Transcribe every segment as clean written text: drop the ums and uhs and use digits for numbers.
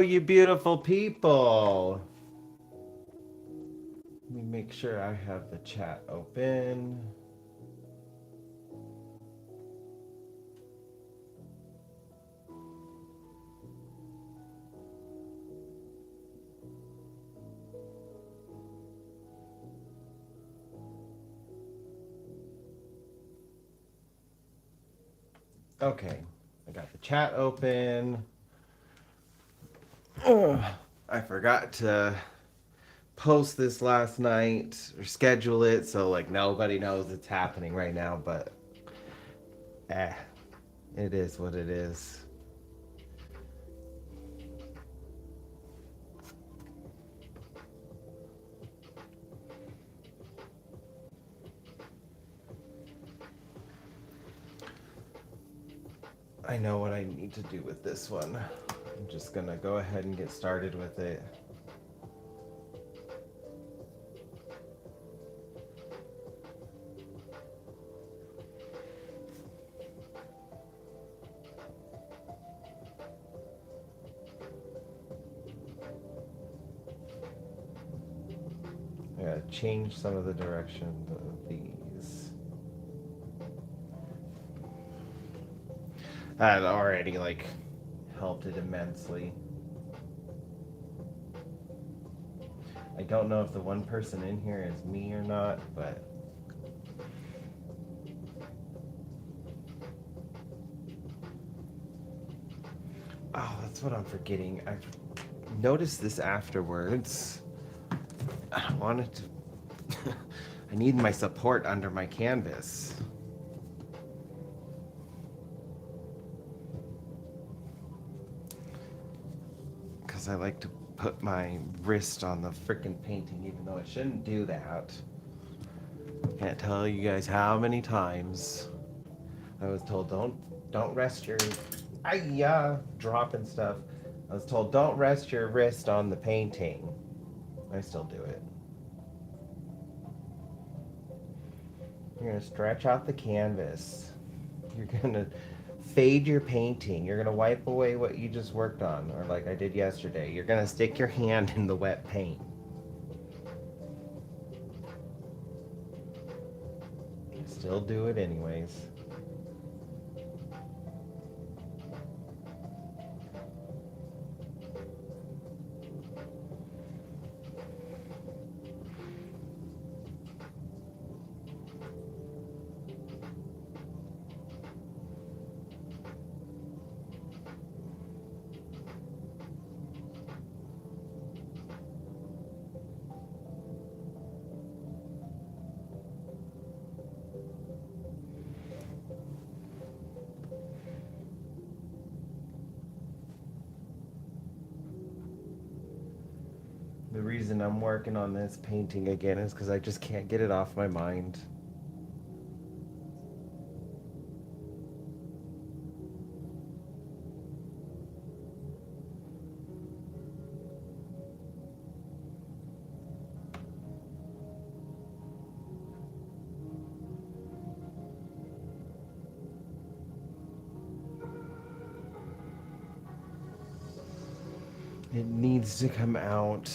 You beautiful people. Let me make sure I have the chat open. Okay, I got the chat open. Ugh, I forgot to post this last night or schedule it, so like nobody knows it's happening right now, but eh, it is what it is. I know what I need to do with this one. I'm just gonna go ahead and get started with it. I gotta change some of the direction of these. That already like helped it immensely. I don't know if the one person in here is me or not, but oh, that's what I'm forgetting. I noticed this afterwards. I wanted to I need my support under my canvas. Because I like to put my wrist on the freaking painting, even though I shouldn't do that. Can't tell you guys how many times I was told don't rest your dropping stuff. I was told don't rest your wrist on the painting. I still do it. You're gonna stretch out the canvas. You're gonna fade your painting. You're gonna wipe away what you just worked on, or like I did yesterday. You're gonna stick your hand in the wet paint. Still do it anyways. The reason I'm working on this painting again is because I just can't get it off my mind. It needs to come out.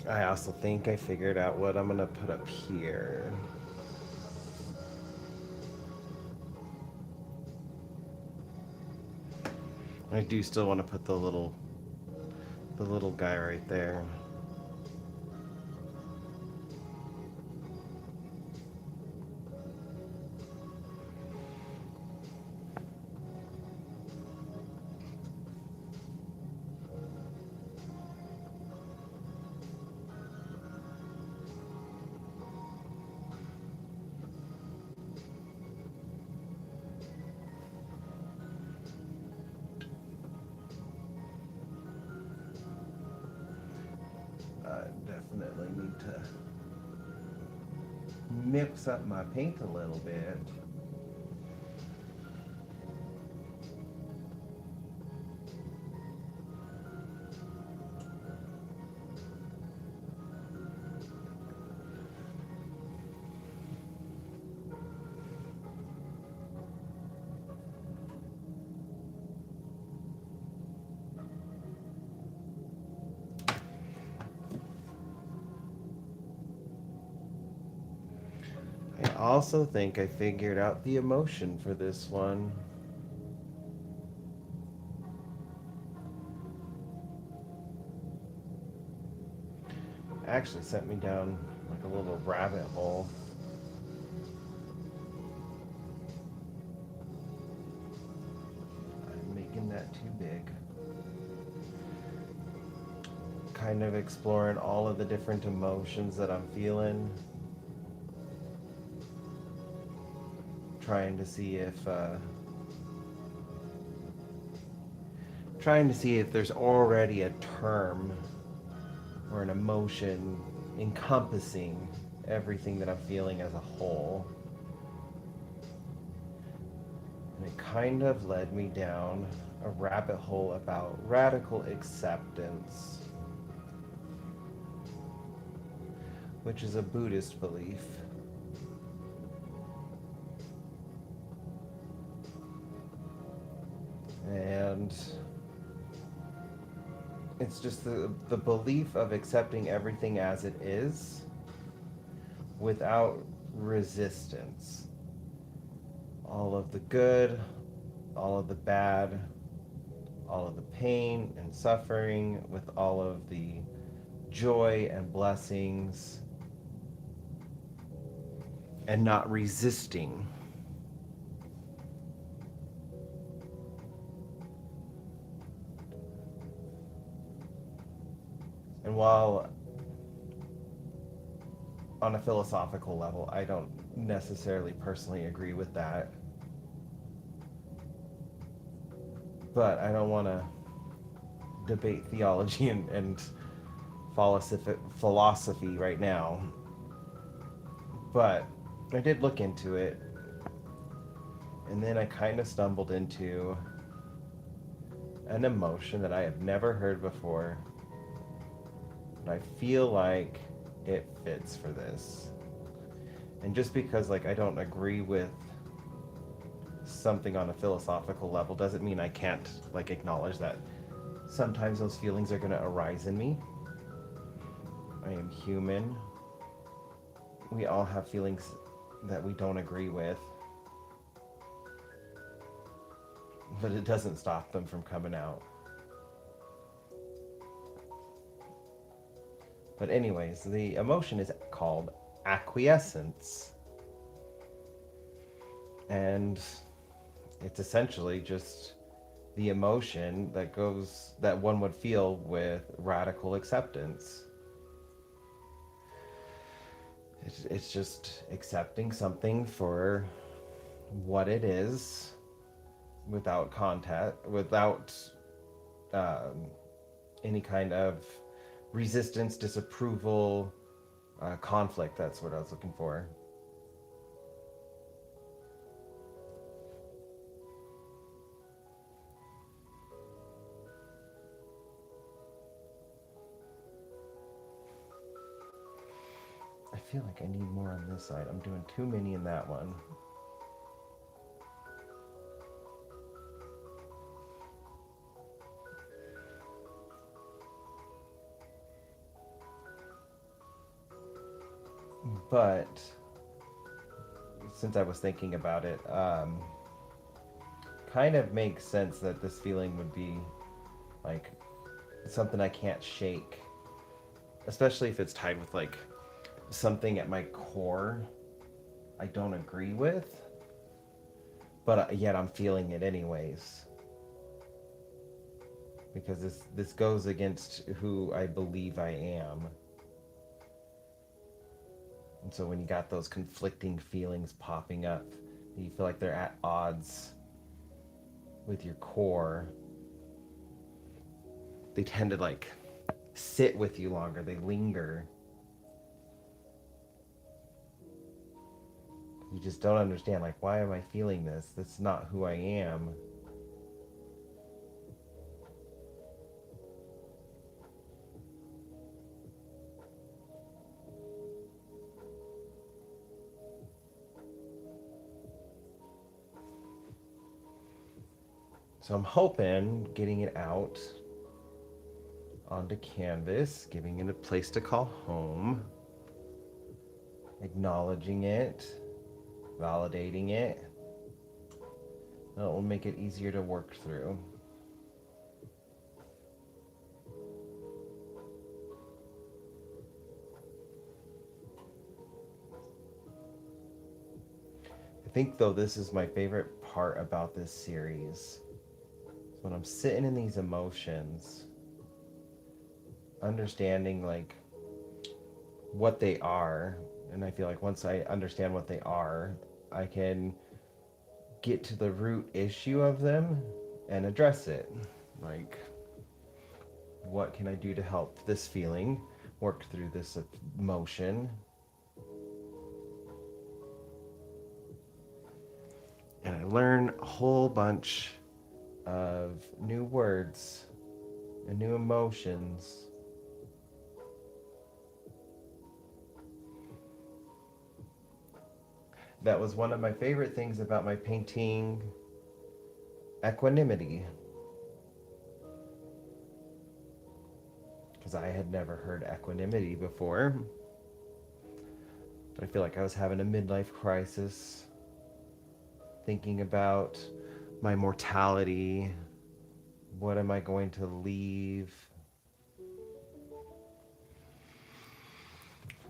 I also think I figured out what I'm gonna put up here. I do still want to put the little guy right there. I definitely need to mix up my paint a little bit. also think I figured out the emotion for this one. Actually sent me down like a little rabbit hole. I'm making that too big. Kind of exploring all of the different emotions that I'm feeling. Trying to see if there's already a term or an emotion encompassing everything that I'm feeling as a whole. And it kind of led me down a rabbit hole about radical acceptance, which is a Buddhist belief. And it's just the belief of accepting everything as it is without resistance. All of the good, all of the bad, all of the pain and suffering, with all of the joy and blessings, and not resisting. And while on a philosophical level, I don't necessarily personally agree with that, but I don't want to debate theology and philosophy right now. But I did look into it, and then I kind of stumbled into an emotion that I have never heard before, and I feel like it fits for this. And just because like I don't agree with something on a philosophical level doesn't mean I can't like acknowledge that sometimes those feelings are going to arise in me. I am human. We all have feelings that we don't agree with, but it doesn't stop them from coming out. But anyways, the emotion is called acquiescence. And it's essentially just the emotion that one would feel with radical acceptance. It's just accepting something for what it is, without without any kind of resistance, disapproval, conflict. That's what I was looking for. I feel like I need more on this side. I'm doing too many in that one. But since I was thinking about it, kind of makes sense that this feeling would be like something I can't shake, especially if it's tied with like something at my core I don't agree with, but yet I'm feeling it anyways, because this goes against who I believe I am. And so when you got those conflicting feelings popping up, you feel like they're at odds with your core, they tend to like sit with you longer, they linger. You just don't understand, like, why am I feeling this? That's not who I am. So I'm hoping getting it out onto canvas, giving it a place to call home, acknowledging it, validating it. That will make it easier to work through. I think, though, this is my favorite part about this series. When I'm sitting in these emotions, understanding like what they are, and I feel like once I understand what they are, I can get to the root issue of them and address it. Like, what can I do to help this feeling work through this emotion? And I learn a whole bunch of new words and new emotions. That was one of my favorite things about my painting, equanimity. Because I had never heard equanimity before. But I feel like I was having a midlife crisis, thinking about my mortality. What am I going to leave?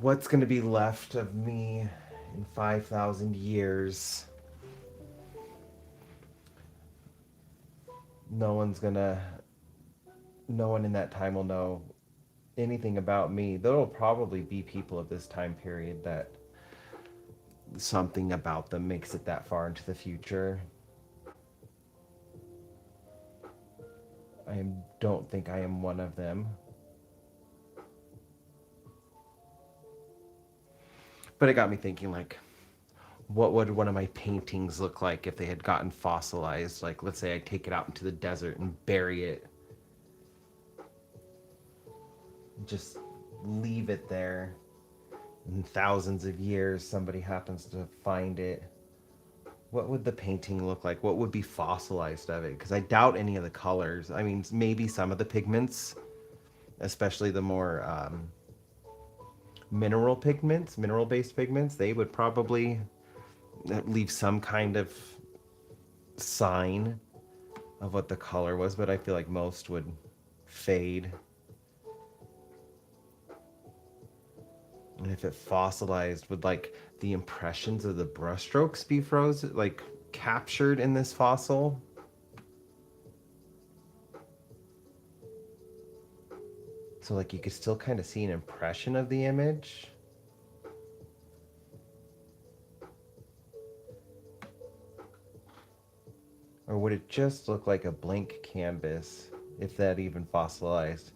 What's going to be left of me in 5,000 years? No one in that time will know anything about me. There will probably be people of this time period that something about them makes it that far into the future. I don't think I am one of them. But it got me thinking, like, what would one of my paintings look like if they had gotten fossilized? Like, let's say I take it out into the desert and bury it. Just leave it there. In thousands of years, somebody happens to find it. What would the painting look like? What would be fossilized of it? Because I doubt any of the colors. I mean, maybe some of the pigments, especially the more mineral-based pigments, they would probably leave some kind of sign of what the color was, but I feel like most would fade. And if it fossilized, would like the impressions of the brushstrokes be frozen, like captured in this fossil? So like you could still kind of see an impression of the image. Or would it just look like a blank canvas, if that even fossilized?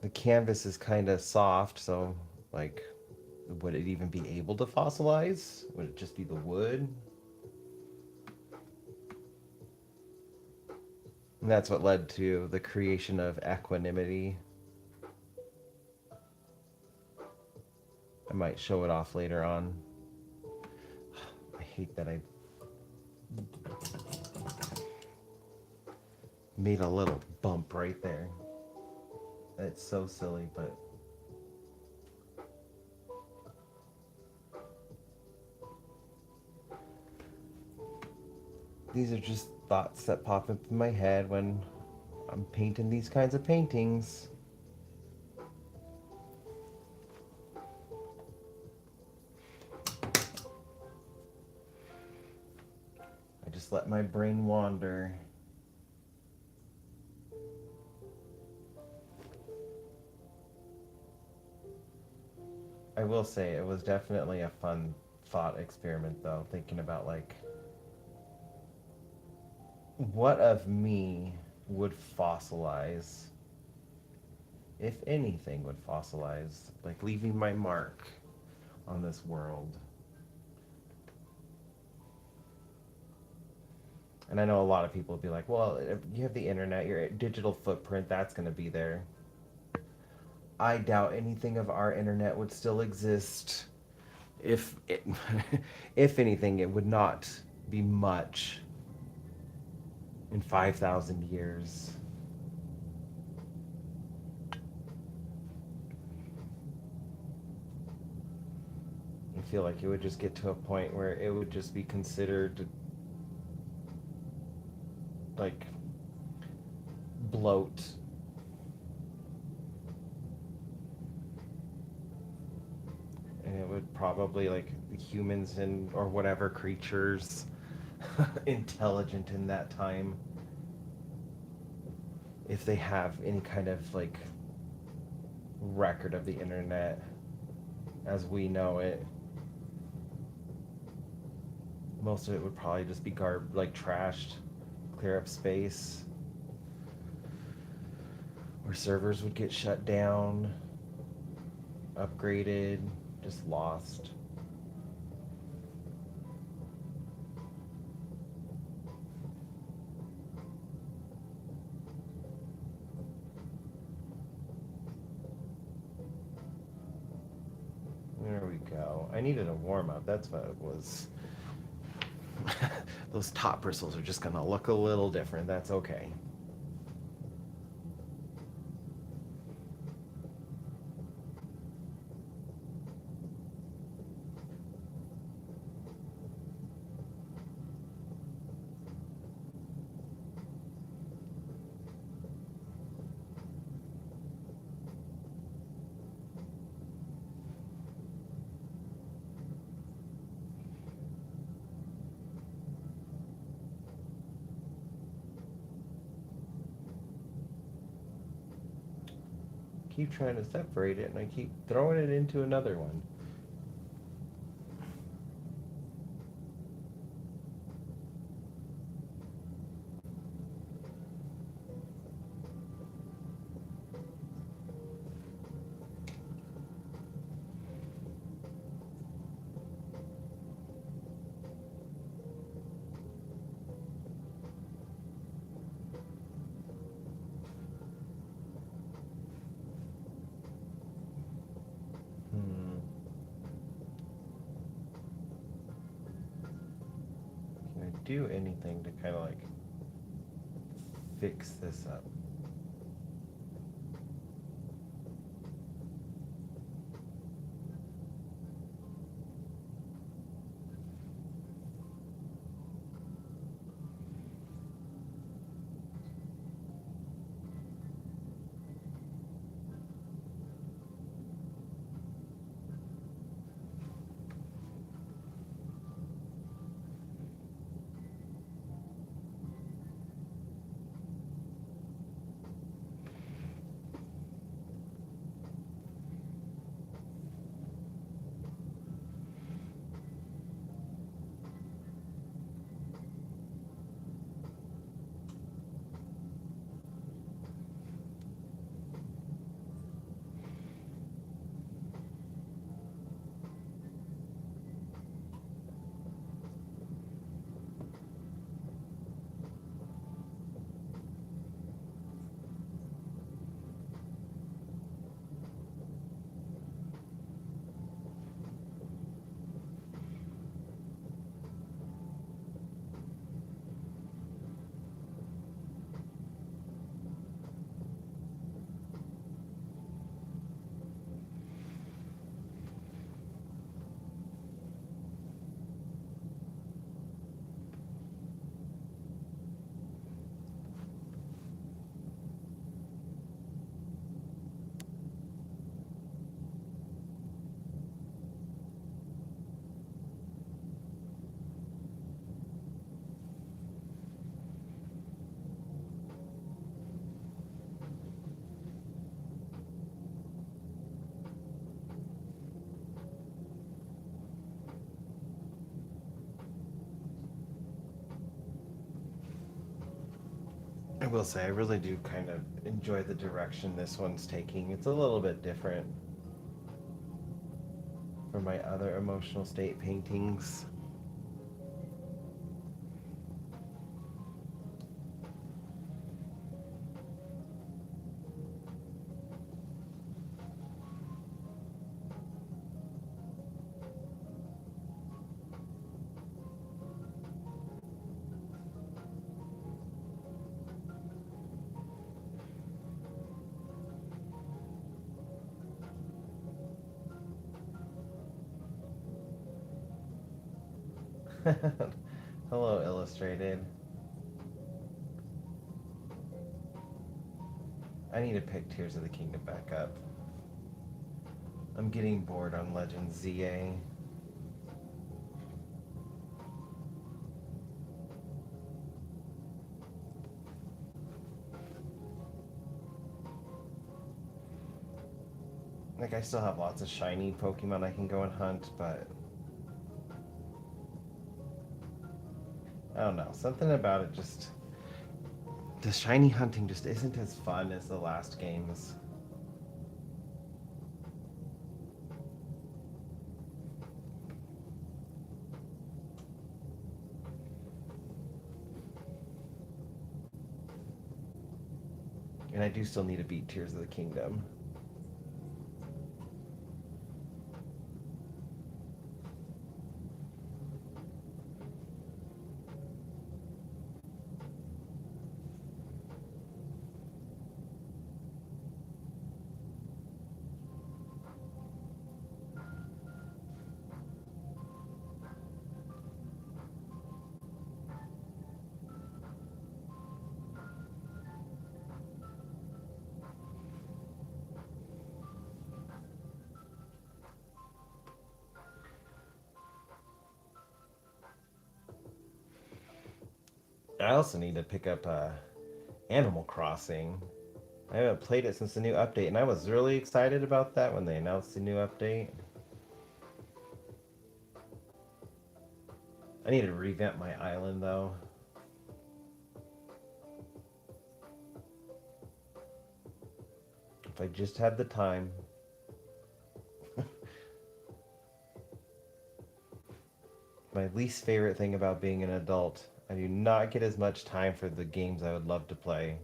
The canvas is kind of soft, so like, would it even be able to fossilize? Would it just be the wood? And that's what led to the creation of equanimity. I might show it off later on. I hate that I made a little bump right there. It's so silly, but these are just thoughts that pop up in my head when I'm painting these kinds of paintings. I just let my brain wander. I will say it was definitely a fun thought experiment, though, thinking about like, what of me would fossilize, if anything would fossilize, like leaving my mark on this world. And I know a lot of people would be like, well, if you have the internet, your digital footprint, that's going to be there. I doubt anything of our internet would still exist. If it, if anything, it would not be much in 5,000 years. feel like it would just get to a point where it would just be considered like bloat. And it would probably like humans and or whatever creatures intelligent in that time, if they have any kind of like record of the internet as we know it, most of it would probably just be like trashed, clear up space, or servers would get shut down, upgraded, just lost. There we go. I needed a warm up. That's what it was. Those top bristles are just gonna look a little different. That's okay. Keep trying to separate it and I keep throwing it into another one. Can I do anything to kind of like fix this up? I will say, I really do kind of enjoy the direction this one's taking. It's a little bit different from my other emotional state paintings. Hello, Illustrated. I need to pick Tears of the Kingdom back up. I'm getting bored on Legend ZA. Like, I still have lots of shiny Pokemon I can go and hunt, but I don't know. Something about it just... The shiny hunting just isn't as fun as the last games. And I do still need to beat Tears of the Kingdom. I also need to pick up Animal Crossing. I haven't played it since the new update, and I was really excited about that when they announced the new update. I need to revamp my island, though. If I just had the time. My least favorite thing about being an adult, I do not get as much time for the games I would love to play.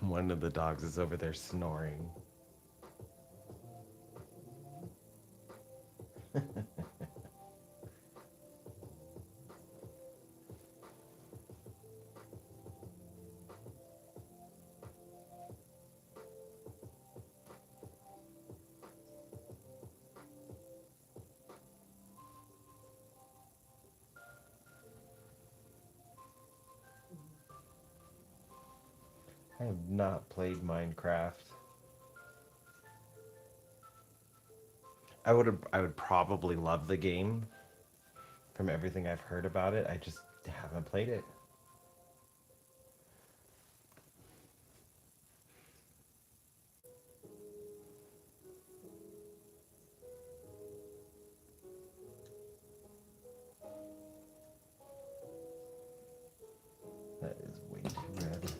One of the dogs is over there snoring. I have not played Minecraft. I would probably love the game from everything I've heard about it. I just haven't played it. That is way too red.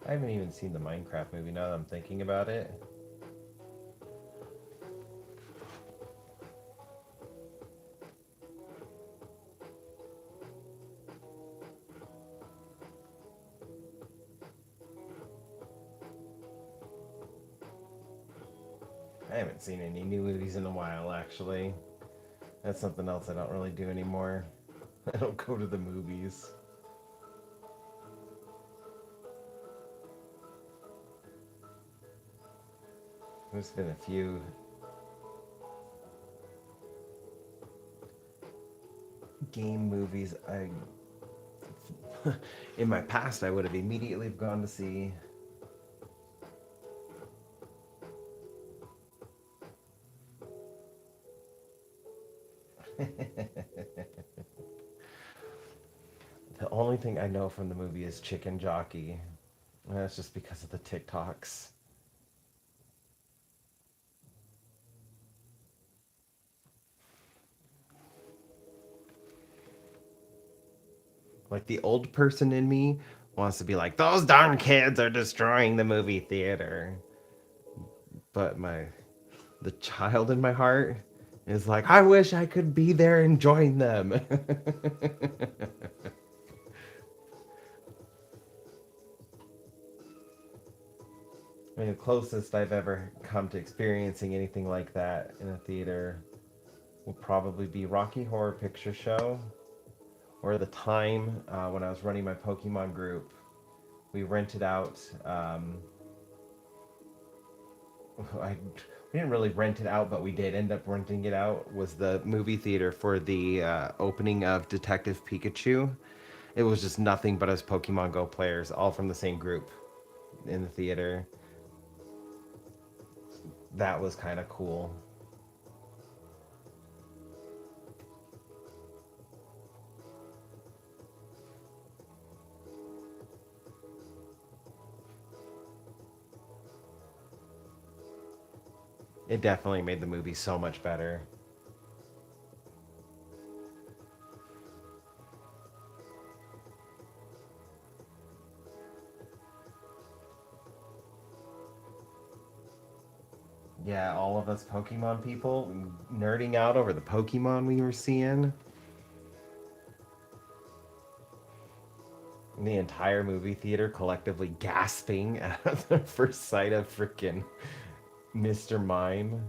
I haven't even seen the Minecraft movie now that I'm thinking about it. I haven't seen any new movies in a while, actually. That's something else I don't really do anymore. I don't go to the movies. There's been a few game movies I in my past I would have immediately gone to see. The only thing I know from the movie is Chicken Jockey. And that's just because of the TikToks. Like the old person in me wants to be like, those darn kids are destroying the movie theater. But the child in my heart is like, I wish I could be there and join them. I mean, the closest I've ever come to experiencing anything like that in a theater will probably be Rocky Horror Picture Show, or the time when I was running my Pokemon group. We rented out. We didn't really rent it out, but we did end up renting it out. Was the movie theater for the opening of Detective Pikachu. It was just nothing but us Pokemon Go players, all from the same group in the theater. That was kind of cool. It definitely made the movie so much better. Yeah, all of us Pokemon people nerding out over the Pokemon we were seeing. And the entire movie theater collectively gasping at the first sight of freaking Mr. Mime.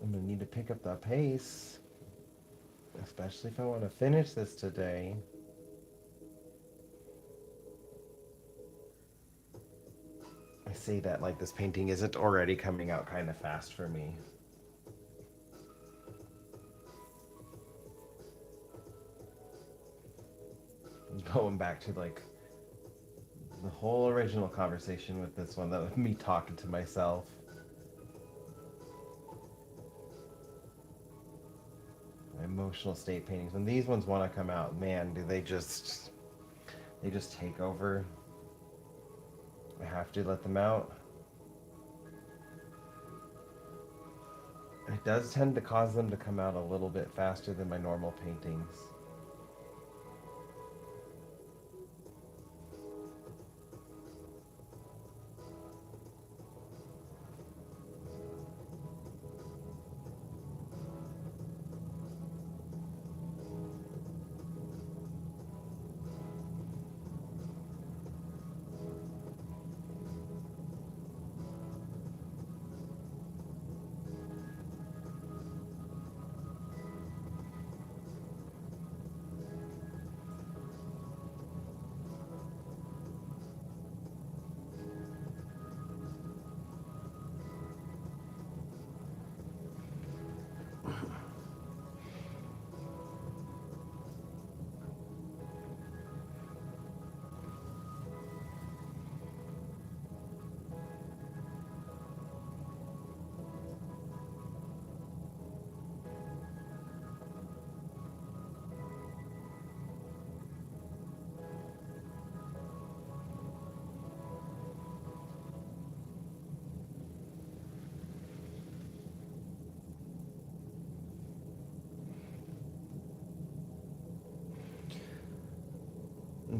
I'm gonna need to pick up the pace, especially if I want to finish this today. I say that like this painting isn't already coming out kind of fast for me. Going back to like the whole original conversation with this one, that was me talking to myself. Emotional state paintings. When these ones want to come out, man, do they just take over. I have to let them out. It does tend to cause them to come out a little bit faster than my normal paintings.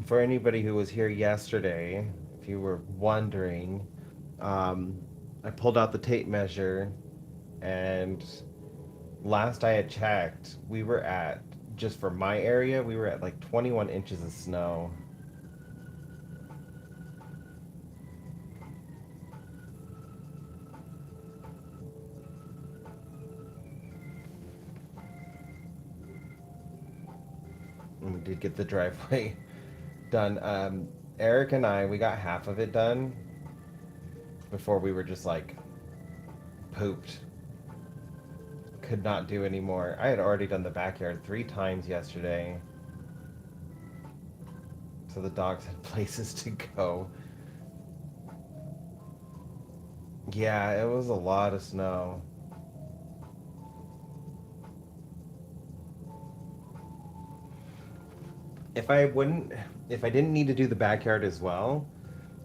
For anybody who was here yesterday, if you were wondering, I pulled out the tape measure, and last I had checked, we were at, just for my area, we were at like 21 inches of snow. And we did get the driveway done. Eric and I, we got half of it done before we were just like pooped. Could not do anymore. I had already done the backyard 3 times yesterday, so the dogs had places to go. Yeah, it was a lot of snow. If I wouldn't, if I didn't need to do the backyard as well,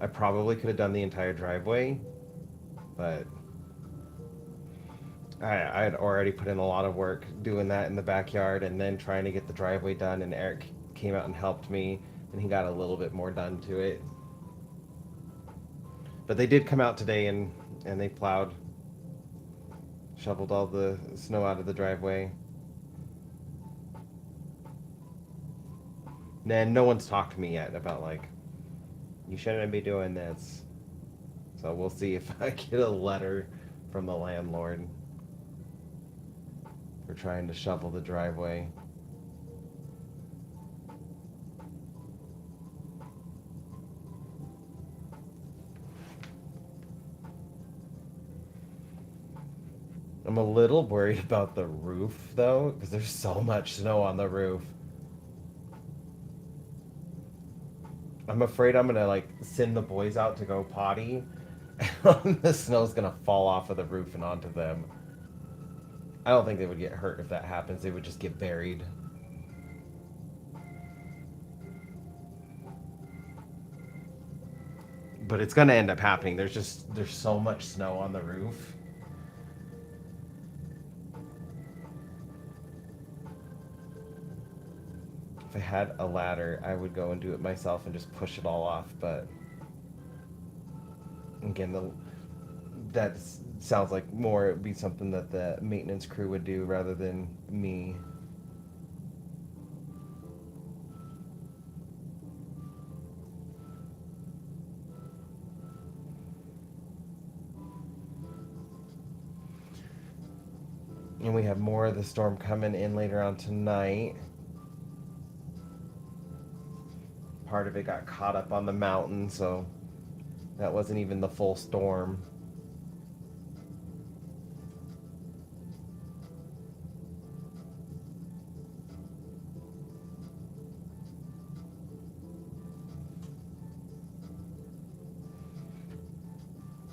I probably could have done the entire driveway, but I had already put in a lot of work doing that in the backyard and then trying to get the driveway done. And Eric came out and helped me, and he got a little bit more done to it. But they did come out today and they plowed, shoveled all the snow out of the driveway. And no one's talked to me yet about like, you shouldn't be doing this. So we'll see if I get a letter from the landlord for trying to shovel the driveway. I'm a little worried about the roof though, because there's so much snow on the roof. I'm afraid I'm gonna like send the boys out to go potty, and the snow's gonna fall off of the roof and onto them. I don't think they would get hurt if that happens. They would just get buried. But it's gonna end up happening. There's so much snow on the roof. If I had a ladder, I would go and do it myself and just push it all off. But again, that sounds like more it would be something that the maintenance crew would do rather than me. And we have more of the storm coming in later on tonight. Part of it got caught up on the mountain, so that wasn't even the full storm.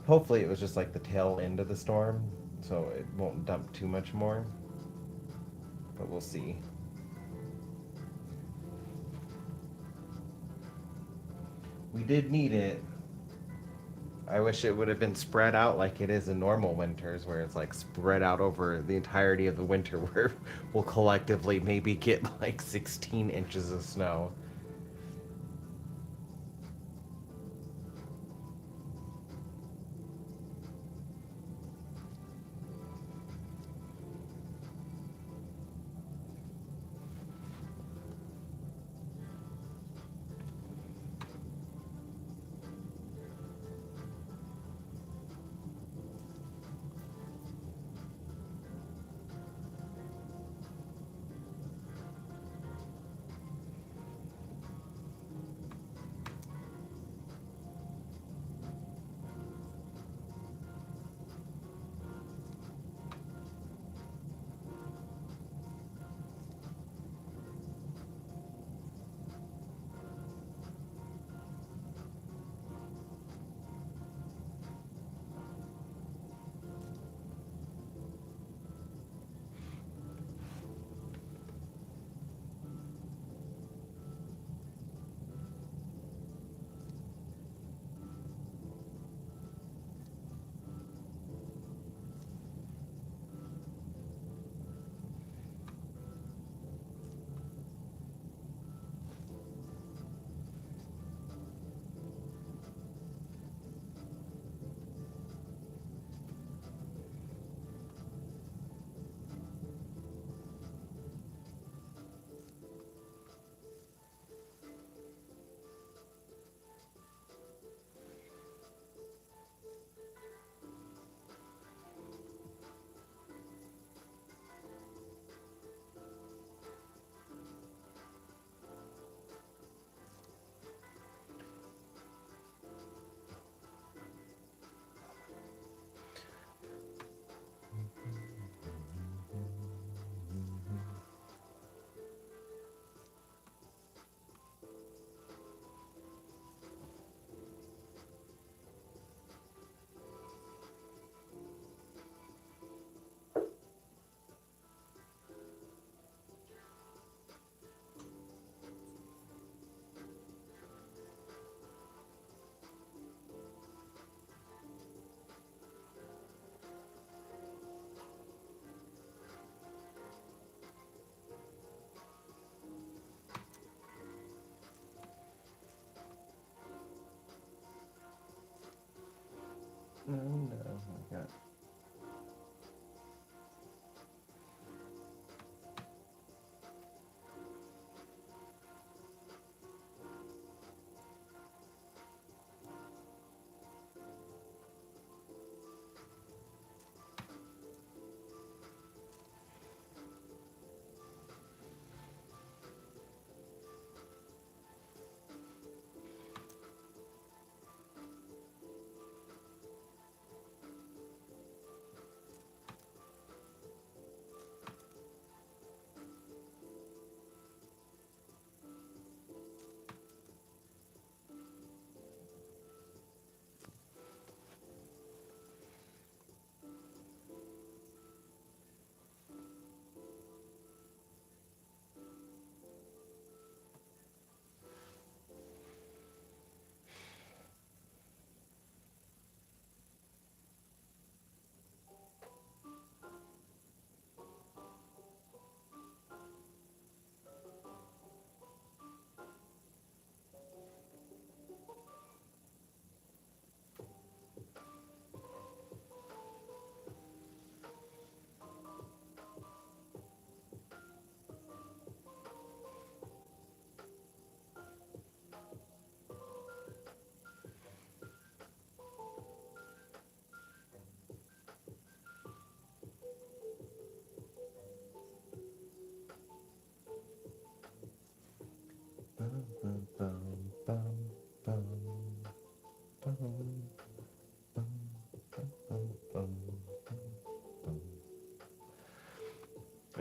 Hopefully it was just like the tail end of the storm, so it won't dump too much more. But we'll see. We did need it. I wish it would have been spread out like it is in normal winters, where it's like spread out over the entirety of the winter, where we'll collectively maybe get like 16 inches of snow.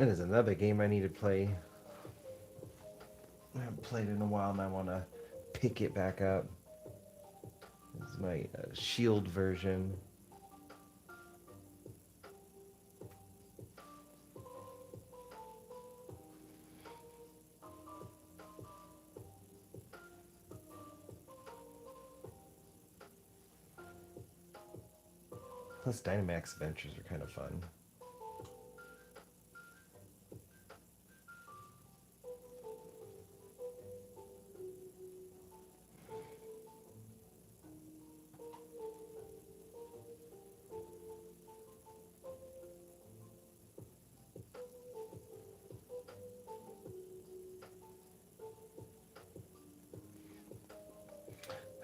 It is another game I need to play. I haven't played in a while and I want to pick it back up. This is my Shield version. Plus, Dynamax Adventures are kind of fun.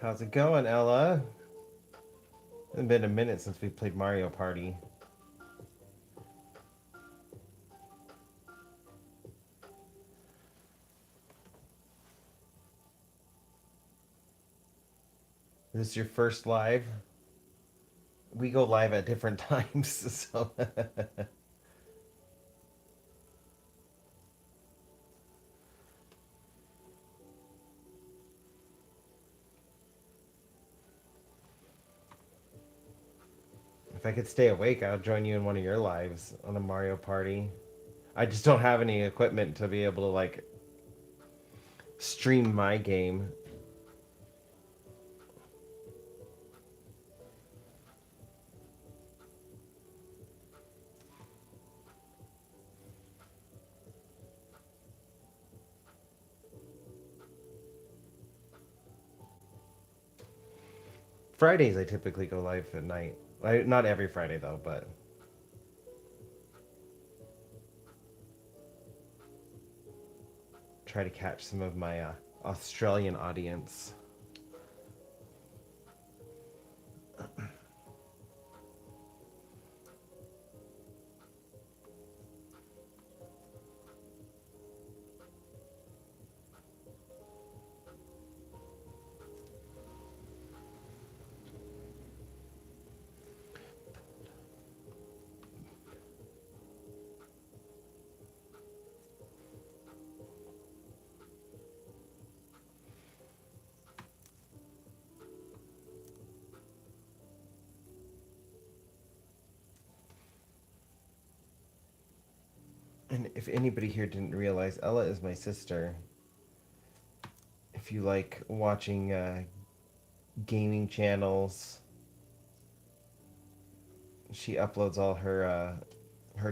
How's it going, Ella? It's been a minute since we played Mario Party. Is this your first live? We go live at different times, so. If I could stay awake, I'll join you in one of your lives on a Mario Party. I just don't have any equipment to be able to, like, stream my game. Fridays, I typically go live at night. Not every Friday, though, but. Try to catch some of my Australian audience. And if anybody here didn't realize, Ella is my sister. If you like watching gaming channels, she uploads all her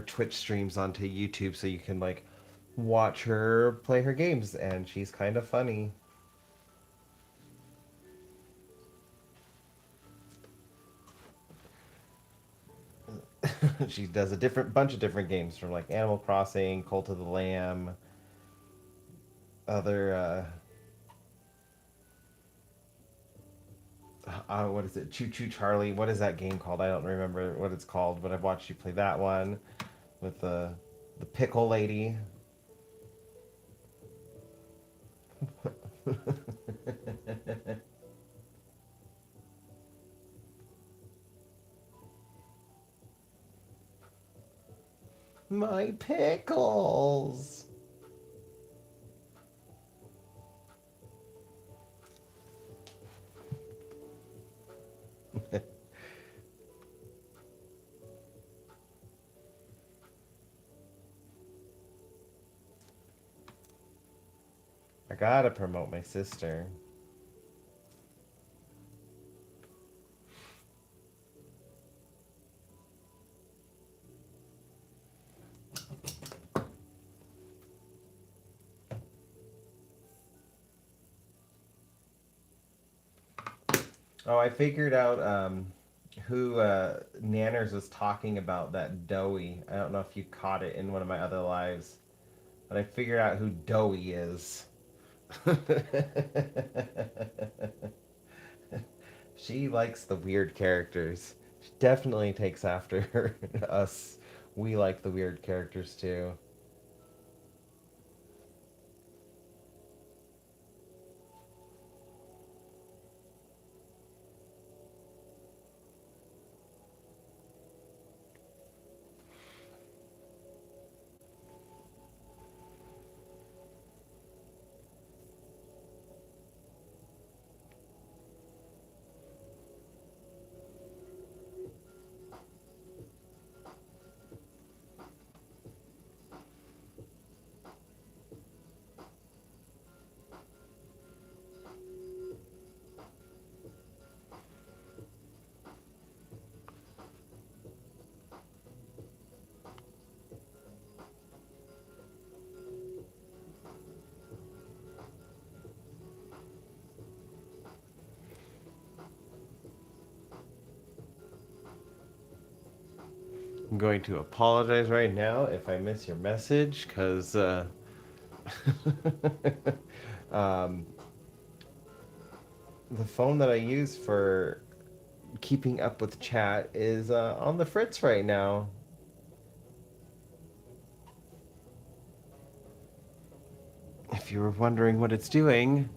Twitch streams onto YouTube, so you can like watch her play her games, and she's kind of funny. She does a bunch of different games from like Animal Crossing, Cult of the Lamb, other what is it? Choo Choo Charlie. What is that game called? I don't remember what it's called, but I've watched you play that one with the pickle lady. My pickles. I gotta promote my sister. Oh, I figured out who Nanners was talking about, that Doughy. I don't know if you caught it in one of my other lives, but I figured out who Doughy is. She likes the weird characters. She definitely takes after us. We like the weird characters too. I'm going to apologize right now if I miss your message, because um, the phone that I use for keeping up with chat is on the fritz right now. If you were wondering what it's doing,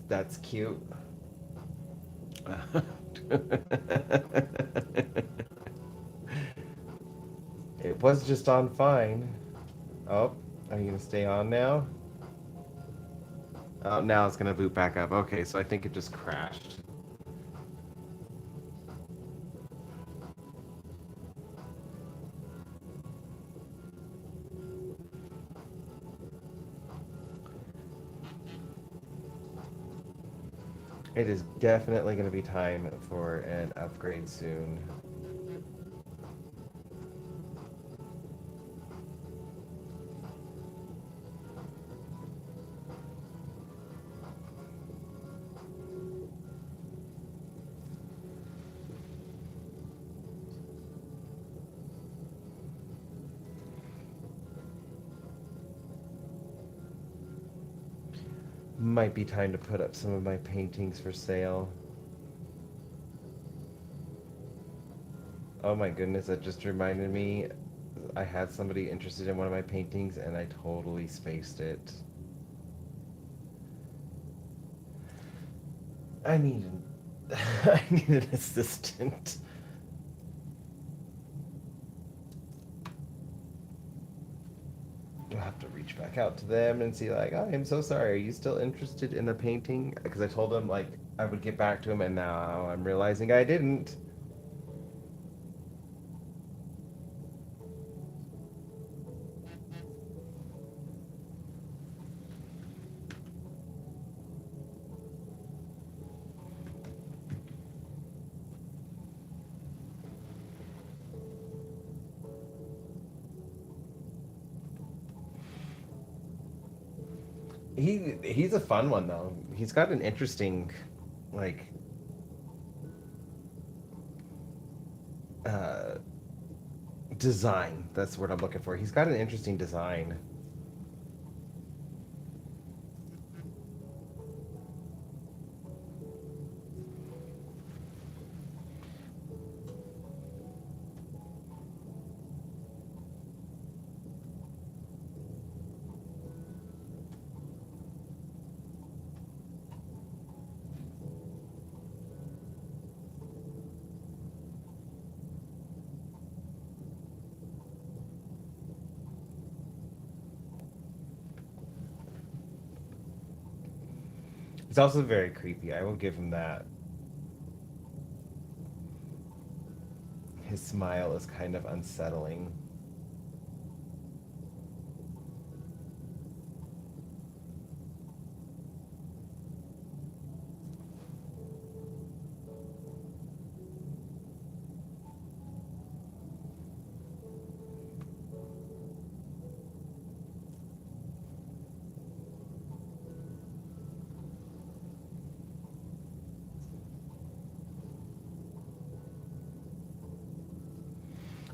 that's cute. It was just on fine. Oh, are you gonna stay on now? Oh, now it's gonna boot back up. Okay, so I think it just crashed. It is definitely gonna be time for an upgrade soon. Might be time to put up some of my paintings for sale. Oh my goodness, that just reminded me. I had somebody interested in one of my paintings and I totally spaced it. I need I need an assistant. I'll have to reach back out to them and see like, oh, I'm so sorry. Are you still interested in the painting? Because I told them like I would get back to him, and now I'm realizing I didn't. He's a fun one though. He's got an interesting, like, uh, design. That's what I'm looking for. He's got an interesting design. He's also very creepy. I will give him that. His smile is kind of unsettling.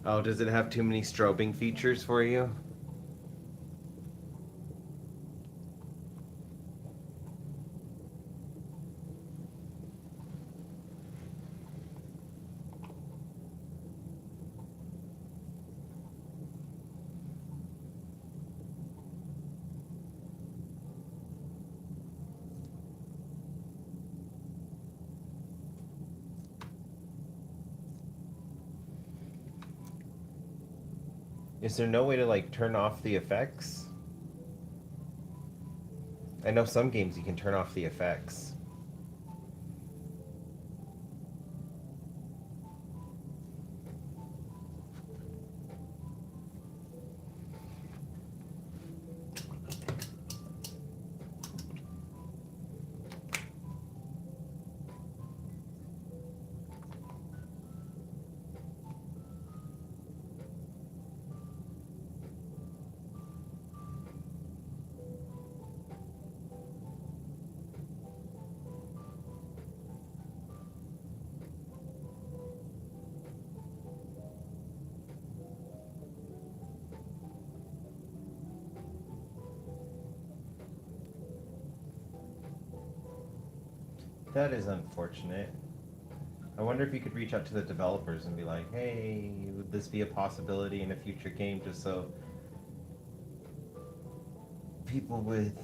Oh, does it have too many strobing features for you? Is there no way to like turn off the effects? I know some games you can turn off the effects. That is unfortunate. I wonder if you could reach out to the developers and be like, hey, would this be a possibility in a future game just so people with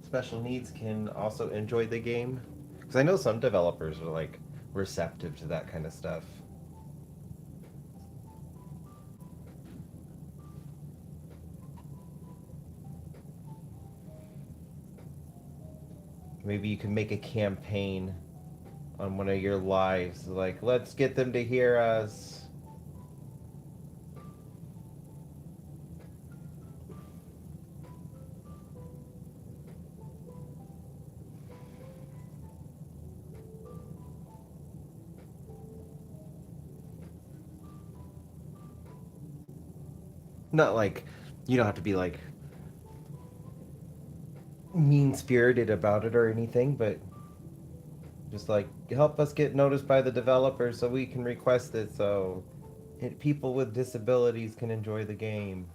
special needs can also enjoy the game? Because I know some developers are like receptive to that kind of stuff. Maybe you can make a campaign on one of your lives, like, let's get them to hear us. Not like you don't have to be like mean spirited about it or anything, but just like help us get noticed by the developers so we can request it so people with disabilities can enjoy the game.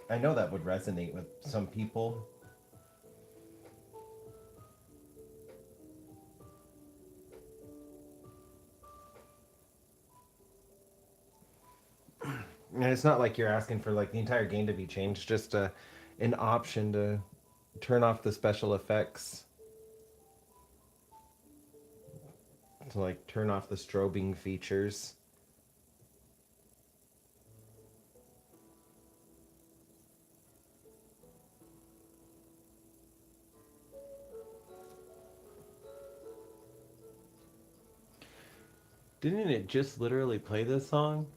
I know that would resonate with some people. And it's not like you're asking for like the entire game to be changed, just an option to turn off the special effects, to like turn off the strobing features. Didn't it just literally play this song?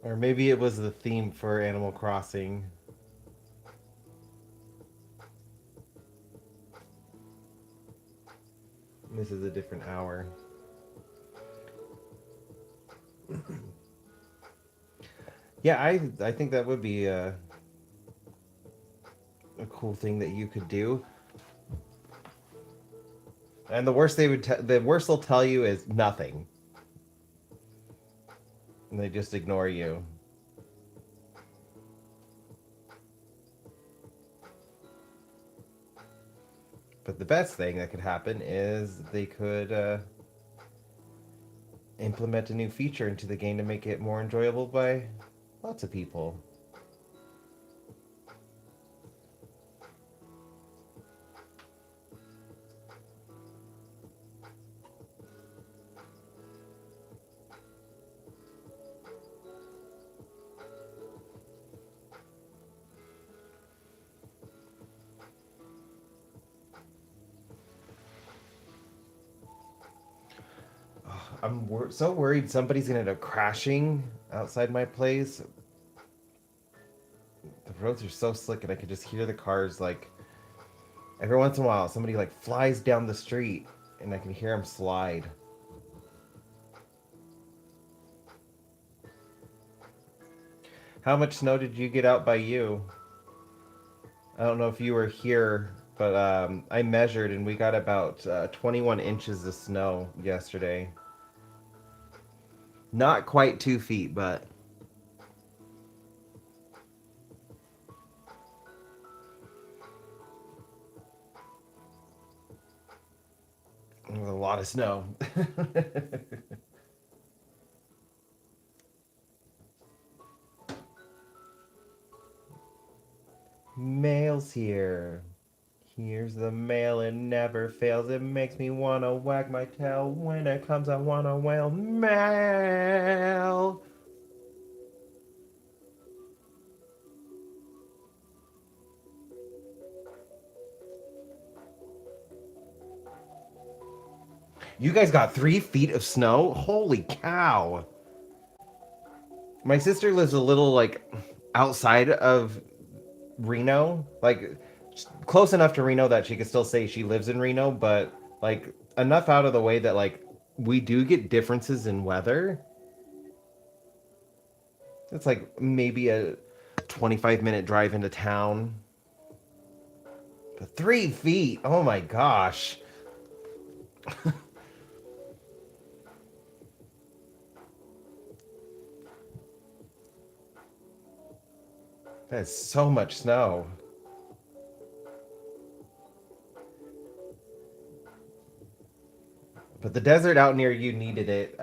Or maybe it was the theme for Animal Crossing. This is a different hour. Yeah, I think that would be a cool thing that you could do. And the worst the worst they'll tell you is nothing. And they just ignore you. But the best thing that could happen is they could implement a new feature into the game to make it more enjoyable by lots of people. So worried somebody's gonna end up crashing outside my place. The roads are so slick, and I could just hear the cars like every once in a while. Somebody like flies down the street, and I can hear them slide. How much snow did you get out by you? I don't know if you were here, but I measured, and we got about 21 inches of snow yesterday. Not quite 2 feet, but it was a lot of snow. Mail's here. Here's the mail, it never fails. It makes me wanna wag my tail. When it comes, I wanna wail. Mail! You guys got 3 feet of snow? Holy cow. My sister lives a little, like, outside of Reno. Like, close enough to Reno that she could still say she lives in Reno, but, like, enough out of the way that, like, we do get differences in weather. It's like maybe a 25-minute drive into town. The 3 feet. Oh my gosh. That's so much snow. But the desert out near you needed it.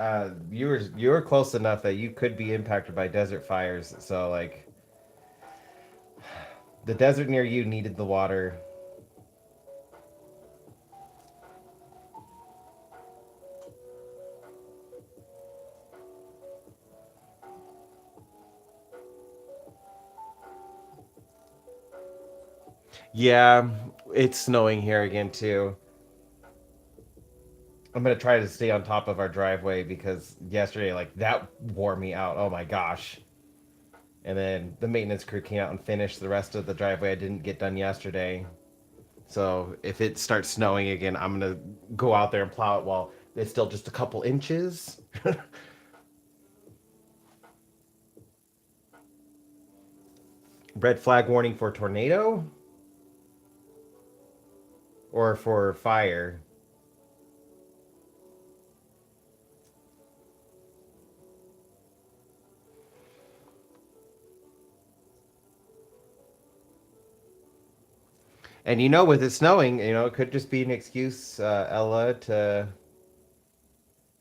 You were close enough that you could be impacted by desert fires. So like the desert near you needed the water. Yeah, it's snowing here again too. I'm gonna try to stay on top of our driveway because yesterday, like that wore me out. Oh my gosh. And then the maintenance crew came out and finished the rest of the driveway I didn't get done yesterday. So if it starts snowing again, I'm gonna go out there and plow it while it's still just a couple inches. Red flag warning for tornado or for fire. And with it snowing, it could just be an excuse, Ella, to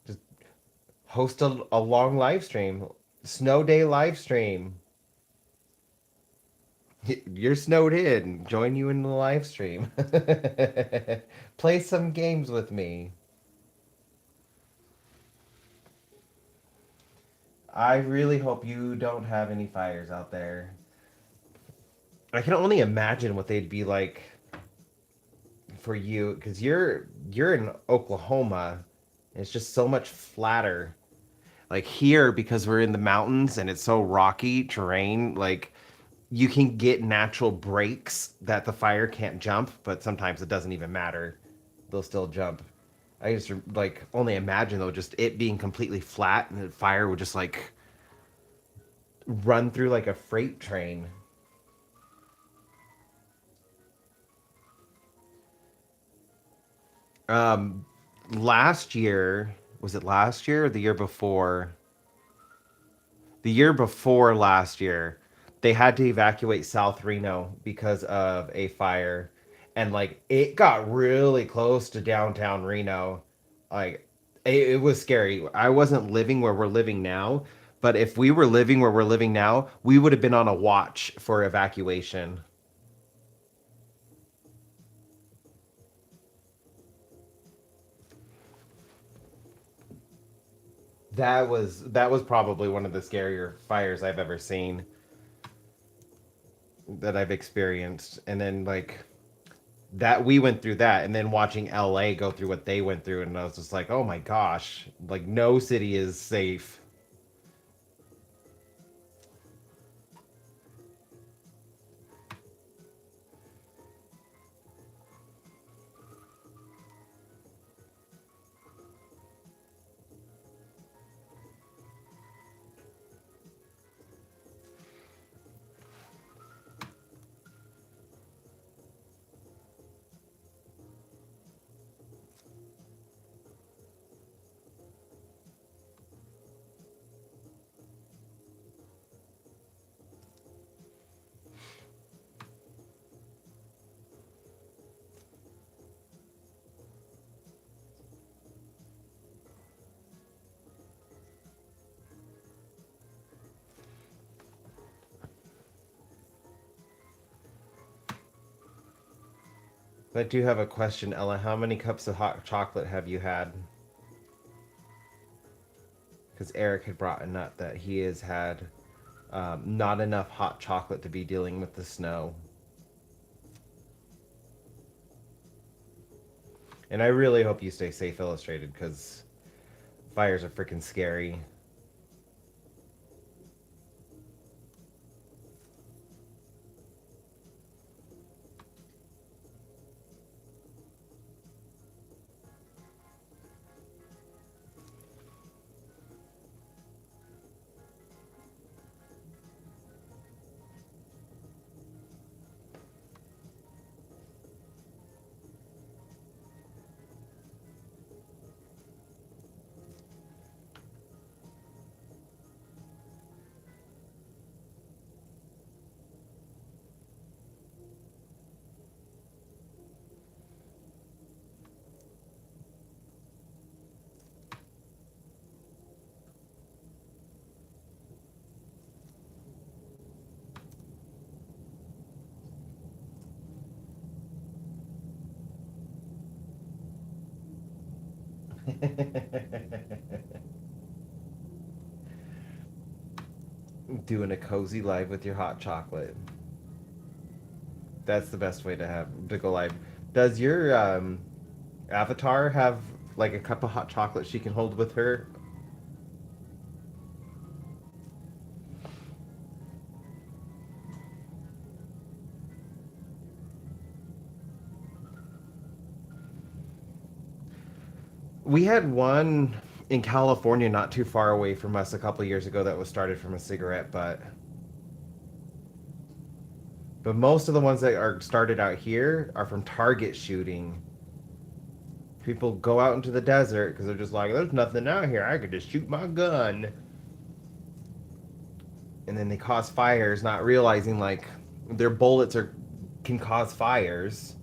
just host a long live stream, snow day live stream. You're snowed in. Join you in the live stream. Play some games with me. I really hope you don't have any fires out there. I can only imagine what they'd be like for you because you're in Oklahoma. It's just so much flatter. Like here, because we're in the mountains and it's so rocky terrain, like you can get natural breaks that the fire can't jump, but sometimes it doesn't even matter. They'll still jump. I just like only imagine though, just it being completely flat and the fire would just like run through like a freight train. Um, Last year, was it last year or the year before? The year before last year, they had to evacuate South Reno because of a fire. And like it got really close to downtown Reno. Like it was scary. I wasn't living where we're living now, but if we were living where we're living now, we would have been on a watch for evacuation. That was probably one of the scarier fires I've ever seen that I've experienced. And then like that we went through that and then watching LA go through what they went through and I was just like, "Oh my gosh, like no city is safe." But I do have a question, Ella. How many cups of hot chocolate have you had? Because Eric had brought a nut that he has had not enough hot chocolate to be dealing with the snow. And I really hope you stay safe, Illustrated, because fires are freaking scary. Doing a cozy live with your hot chocolate. That's the best way to go live. Does your avatar have like a cup of hot chocolate she can hold with her? We had one in California not too far away from us a couple years ago that was started from a cigarette butt. But most of the ones that are started out here are from target shooting. People go out into the desert because they're just like, there's nothing out here. I could just shoot my gun. And then they cause fires, not realizing like their bullets can cause fires.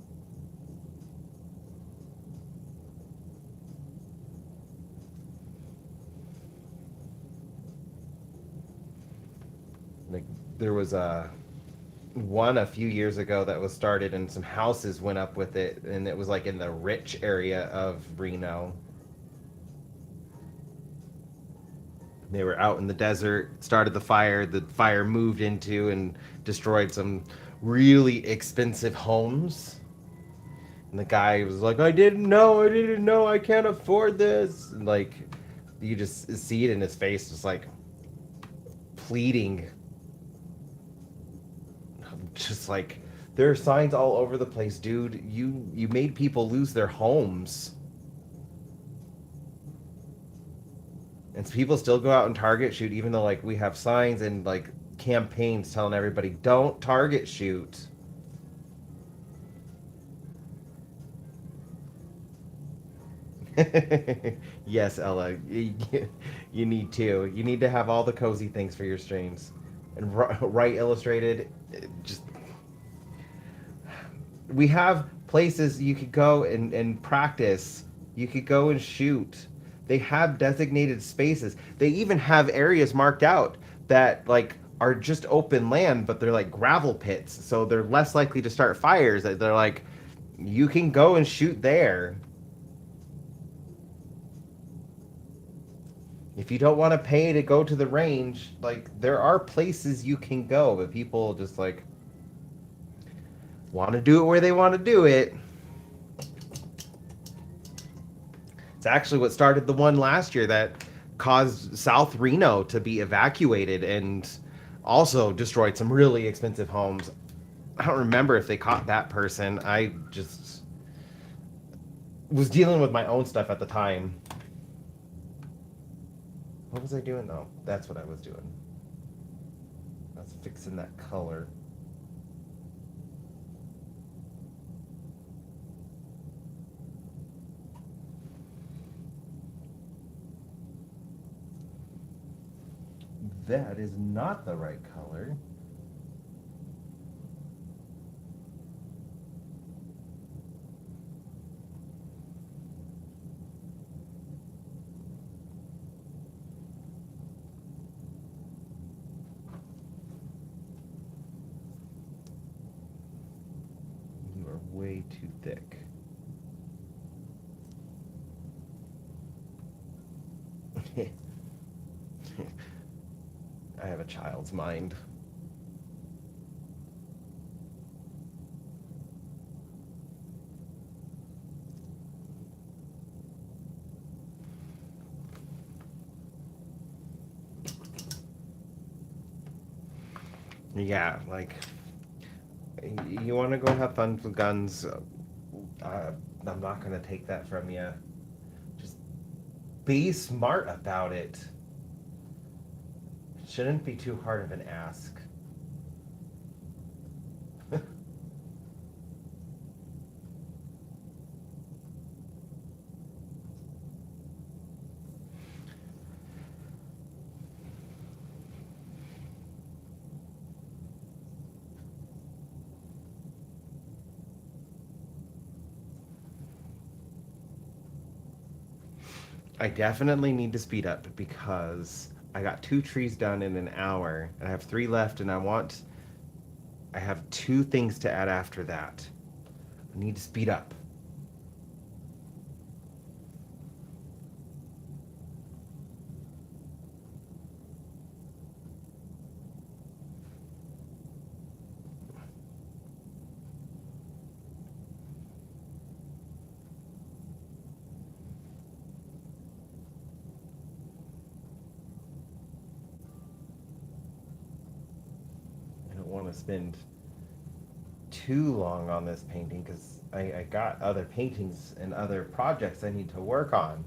Like there was one a few years ago that was started and some houses went up with it, and it was like in the rich area of Reno. They were out in the desert, started the fire moved into and destroyed some really expensive homes. And the guy was like, I didn't know, I can't afford this. And like, you just see it in his face, just like pleading. Just like, there are signs all over the place, dude. You made people lose their homes. And people still go out and target shoot, even though like we have signs and like campaigns telling everybody don't target shoot. Yes, Ella, you need to. You need to have all the cozy things for your streams, and write illustrated. Just we have places you could go and practice. You could go and shoot. They have designated spaces. They even have areas marked out that like are just open land, but they're like gravel pits, so they're less likely to start fires. They're like, you can go and shoot there. If you don't want to pay to go to the range, like there are places you can go, but people just like want to do it where they want to do it. It's actually what started the one last year that caused South Reno to be evacuated and also destroyed some really expensive homes. I don't remember if they caught that person. I just was dealing with my own stuff at the time. What was I doing? Oh, that's what I was doing. I was fixing that color. That is not the right color. You are way too thick. I have a child's mind. Yeah, like, you want to go have fun with guns? I'm not going to take that from you. Just be smart about it. Shouldn't be too hard of an ask. I definitely need to speed up because I got 2 trees done in an hour and I have 3 left, and I have 2 things to add after that. I need to speed up. want to spend too long on this painting because I got other paintings and other projects I need to work on.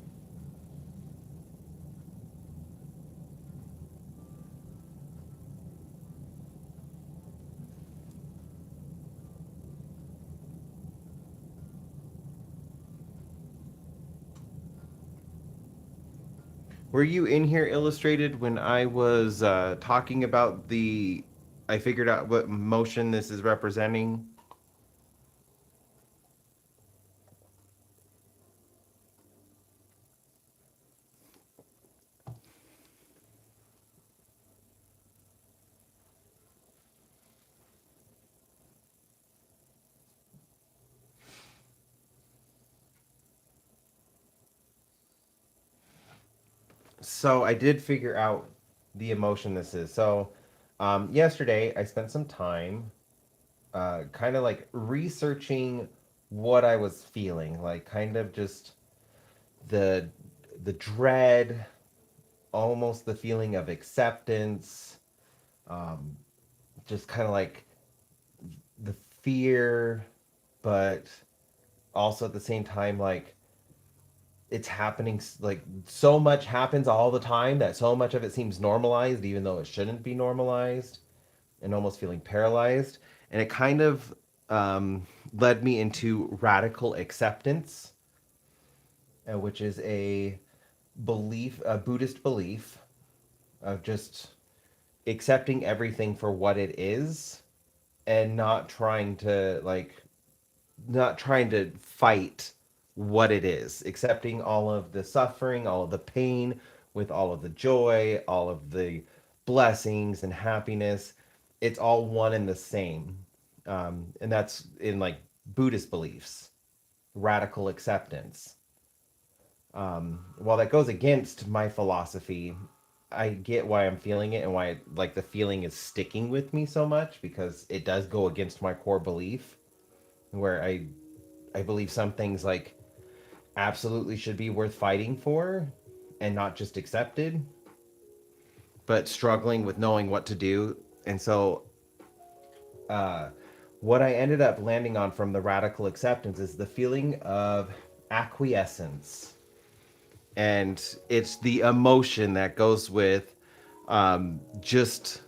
Were you in here, Illustrated, when I was talking about the? I figured out what motion this is representing. So I did figure out the emotion this is. So yesterday I spent some time kind of like researching what I was feeling, like kind of just the the dread, almost the feeling of acceptance, um, just kind of like the fear, but also at the same time like it's happening, like so much happens all the time that so much of it seems normalized even though it shouldn't be normalized, and almost feeling paralyzed. And it kind of um, led me into radical acceptance, which is a belief, a Buddhist belief of just accepting everything for what it is and not trying to fight what it is, accepting all of the suffering, all of the pain with all of the joy, all of the blessings and happiness. It's all one and the same. And that's in like Buddhist beliefs, radical acceptance. While that goes against my philosophy, I get why I'm feeling it and why like the feeling is sticking with me so much, because it does go against my core belief, where I believe some things like absolutely should be worth fighting for and not just accepted, but struggling with knowing what to do. And so uh what I ended up landing on from the radical acceptance is the feeling of acquiescence. And it's the emotion that goes with just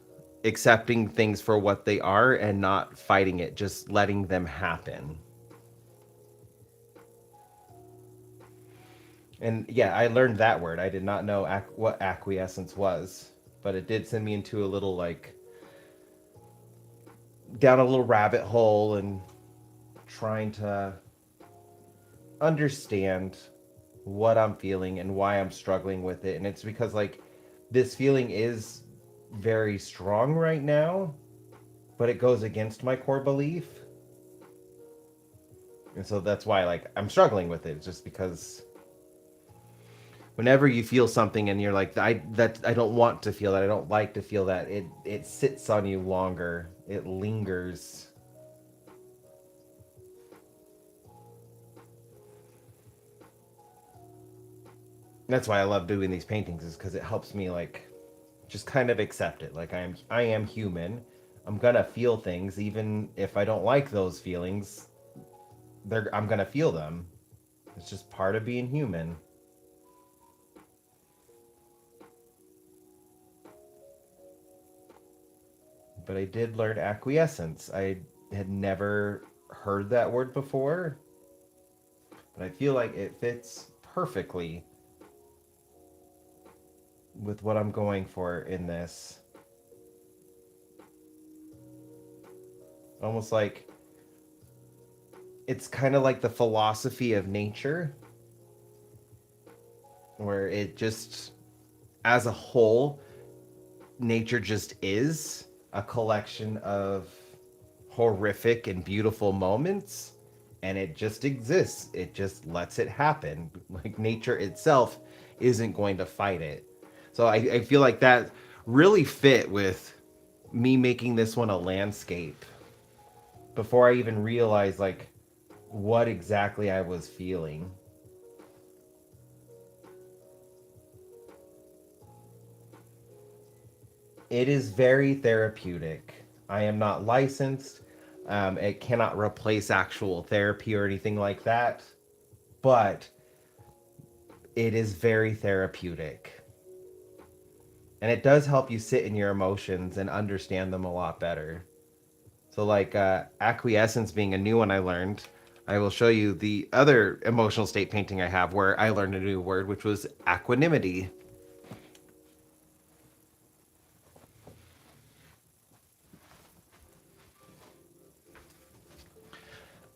accepting things for what they are and not fighting it, just letting them happen. And yeah, I learned that word. I did not know what acquiescence was, but it did send me into a little like down a little rabbit hole and trying to understand what I'm feeling and why I'm struggling with it. And it's because like this feeling is very strong right now, but it goes against my core belief. And so that's why like I'm struggling with it, just because whenever you feel something and you're like I don't want to feel that, I don't like to feel that, it sits on you longer, it lingers. That's why I love doing these paintings, is because it helps me like just kind of accept it, like I am human. I'm gonna feel things even if I don't like those feelings. I'm gonna feel them. It's just part of being human. But I did learn acquiescence. I had never heard that word before, but I feel like it fits perfectly with what I'm going for in this. Almost like it's kind of like the philosophy of nature, where it just, as a whole, nature just is a collection of horrific and beautiful moments, and it just exists. It just lets it happen. Like nature itself isn't going to fight it. So I feel like that really fit with me making this one a landscape before I even realized like what exactly I was feeling. It is very therapeutic. I am not licensed. It cannot replace actual therapy or anything like that, but it is very therapeutic. And it does help you sit in your emotions and understand them a lot better. So, like acquiescence being a new one I learned, I will show you the other emotional state painting I have where I learned a new word, which was equanimity.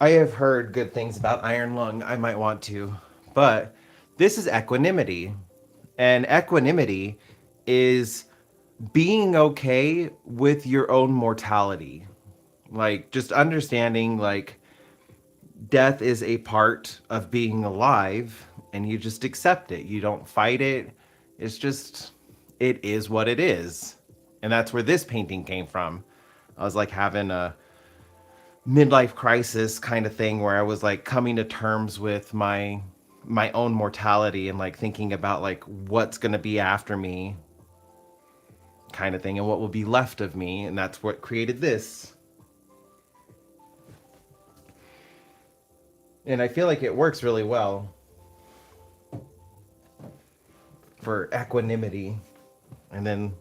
I have heard good things about iron lung. I might want to, but this is equanimity. And equanimity is being okay with your own mortality. Like just understanding like death is a part of being alive and you just accept it. You don't fight it. It's just it is what it is. And that's where this painting came from. I was like having a midlife crisis kind of thing where I was like coming to terms with my own mortality and like thinking about like what's going to be after me kind of thing and what will be left of me, and that's what created this. And I feel like it works really well for equanimity. And then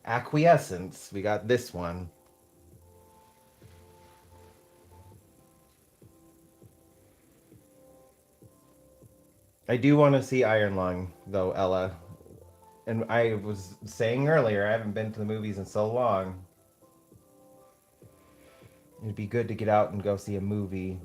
acquiescence, we got this one. I do want to see Iron Lung though, Ella. And I was saying earlier, I haven't been to the movies in so long. It'd be good to get out and go see a movie.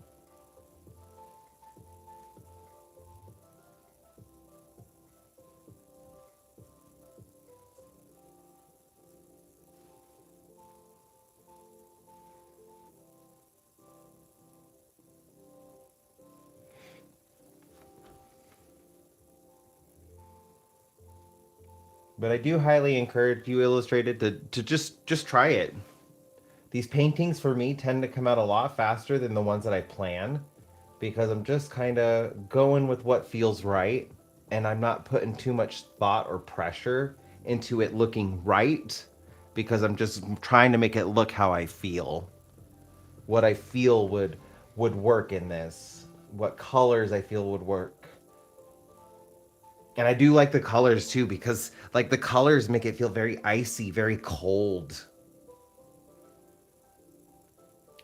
But I do highly encourage you illustrated to just try it. These paintings for me tend to come out a lot faster than the ones that I plan because I'm just kind of going with what feels right and I'm not putting too much thought or pressure into it looking right because I'm just trying to make it look how I feel. What I feel would work in this. What colors I feel would work. And I do like the colors too because like the colors make it feel very icy, very cold.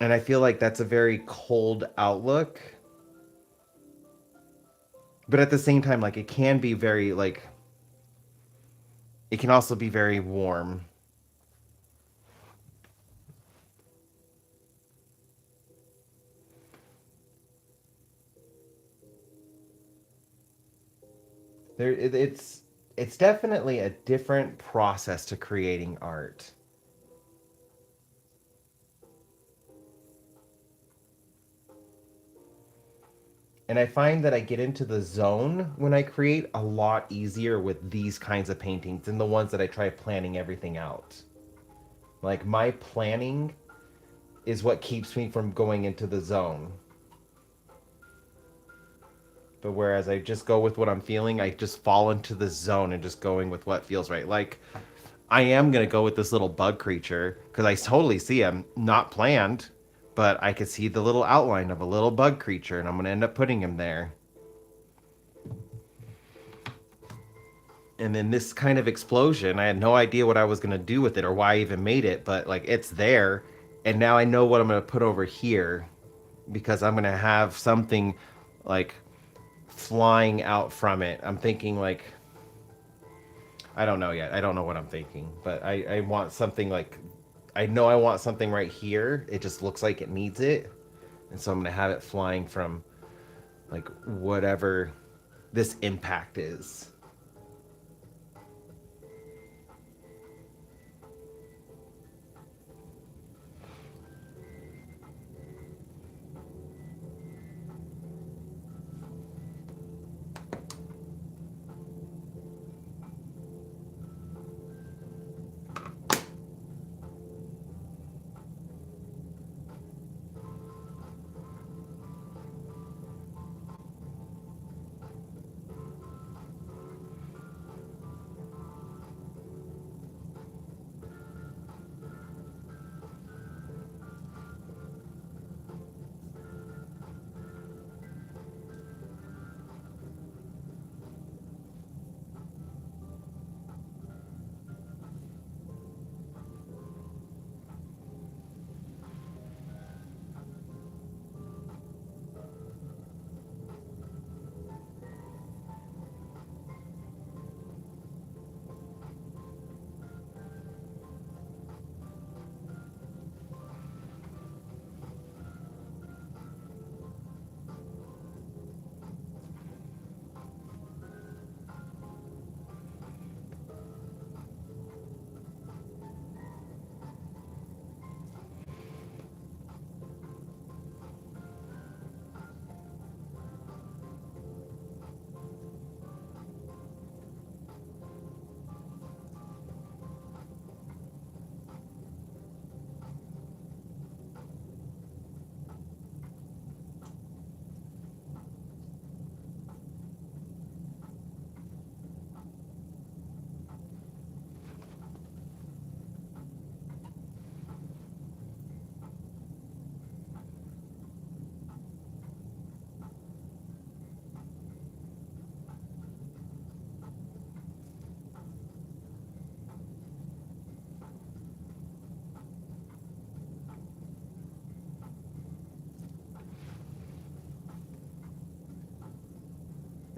And I feel like that's a very cold outlook. But at the same time, like it can be very like it can also be very warm. It's definitely a different process to creating art. And I find that I get into the zone when I create a lot easier with these kinds of paintings than the ones that I try planning everything out. Like my planning is what keeps me from going into the zone. But whereas I just go with what I'm feeling, I just fall into the zone and just going with what feels right. Like I am gonna go with this little bug creature because I totally see him, not planned, but I could see the little outline of a little bug creature, and I'm gonna end up putting him there. And then this kind of explosion, I had no idea what I was gonna do with it or why I even made it, but like it's there, and now I know what I'm gonna put over here because I'm gonna have something like flying out from it. I'm thinking like I don't know yet. I don't know what I'm thinking, but I want something like I know I want something right here. It just looks like it needs it, and so I'm gonna have it flying from like whatever this impact is.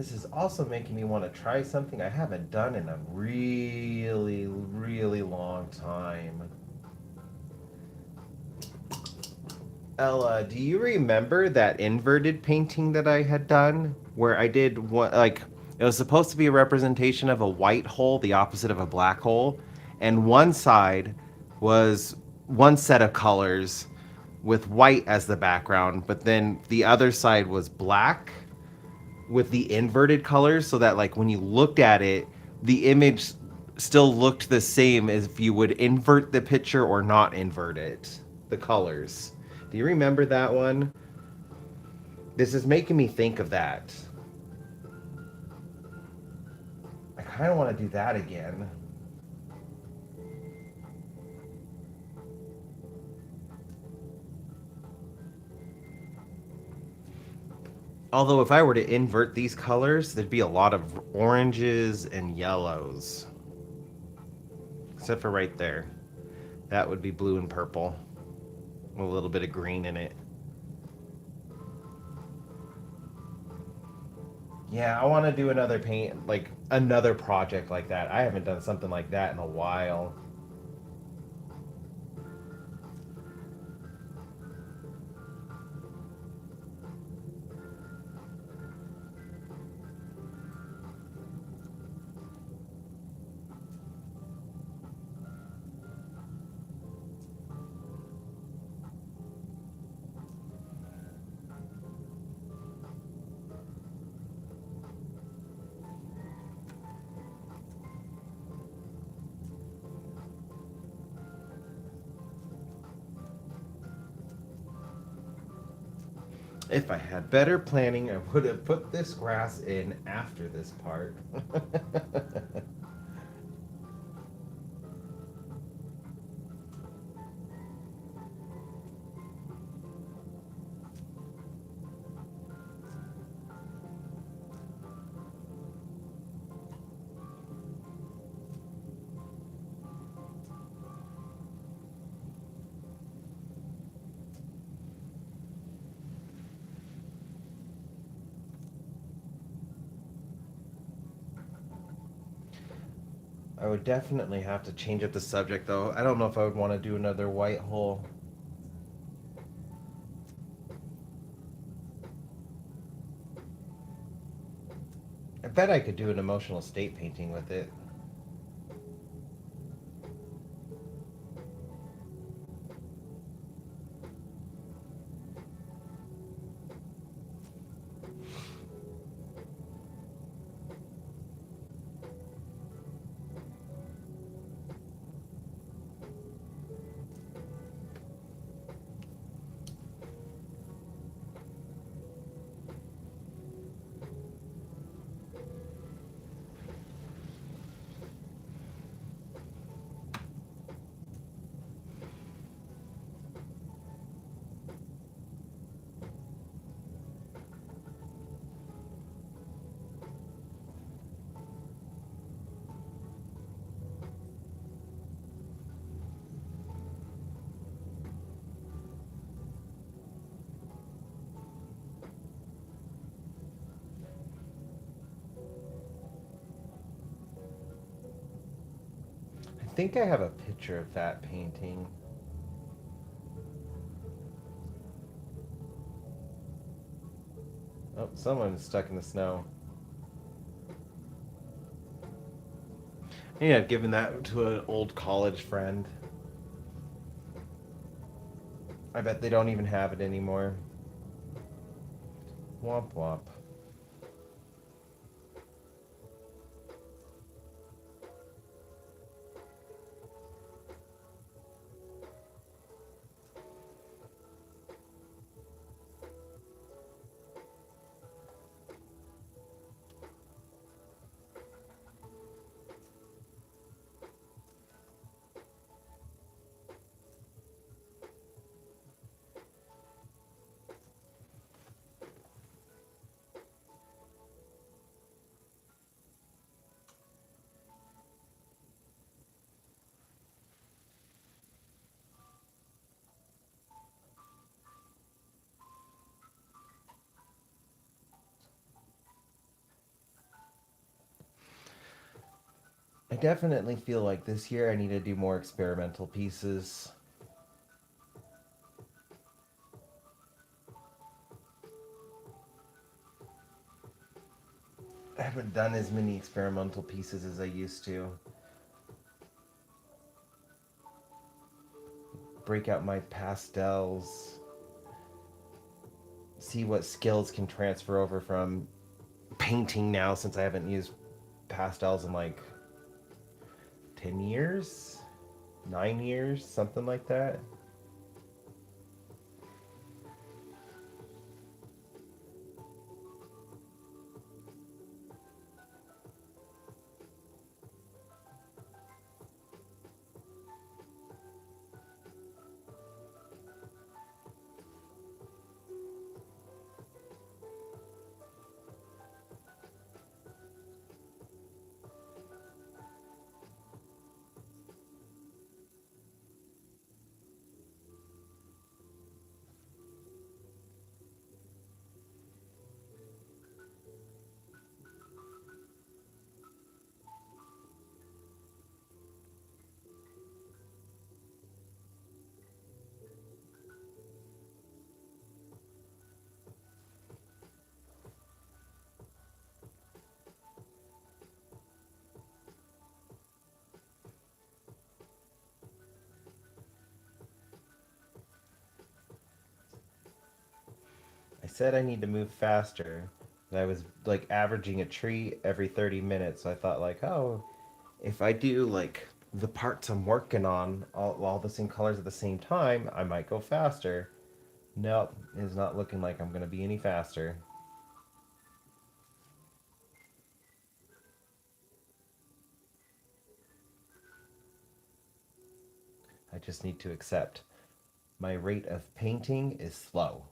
This is also making me want to try something I haven't done in a really, really long time. Ella, do you remember that inverted painting that I had done? Where I did what, like, it was supposed to be a representation of a white hole, the opposite of a black hole, and one side was one set of colors with white as the background, but then the other side was black with the inverted colors, so that, like, when you looked at it, the image still looked the same as if you would invert the picture or not invert it, the colors. Do you remember that one? This is making me think of that. I kind of want to do that again. Although if I were to invert these colors, there'd be a lot of oranges and yellows. Except for right there. That would be blue and purple. With a little bit of green in it. Yeah, I want to do another paint, like another project like that. I haven't done something like that in a while. If I had better planning, I would have put this grass in after this part. I would definitely have to change up the subject, though. I don't know if I would want to do another white hole. I bet I could do an emotional state painting with it. I think I have a picture of that painting. Oh, someone's stuck in the snow. Yeah, I've given that to an old college friend. I bet they don't even have it anymore. Womp womp. I definitely feel like this year I need to do more experimental pieces. I haven't done as many experimental pieces as I used to. Break out my pastels, see what skills can transfer over from painting now, since I haven't used pastels in like 10 years, 9 years, something like that. I said I need to move faster. I was like averaging a tree every 30 minutes. So I thought like, oh, if I do like the parts I'm working on all the same colors at the same time, I might go faster. Nope, it's not looking like I'm gonna be any faster. I just need to accept my rate of painting is slow.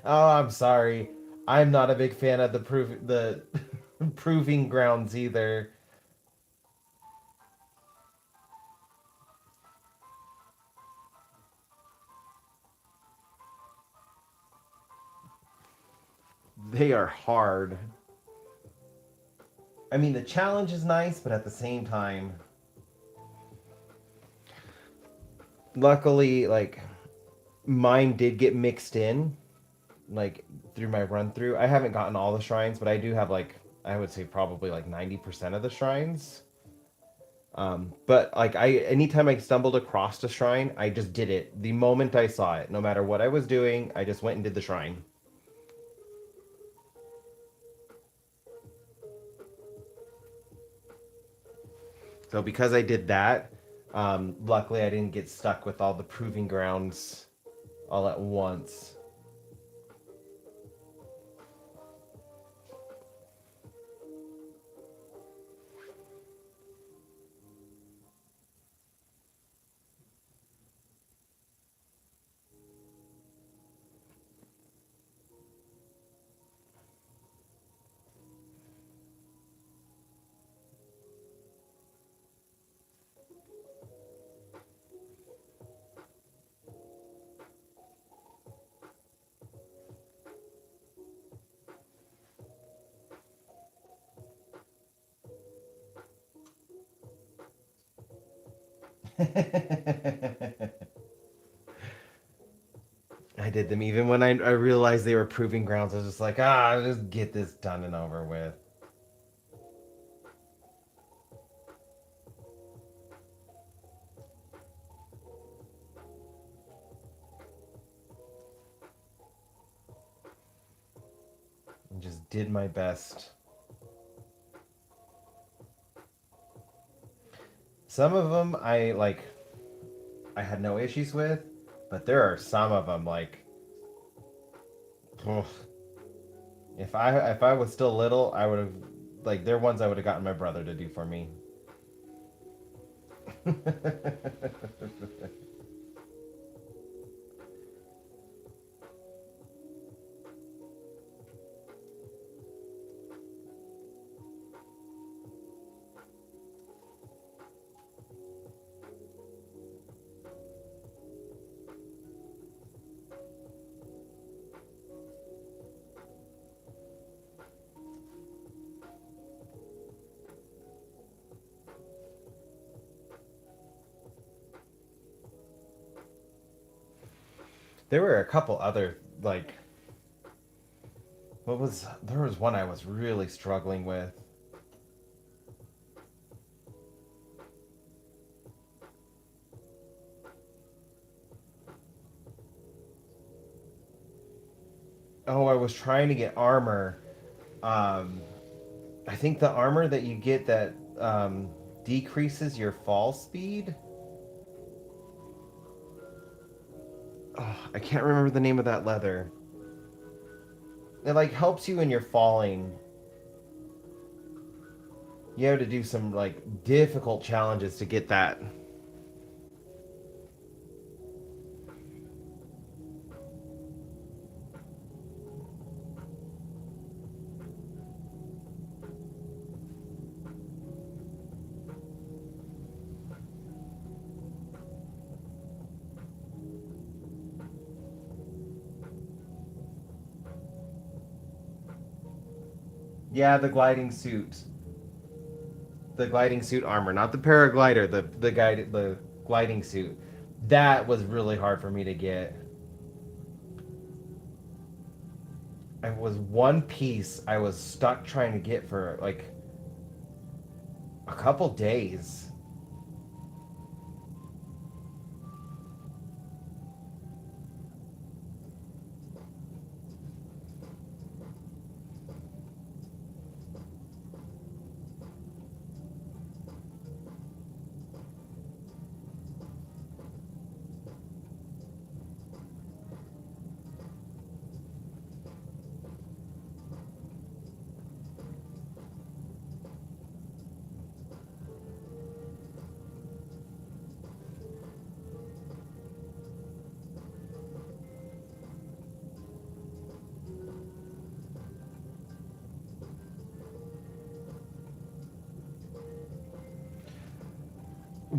Oh, I'm sorry. I'm not a big fan of the proving grounds either. They are hard. I mean, the challenge is nice, but at the same time, luckily, like mine did get mixed in, like through my run through. I haven't gotten all the shrines, but I do have like I would say probably like 90% of the shrines. But like anytime I stumbled across a shrine, I just did it the moment I saw it. No matter what I was doing, I just went and did the shrine. So because I did that, luckily I didn't get stuck with all the proving grounds all at once. I did them even when I realized they were proving grounds. I was just like, just get this done and over with. And just did my best. Some of them I had no issues with, but there are some of them ugh. If I was still little, I would have they're ones I would have gotten my brother to do for me. There were a couple other there was one I was really struggling with. Oh, I was trying to get armor. Um, I think the armor that you get that decreases your fall speed. Oh, I can't remember the name of that leather. It helps you when you're falling. You have to do some difficult challenges to get that. Yeah, the gliding suit. The gliding suit armor, not the paraglider, the gliding suit. That was really hard for me to get. It was one piece I was stuck trying to get for a couple days.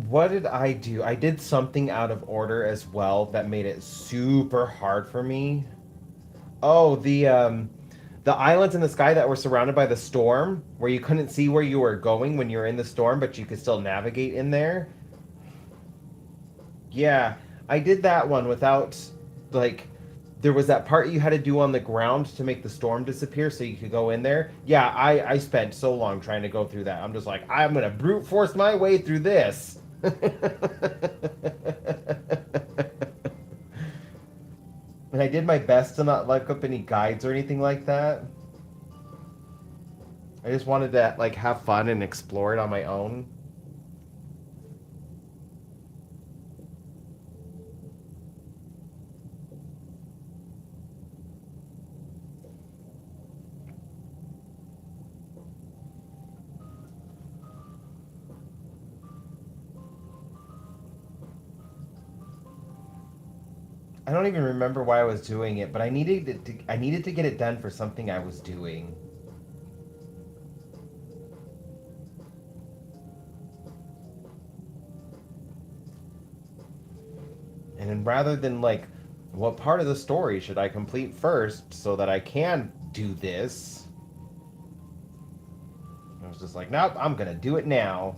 What did I do? I did something out of order as well that made it super hard for me. Oh, the islands in the sky that were surrounded by the storm, where you couldn't see where you were going when you were in the storm, but you could still navigate in there. Yeah, I did that one without like there was that part you had to do on the ground to make the storm disappear so you could go in there. Yeah, I spent so long trying to go through that. I'm just like, I'm gonna brute force my way through this. And I did my best to not look up any guides or anything like that. I just wanted to have fun and explore it on my own. I don't even remember why I was doing it, but I needed to get it done for something I was doing. And then rather than what part of the story should I complete first so that I can do this? I was just like, nope, I'm gonna do it now.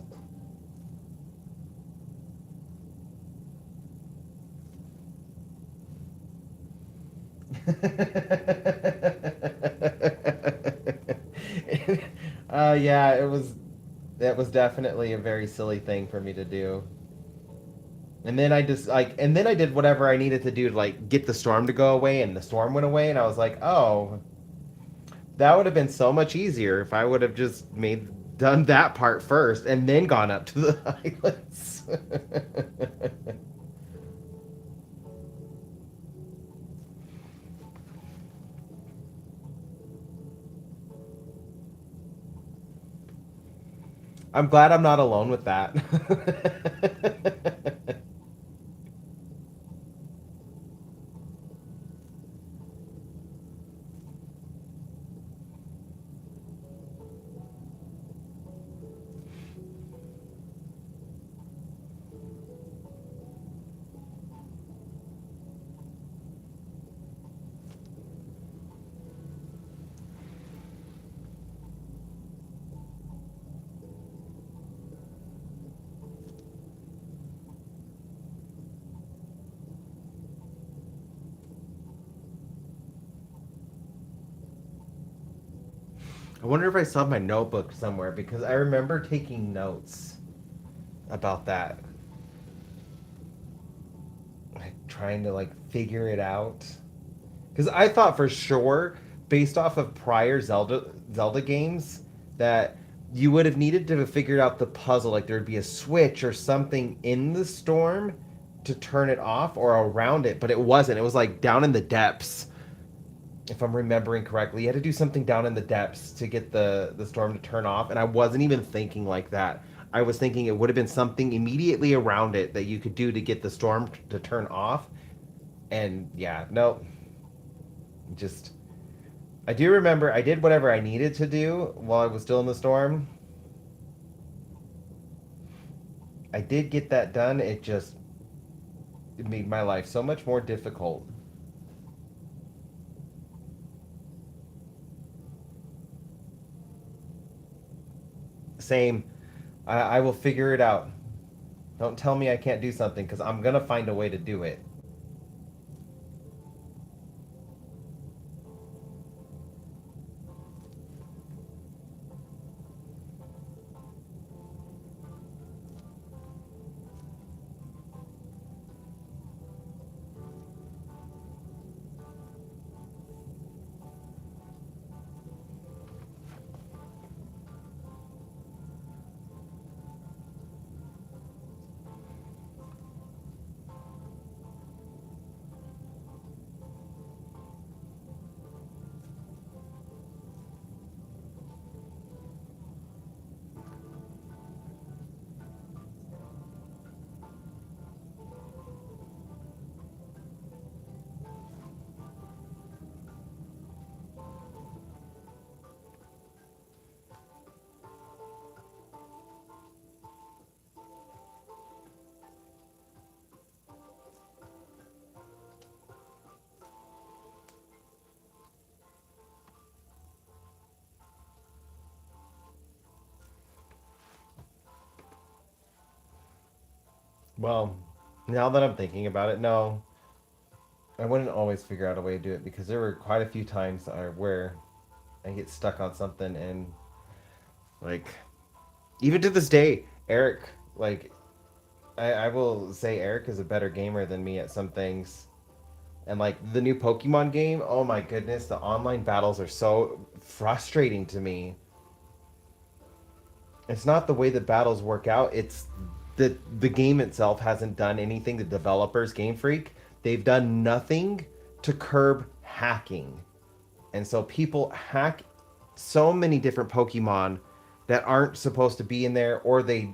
Yeah, it was definitely a very silly thing for me to do. And then I just and then I did whatever I needed to do to like get the storm to go away, and the storm went away, and I was like, oh, that would have been so much easier if I would have just done that part first and then gone up to the islands. I'm glad I'm not alone with that. I wonder if I still have my notebook somewhere because I remember taking notes about that. Like trying to like figure it out. Because I thought for sure, based off of prior Zelda games, that you would have needed to have figured out the puzzle. Like there'd be a switch or something in the storm to turn it off or around it, but it wasn't. It was like down in the depths, if I'm remembering correctly. You had to do something down in the depths to get the storm to turn off, and I wasn't even thinking like that. I was thinking it would have been something immediately around it that you could do to get the storm to turn off. And yeah, no, just I do remember I did whatever I needed to do while I was still in the storm. I did get that done. It made my life so much more difficult. Same. I will figure it out. Don't tell me I can't do something because I'm gonna find a way to do it. Well, now that I'm thinking about it, no, I wouldn't always figure out a way to do it because there were quite a few times where I get stuck on something and like even to this day, Eric, like I will say Eric is a better gamer than me at some things. And like the new Pokemon game, oh my goodness, the online battles are so frustrating to me. It's not the way the battles work out, it's the game itself hasn't done anything. The developers, Game Freak, they've done nothing to curb hacking. And so people hack so many different Pokemon that aren't supposed to be in there, or they'll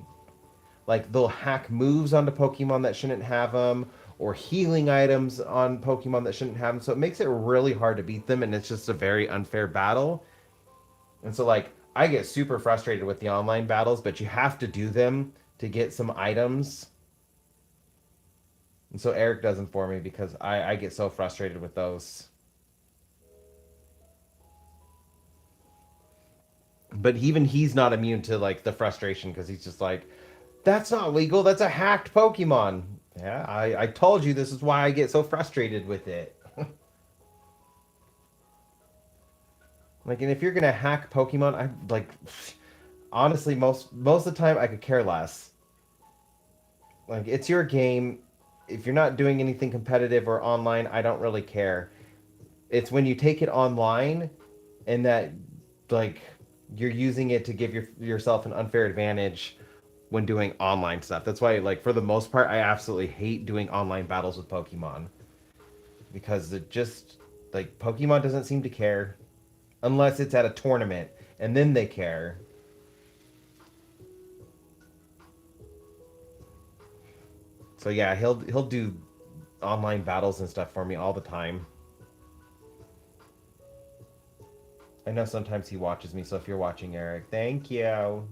hack moves onto Pokemon that shouldn't have them, or healing items on Pokemon that shouldn't have them. So it makes it really hard to beat them, and it's just a very unfair battle. And so like I get super frustrated with the online battles, but you have to do them to get some items. And so Eric does them for me because I get so frustrated with those. But even he's not immune to like the frustration because he's just like, that's not legal. That's a hacked Pokemon. Yeah, I told you this is why I get so frustrated with it. Like, and if you're gonna hack Pokemon, I like honestly most of the time I could care less. Like, it's your game. If you're not doing anything competitive or online, I don't really care. It's when you take it online and that like you're using it to give yourself an unfair advantage when doing online stuff. That's why, like, for the most part, I absolutely hate doing online battles with Pokemon because it just like Pokemon doesn't seem to care unless it's at a tournament and then they care. So yeah, he'll do online battles and stuff for me all the time. I know sometimes he watches me, so if you're watching, Eric, thank you.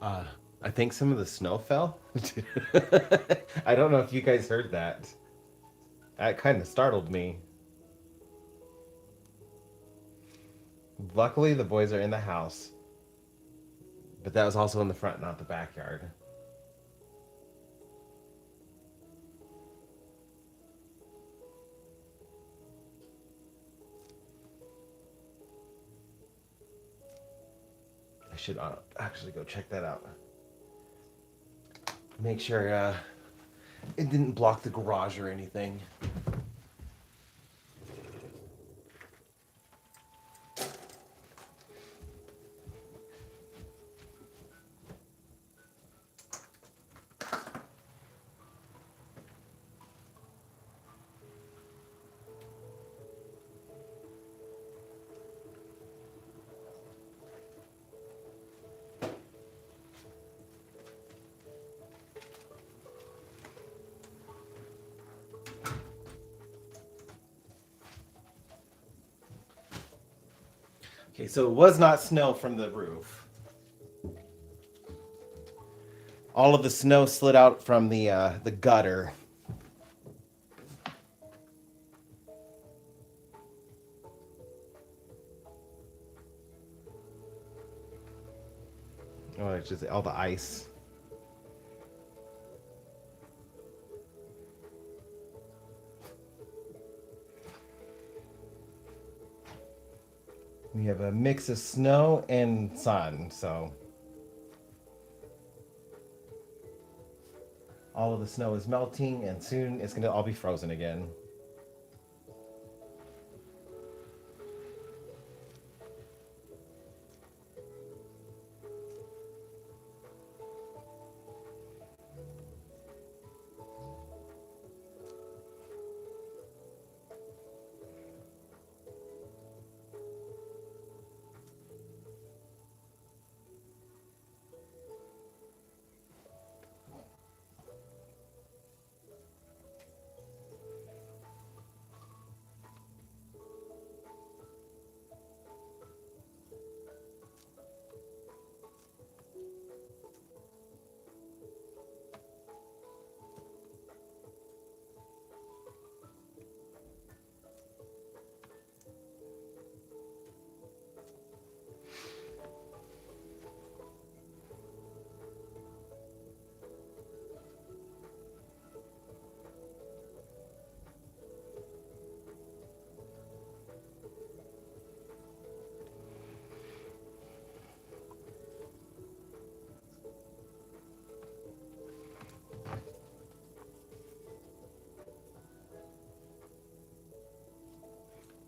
Uh, I think some of the snow fell. I don't know if you guys heard that. That kind of startled me. Luckily, the boys are in the house, but that was also in the front, not the backyard. I should actually go check that out. Make sure it didn't block the garage or anything. Okay, so it was not snow from the roof. All of the snow slid out from the gutter. Oh, it's just all the ice. We have a mix of snow and sun, so all of the snow is melting, and soon it's gonna all be frozen again.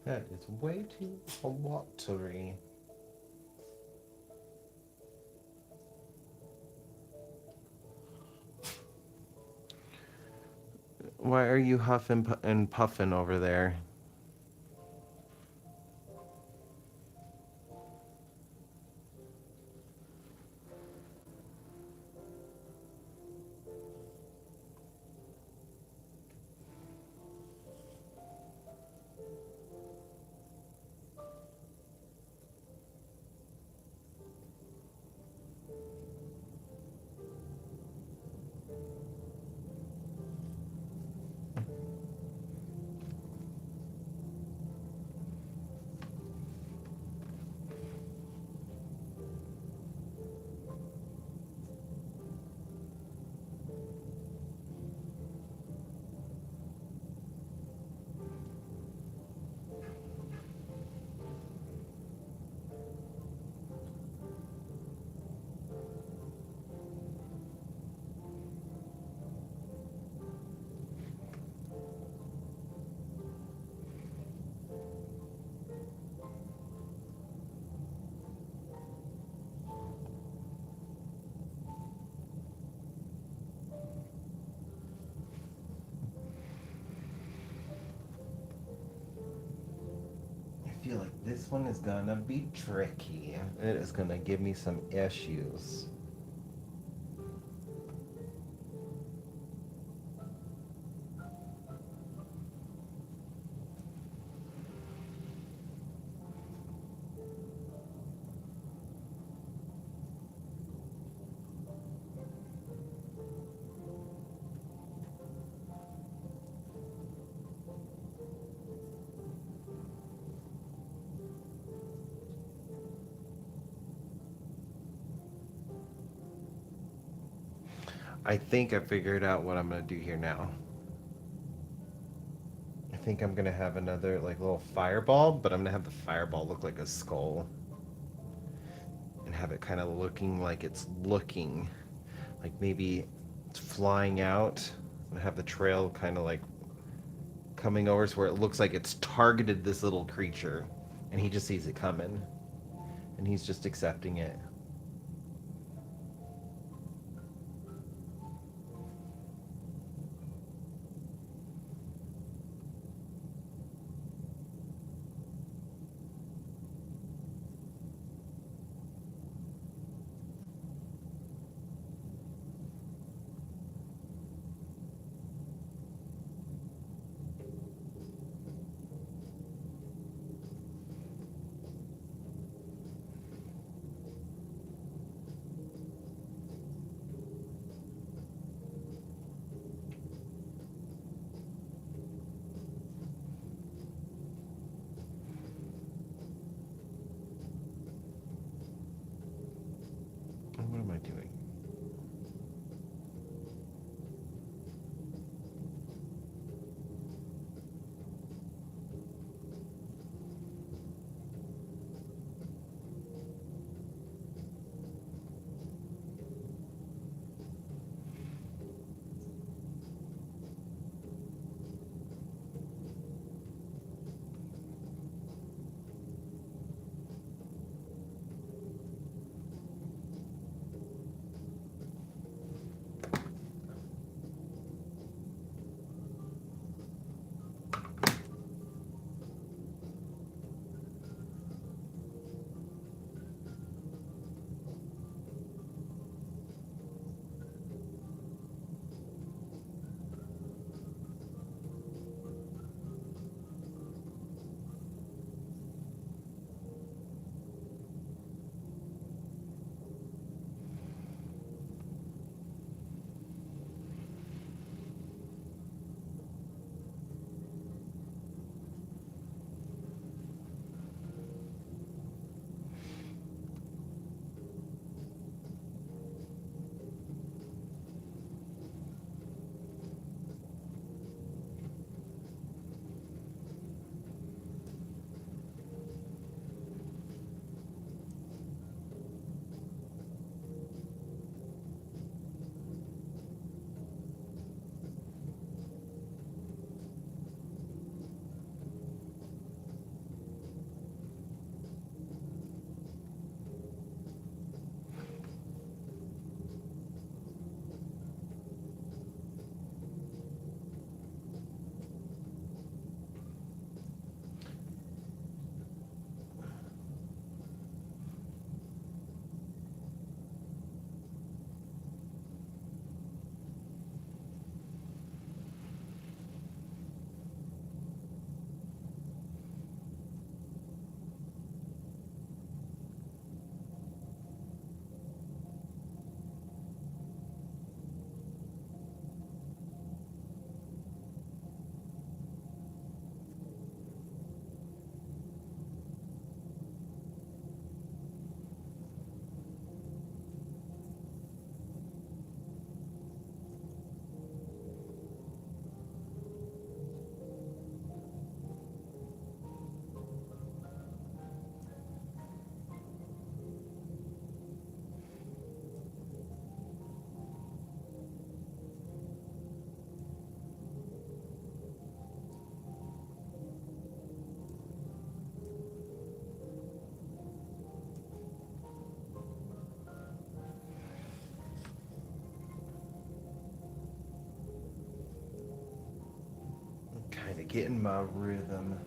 That is way too watery. Why are you huffing and puffing over there? I feel like this one is gonna be tricky. It is gonna give me some issues. I think I figured out what I'm gonna do here now. I think I'm gonna have another like little fireball, but I'm gonna have the fireball look like a skull. And have it kind of looking like it's looking. Like maybe it's flying out and have the trail kind of like coming over to where it looks like it's targeted this little creature. And he just sees it coming. And he's just accepting it. Trying to get in my rhythm.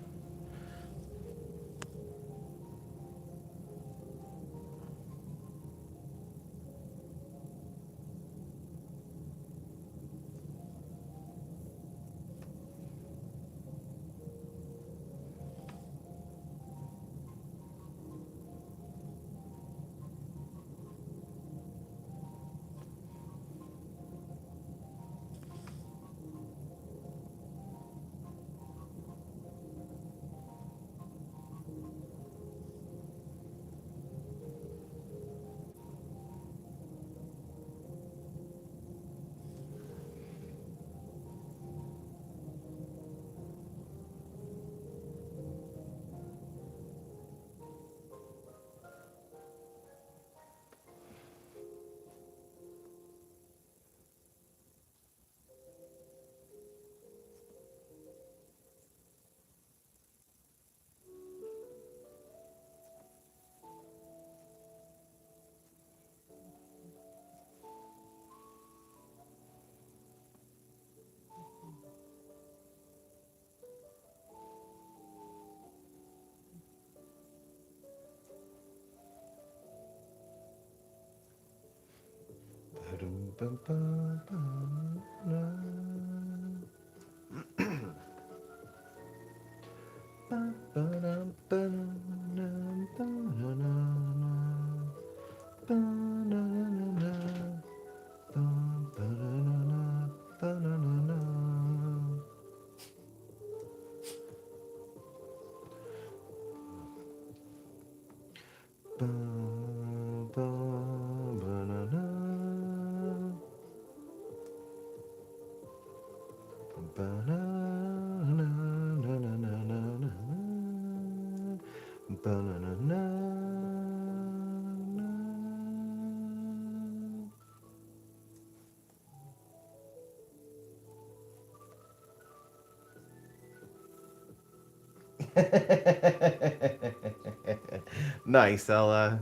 Nice, Ella.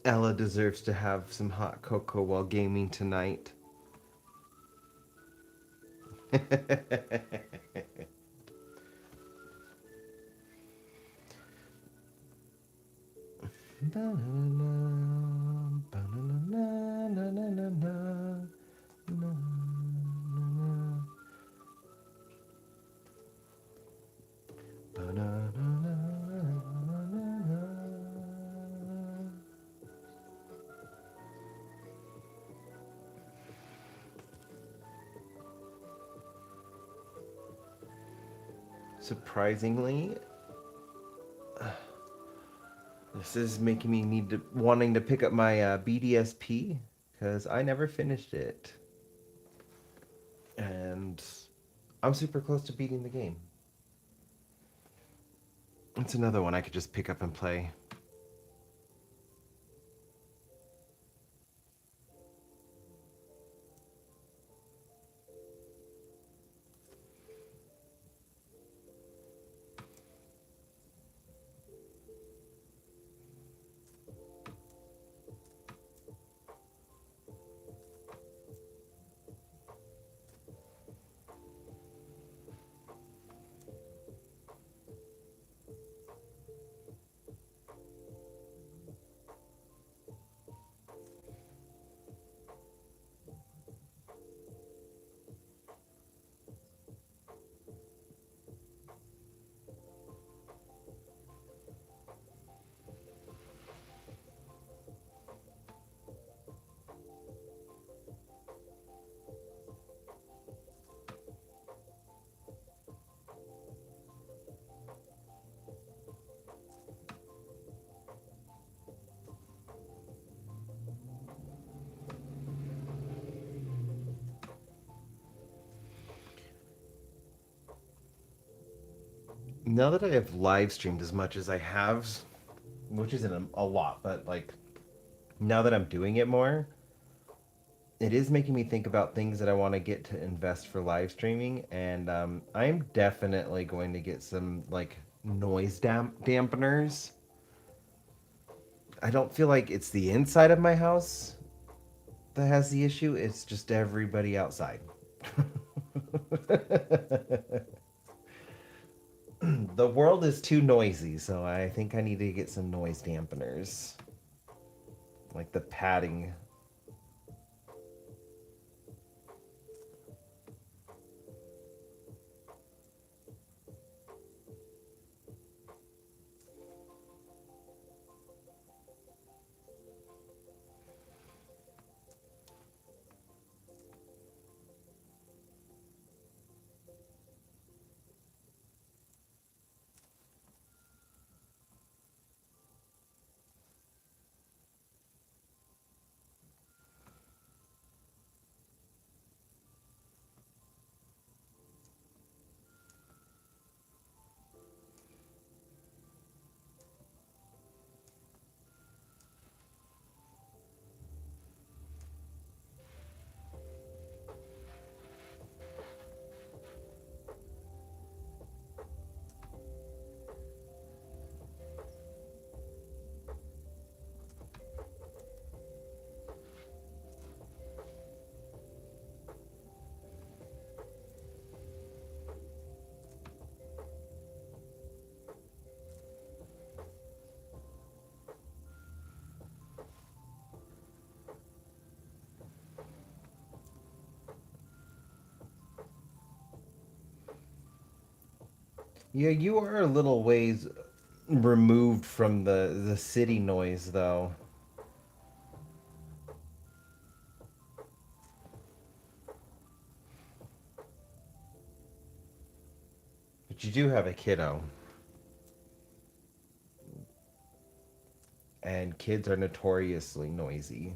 Ella deserves to have some hot cocoa while gaming tonight. Surprisingly, this is making me wanting to pick up my BDSP because I never finished it, and I'm super close to beating the game. It's another one I could just pick up and play. Now that I have live streamed as much as I have, which isn't a lot, but like now that I'm doing it more, it is making me think about things that I want to get to invest for live streaming, and I'm definitely going to get some like noise dampeners. I don't feel like it's the inside of my house that has the issue. It's just everybody outside. The world is too noisy, so I think I need to get some noise dampeners. Like the padding. Yeah, you are a little ways removed from the city noise, though. But you do have a kiddo, and kids are notoriously noisy.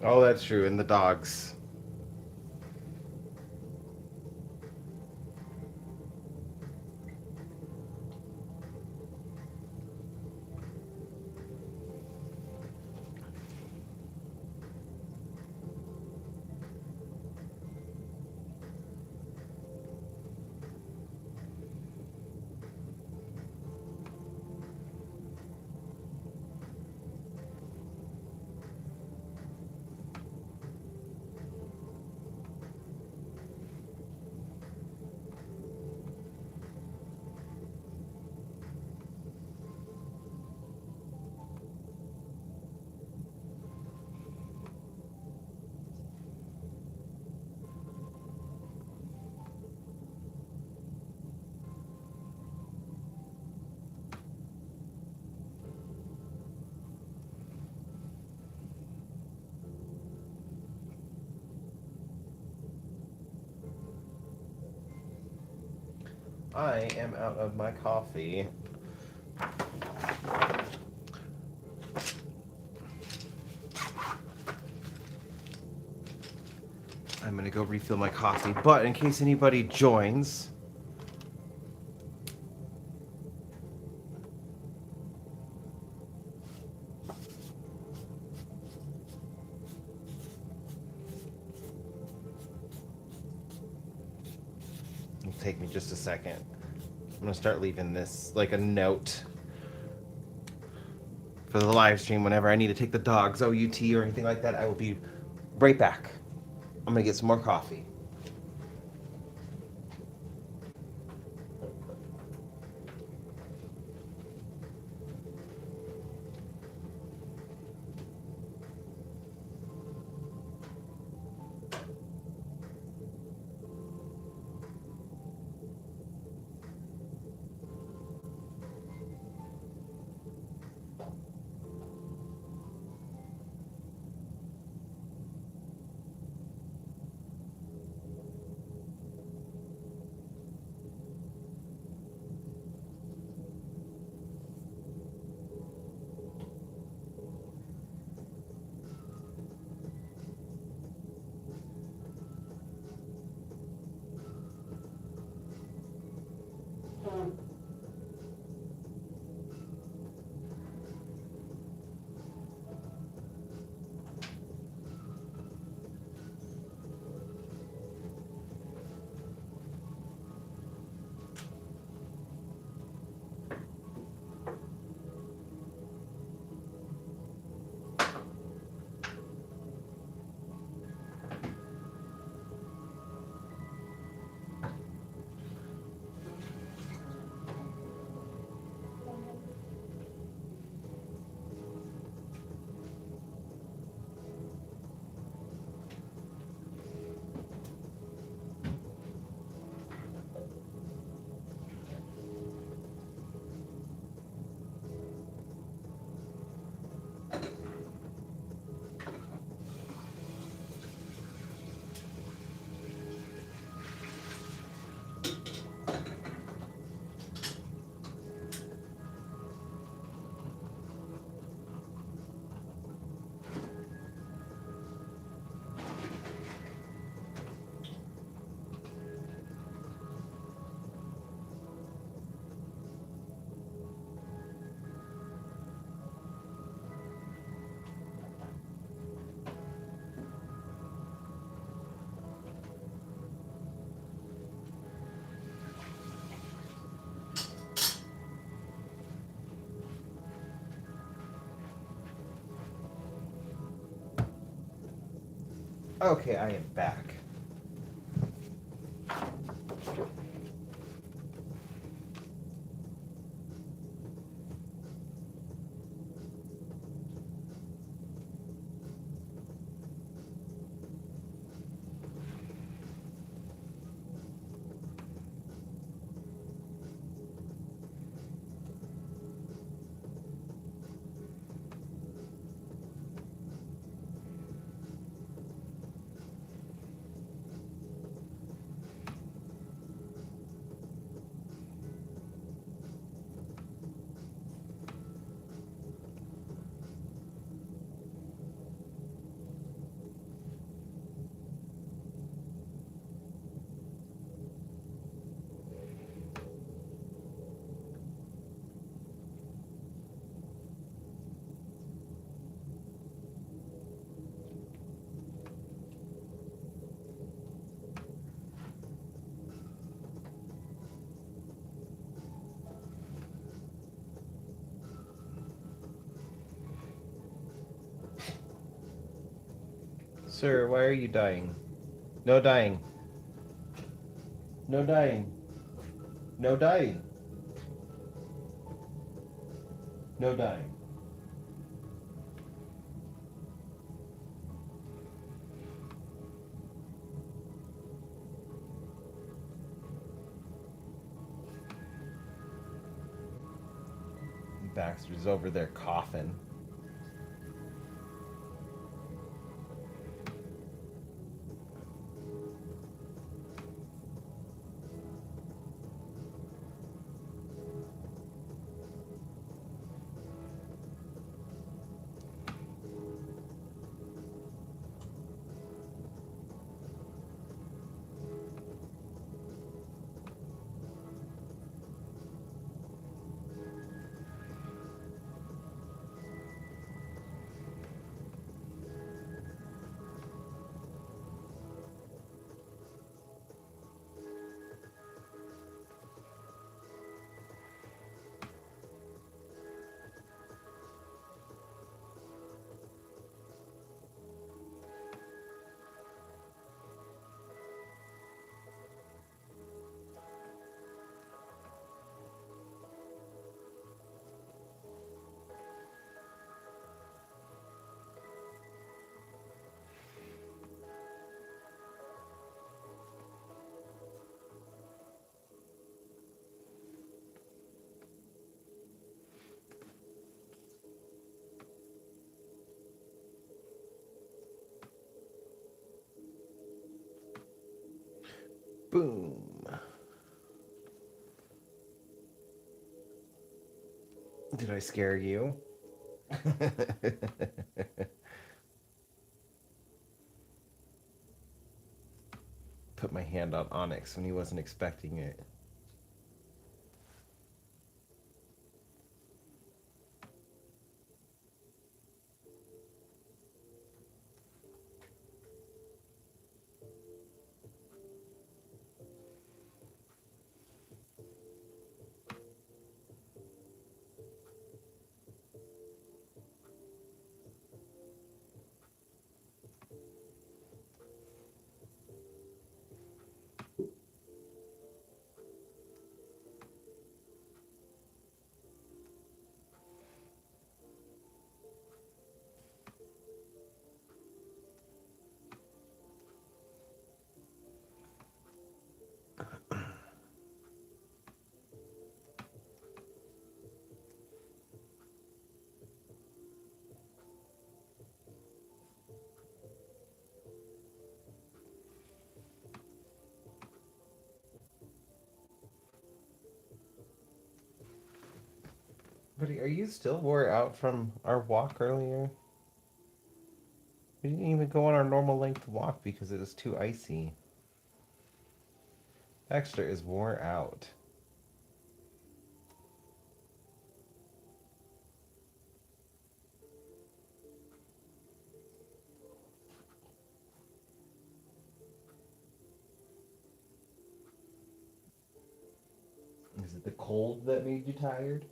Oh, that's true. And the dogs. I am out of my coffee. I'm gonna go refill my coffee, but in case anybody joins, it'll take me just a second. I'm gonna start leaving this like a note for the live stream whenever I need to take the dogs OUT or anything like that. I will be right back. I'm gonna get some more coffee. Okay, I am back. Sir, why are you dying? No dying. No dying. No dying. No dying. Baxter's over there coughing. Boom. Did I scare you? Put my hand on Onyx when he wasn't expecting it. Buddy, are you still wore out from our walk earlier? We didn't even go on our normal length walk because it was too icy. Baxter is wore out. Is it the cold that made you tired?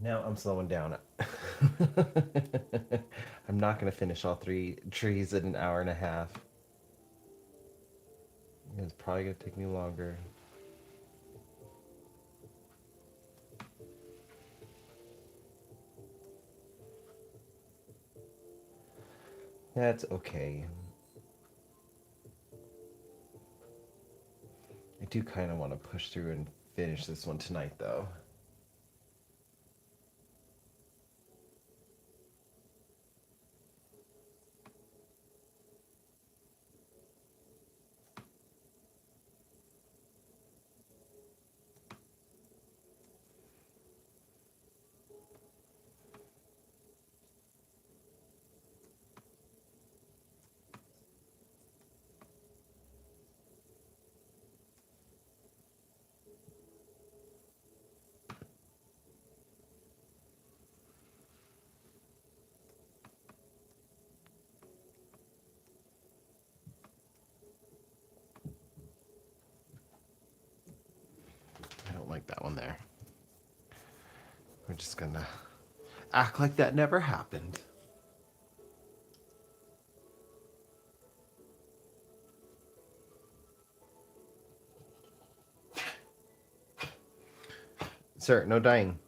Now I'm slowing down. I'm not going to finish all 3 trees in an hour and a half. It's probably going to take me longer. That's okay. I do kind of want to push through and finish this one tonight, though. I don't like that one there. We're just gonna act like that never happened. Sir, no dying.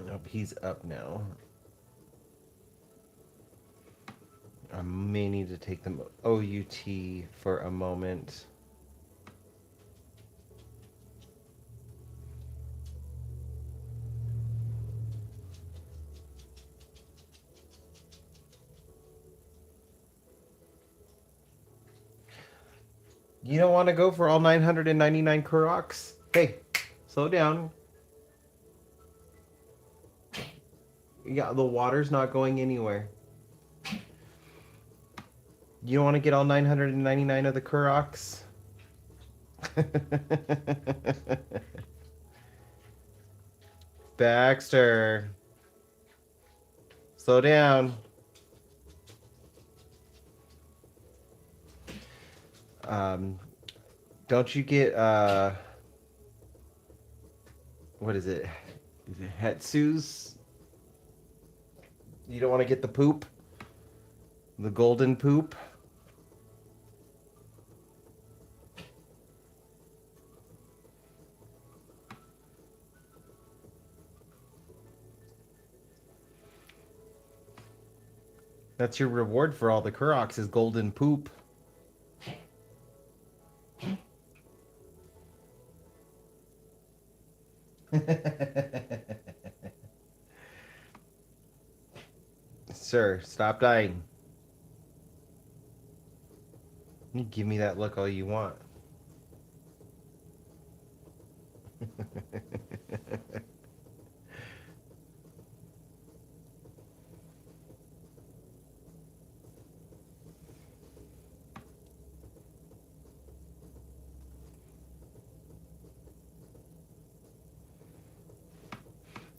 Nope, he's up now. I may need to take them OUT for a moment. You don't want to go for all 999 Koroks? Hey, slow down. Yeah, the water's not going anywhere. You don't want to get all 999 of the Koroks? Baxter, slow down. Um, don't you get what is it? Is it Hetsu's? You don't want to get the poop, the golden poop. That's your reward for all the Koroks is golden poop. Sir, stop dying. You give me that look all you want.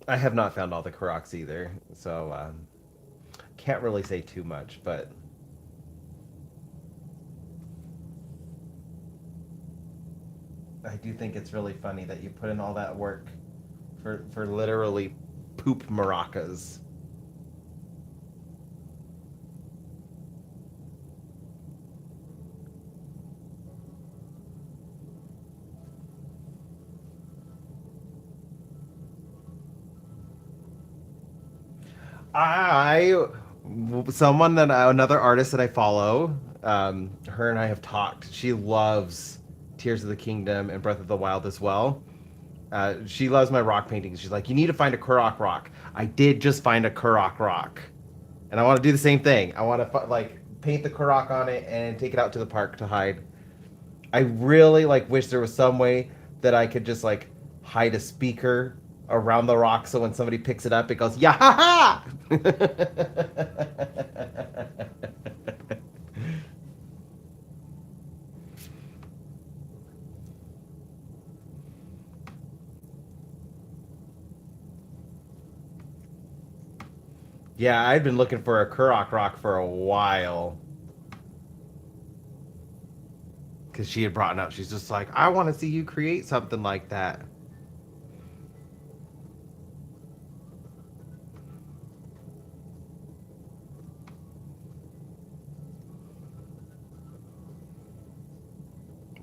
I have not found all the Koroks either, so can't really say too much, but I do think it's really funny that you put in all that work for literally poop maracas. I someone that another artist that I follow, her and I have talked. She loves Tears of the Kingdom and Breath of the Wild as well. She loves my rock paintings. She's like, you need to find a Korok rock. I did just find a Korok rock, and I want to do the same thing. I want to like paint the Korok on it and take it out to the park to hide. I really like wish there was some way that I could just like hide a speaker around the rock so when somebody picks it up it goes yeah ha ha. Yeah, I've been looking for a Kurok rock for a while. Because she had brought it up. She's just like, I want to see you create something like that.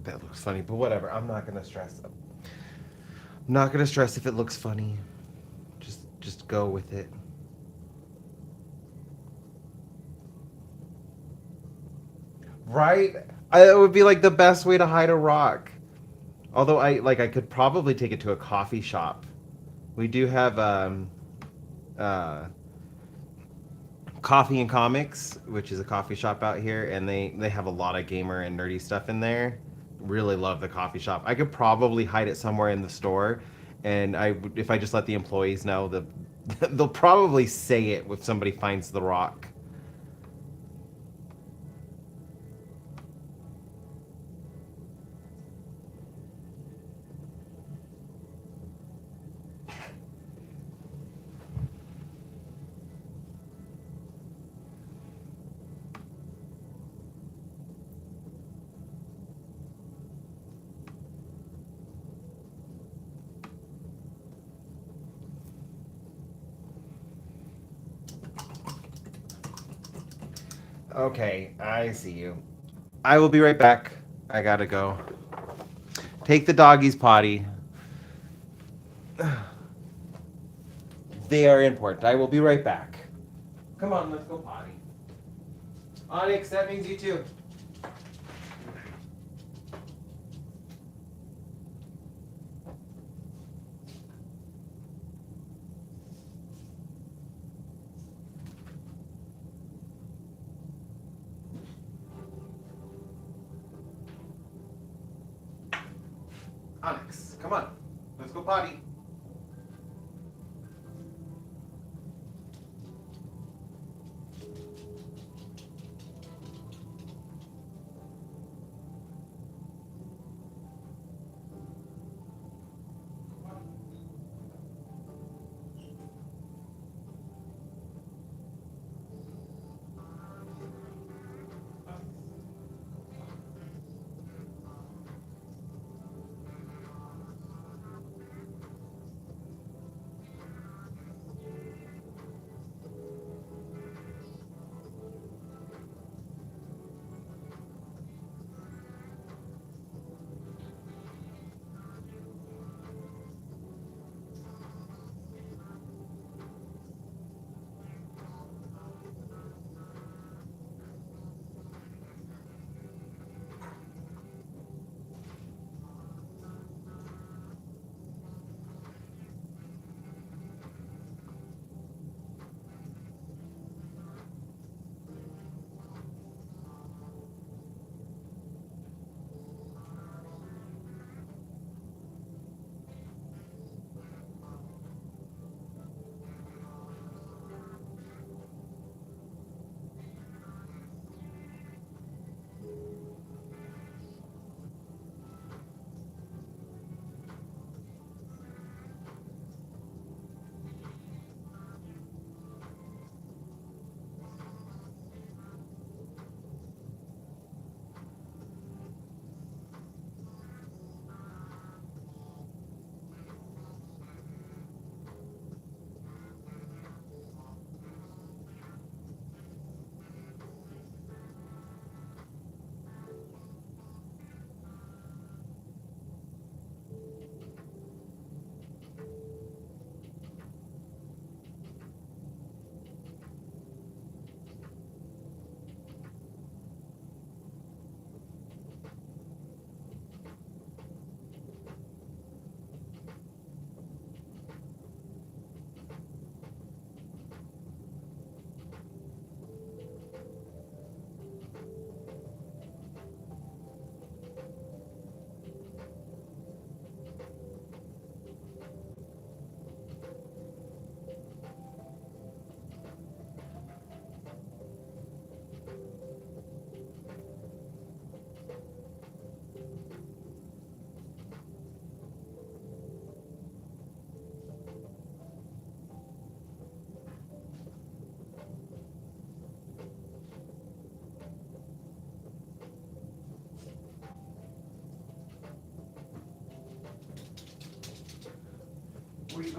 That looks funny, but whatever. I'm not gonna stress. I'm not gonna stress if it looks funny. Just go with it. Right? It would be like the best way to hide a rock. Although I could probably take it to a coffee shop. We do have uh, Coffee and Comics, which is a coffee shop out here, and they have a lot of gamer and nerdy stuff in there. Really love the coffee shop. I could probably hide it somewhere in the store, and if I just let the employees know, they'll probably say it if somebody finds the rock. Okay, I see you. I will be right back. I gotta go. Take the doggies potty. They are important. I will be right back. Come on, let's go potty. Onyx, that means you too. Onyx, come on. Let's go potty.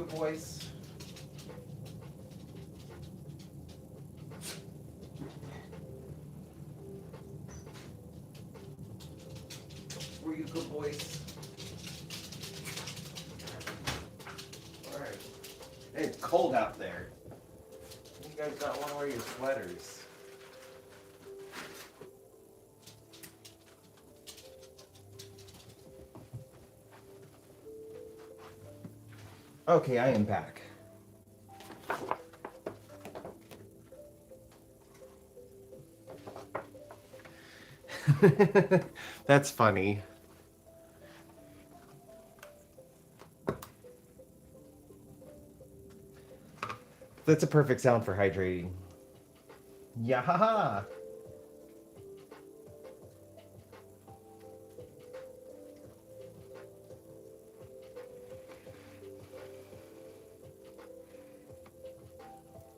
good boys? Were you good boys? Alright. It's cold out there. You guys don't want to wear your sweaters. Okay, I am back. That's funny. That's a perfect sound for hydrating. Yahaha!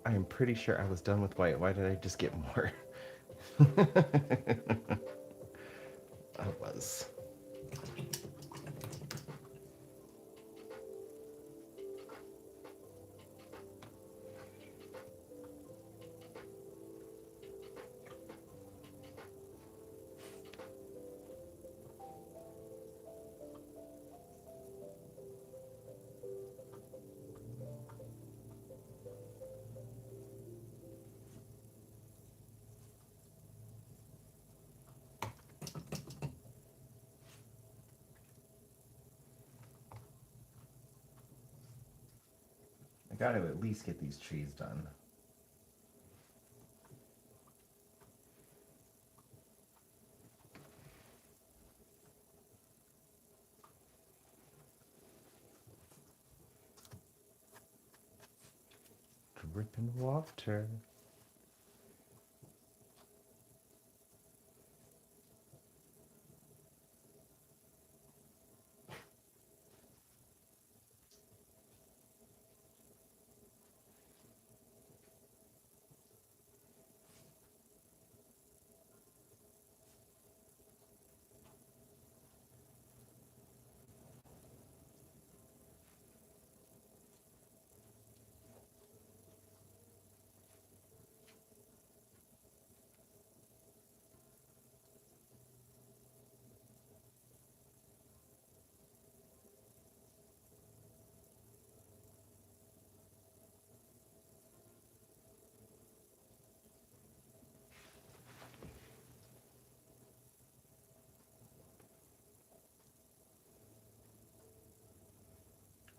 I am pretty sure I was done with white. Why did I just get more? I was. I gotta at least get these trees done. Dripping water.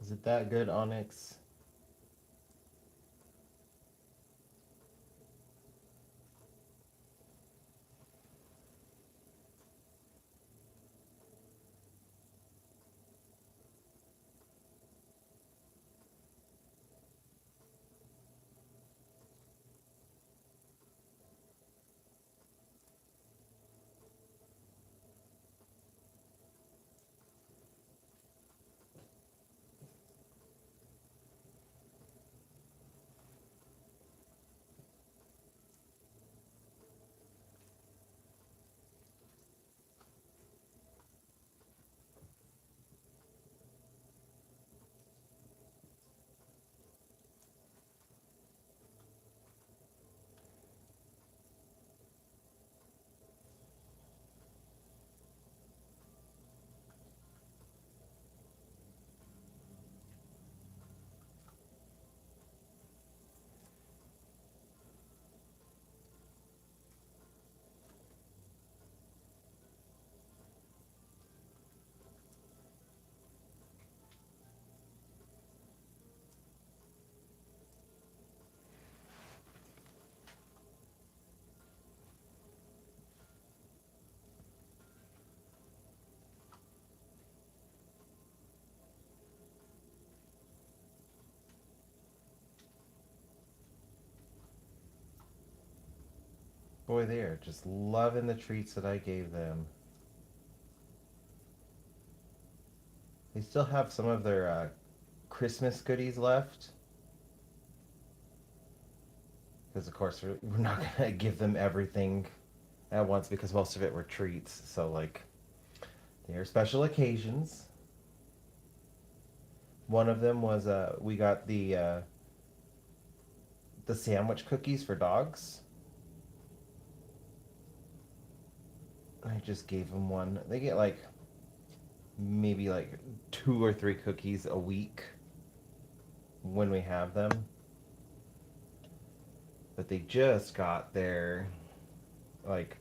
Is it that good, Onyx? Boy, they are just loving the treats that I gave them. They still have some of their Christmas goodies left. Because, of course, we're not going to give them everything at once because most of it were treats. So, like, they are special occasions. One of them was we got the sandwich cookies for dogs. I just gave them one. They get like maybe like 2 or 3 cookies a week when we have them. But they just got their like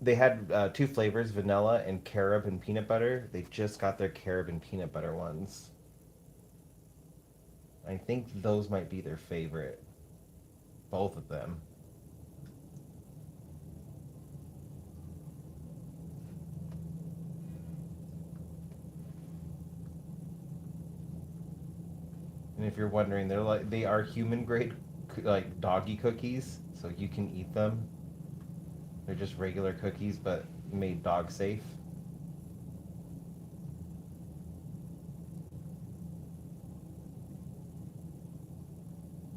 they had 2 flavors, vanilla and carob and peanut butter. They just got their carob and peanut butter ones. I think those might be their favorite. Both of them. And if you're wondering, they are human grade like doggy cookies, so you can eat them. They're just regular cookies, but made dog safe.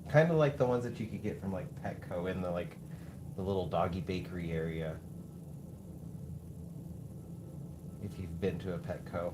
Kind of like the ones that you could get from like Petco in the little doggy bakery area. If you've been to a Petco.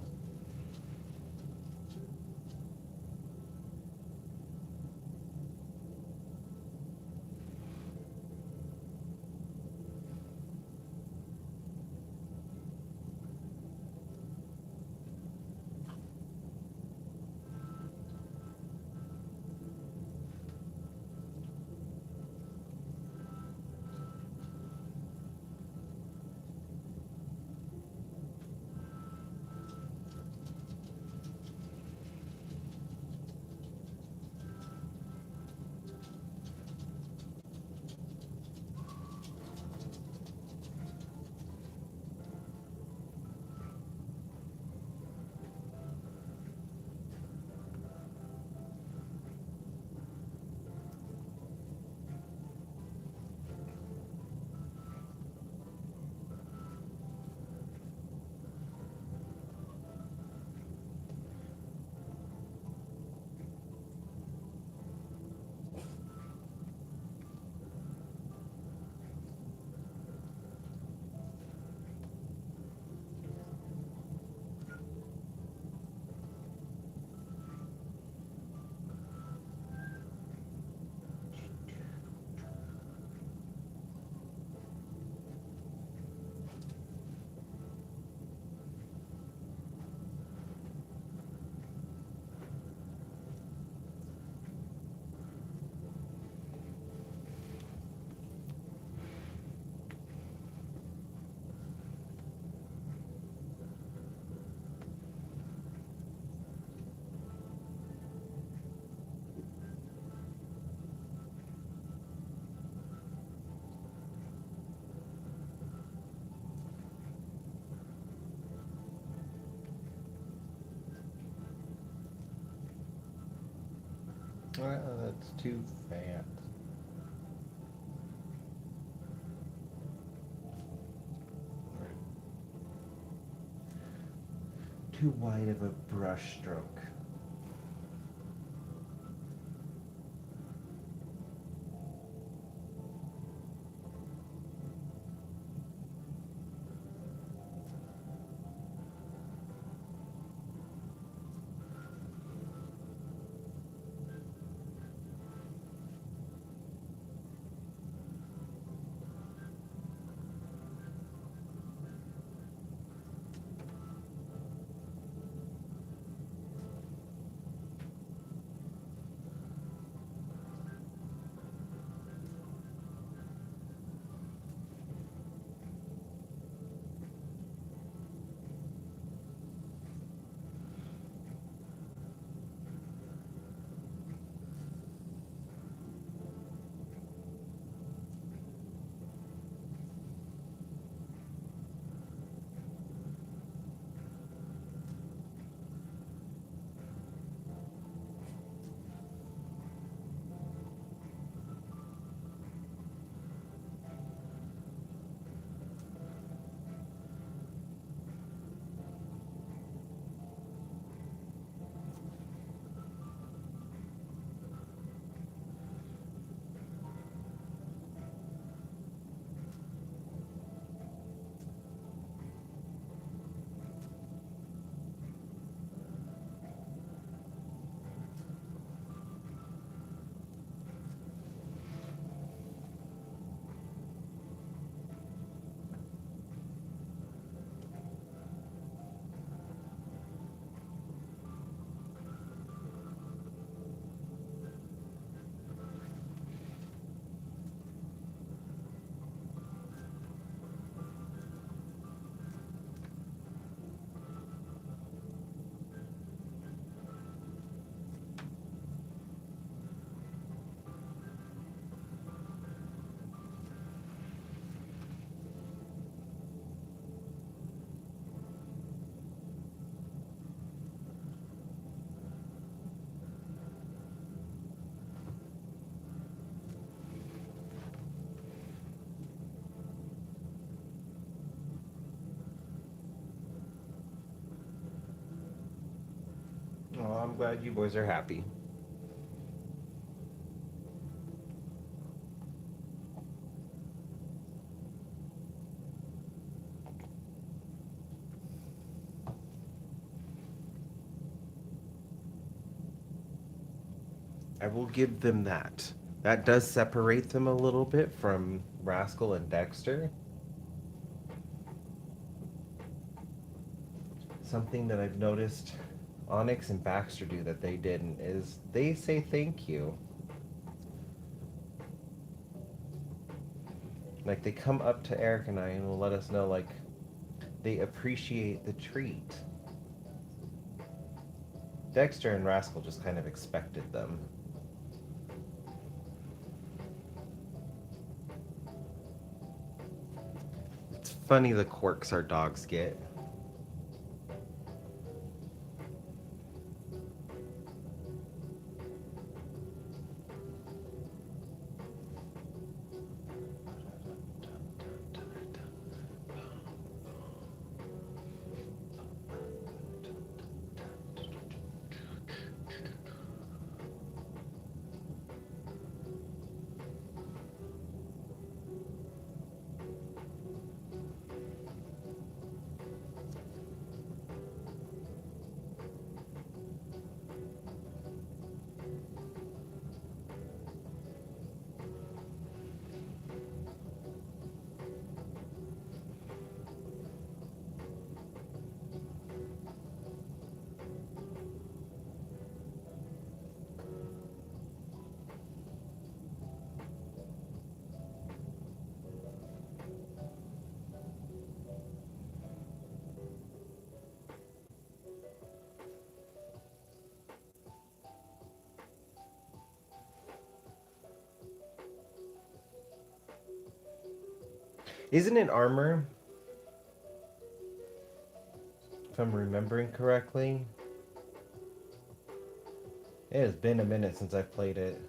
That's too fat. Too wide of a brush stroke. I'm glad you boys are happy. I will give them that. That does separate them a little bit from Rascal and Dexter. Something that I've noticed Onyx and Baxter do that they didn't is they say thank you. Like they come up to Eric and I and will let us know like they appreciate the treat. Dexter and Rascal just kind of expected them. It's funny the quirks our dogs get. Isn't it armor? If I'm remembering correctly. It has been a minute since I've played it.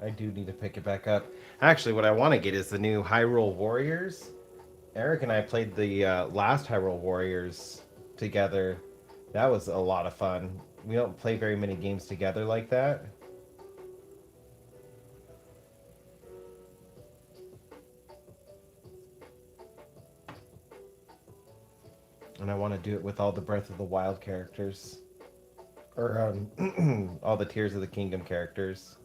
I do need to pick it back up. Actually, what I want to get is the new Hyrule Warriors. Eric and I played the last Hyrule Warriors together. That was a lot of fun. We don't play very many games together like that. And I want to do it with all the Breath of the Wild characters. Or all the Tears of the Kingdom characters.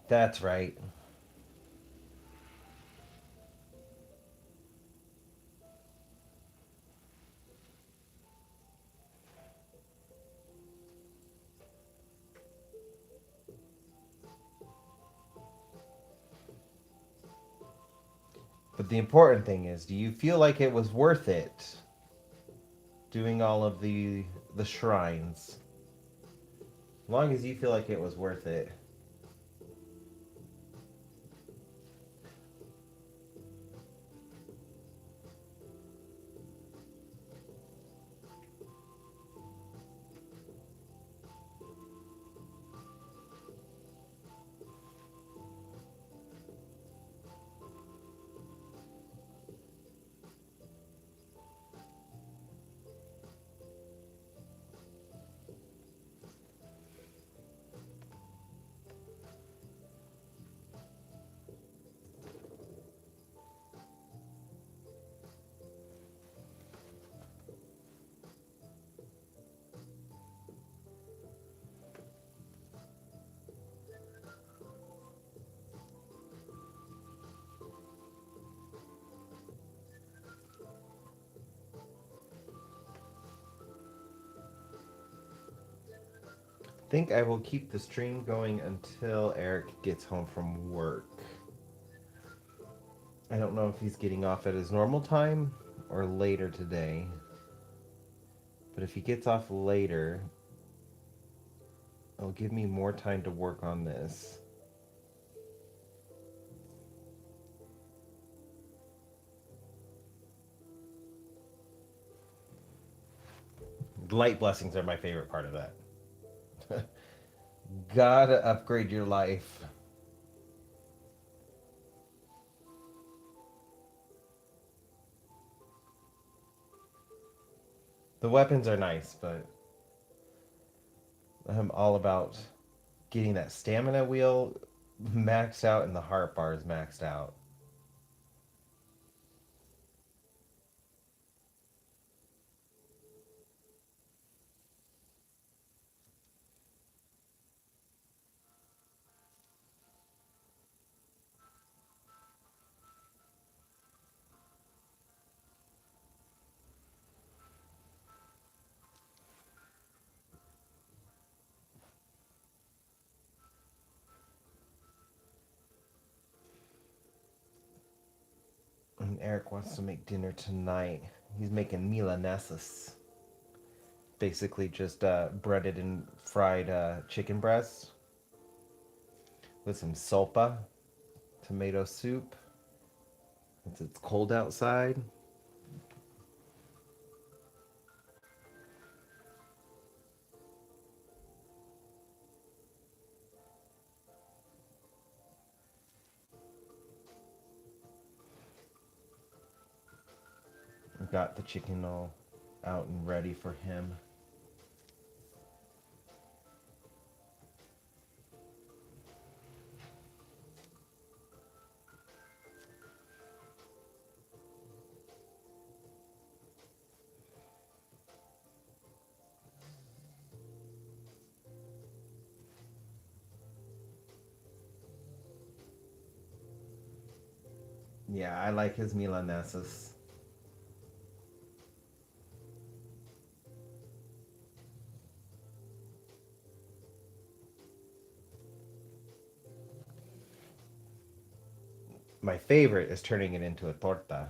That's right. But the important thing is, do you feel like it was worth it doing all of the shrines? As long as you feel like it was worth it. I think I will keep the stream going until Eric gets home from work. I don't know if he's getting off at his normal time or later today. But if he gets off later, it'll give me more time to work on this. Light blessings are my favorite part of that. Gotta upgrade your life. The weapons are nice, but I'm all about getting that stamina wheel maxed out and the heart bars maxed out. And Eric wants to make dinner tonight. He's making milanesas. Basically just breaded and fried chicken breasts with some sopa, tomato soup. Since it's cold outside. I've got the chicken all out and ready for him. Yeah, I like his milanesas. My favorite is turning it into a torta.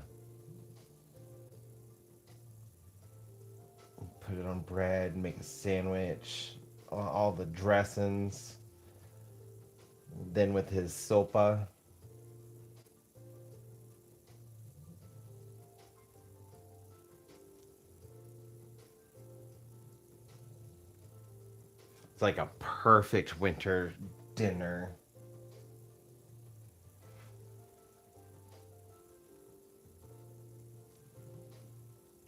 Put it on bread, make a sandwich, all the dressings. Then with his sopa. It's like a perfect winter dinner.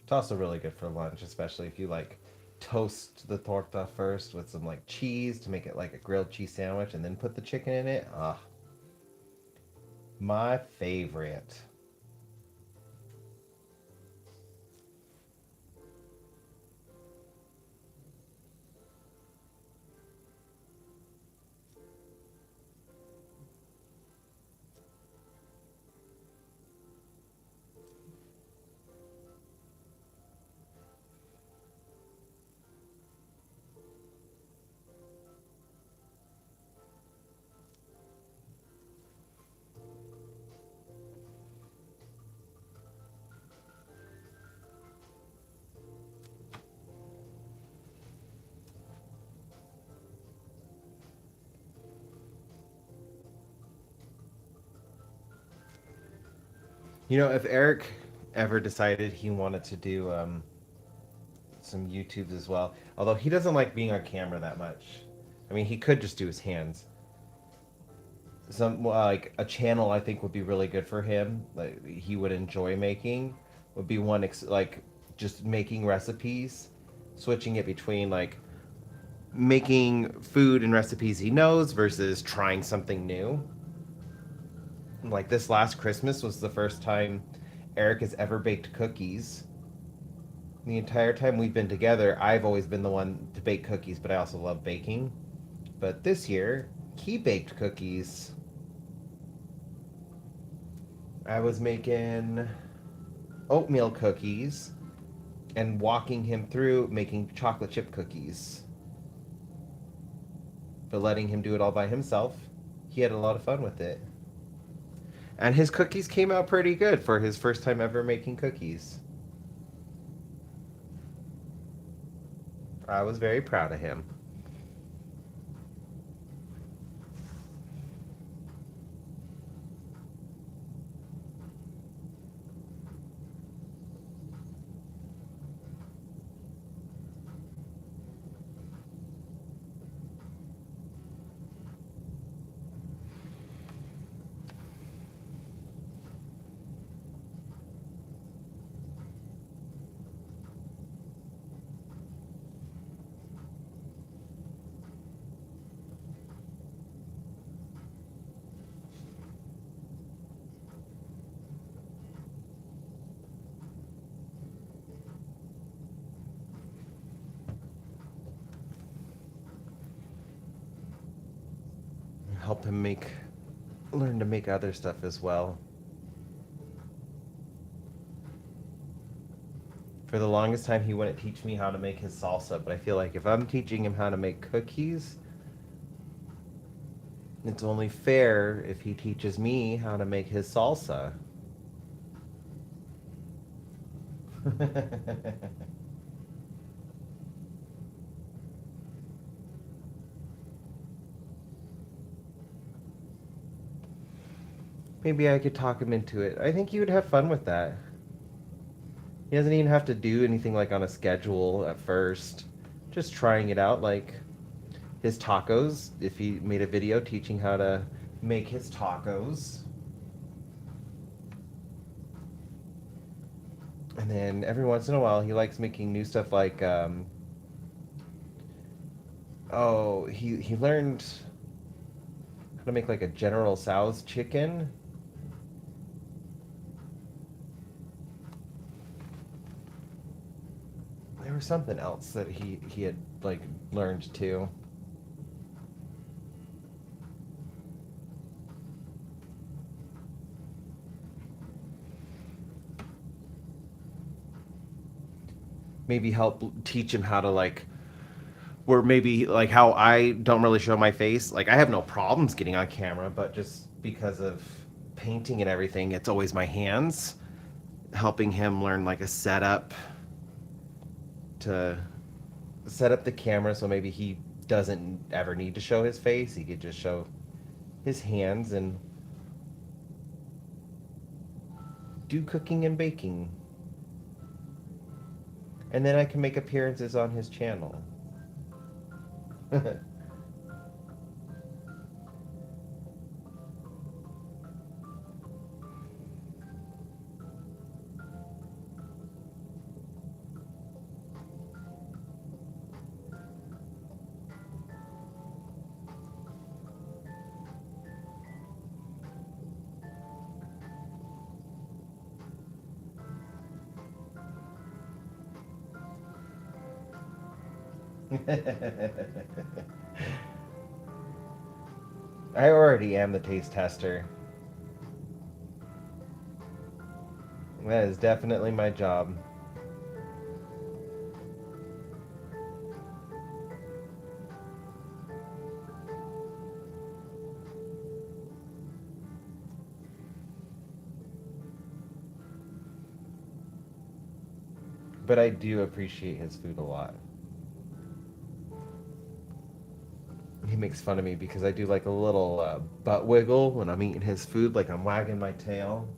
It's also really good for lunch, especially if you like toast the torta first with some like cheese to make it like a grilled cheese sandwich and then put the chicken in it. Ah, my favorite. You know, if Eric ever decided he wanted to do some YouTubes as well, although he doesn't like being on camera that much. I mean, he could just do his hands. Some like a channel I think would be really good for him. Like he would enjoy making would be one like just making recipes, switching it between like making food and recipes he knows versus trying something new. Like this last Christmas was the first time Eric has ever baked cookies. The entire time we've been together, I've always been the one to bake cookies, but I also love baking. But this year, he baked cookies. I was making oatmeal cookies and walking him through making chocolate chip cookies. But letting him do it all by himself, he had a lot of fun with it. And his cookies came out pretty good for his first time ever making cookies. I was very proud of him. help him learn to make other stuff as well. For the longest time, he wouldn't teach me how to make his salsa, but I feel like if I'm teaching him how to make cookies, it's only fair if he teaches me how to make his salsa. Maybe I could talk him into it. I think he would have fun with that. He doesn't even have to do anything like on a schedule at first. Just trying it out, like his tacos. If he made a video teaching how to make his tacos. And then every once in a while, he likes making new stuff like, he learned how to make like a General Tso's chicken. There was something else that he had like learned too. Maybe help teach him how to like, where maybe like how I don't really show my face. Like I have no problems getting on camera, but just because of painting and everything, it's always my hands. Helping him learn like a setup to set up the camera so maybe he doesn't ever need to show his face. He could just show his hands and do cooking and baking. And then I can make appearances on his channel. I already am the taste tester. That is definitely my job. But I do appreciate his food a lot. He makes fun of me because I do like a little butt wiggle when I'm eating his food, like I'm wagging my tail.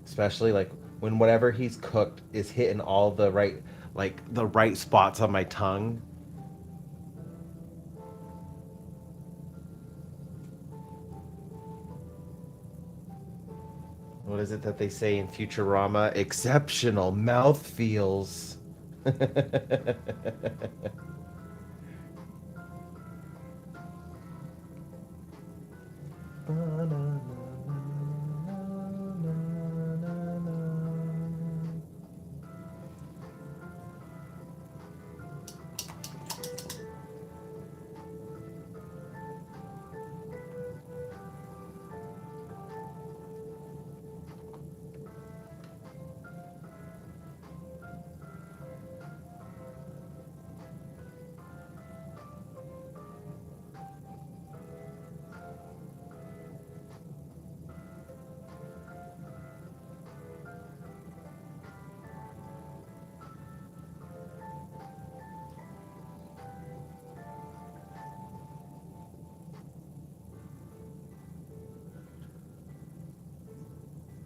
Especially like when whatever he's cooked is hitting all the right spots on my tongue. What is it that they say in Futurama? Exceptional mouth feels.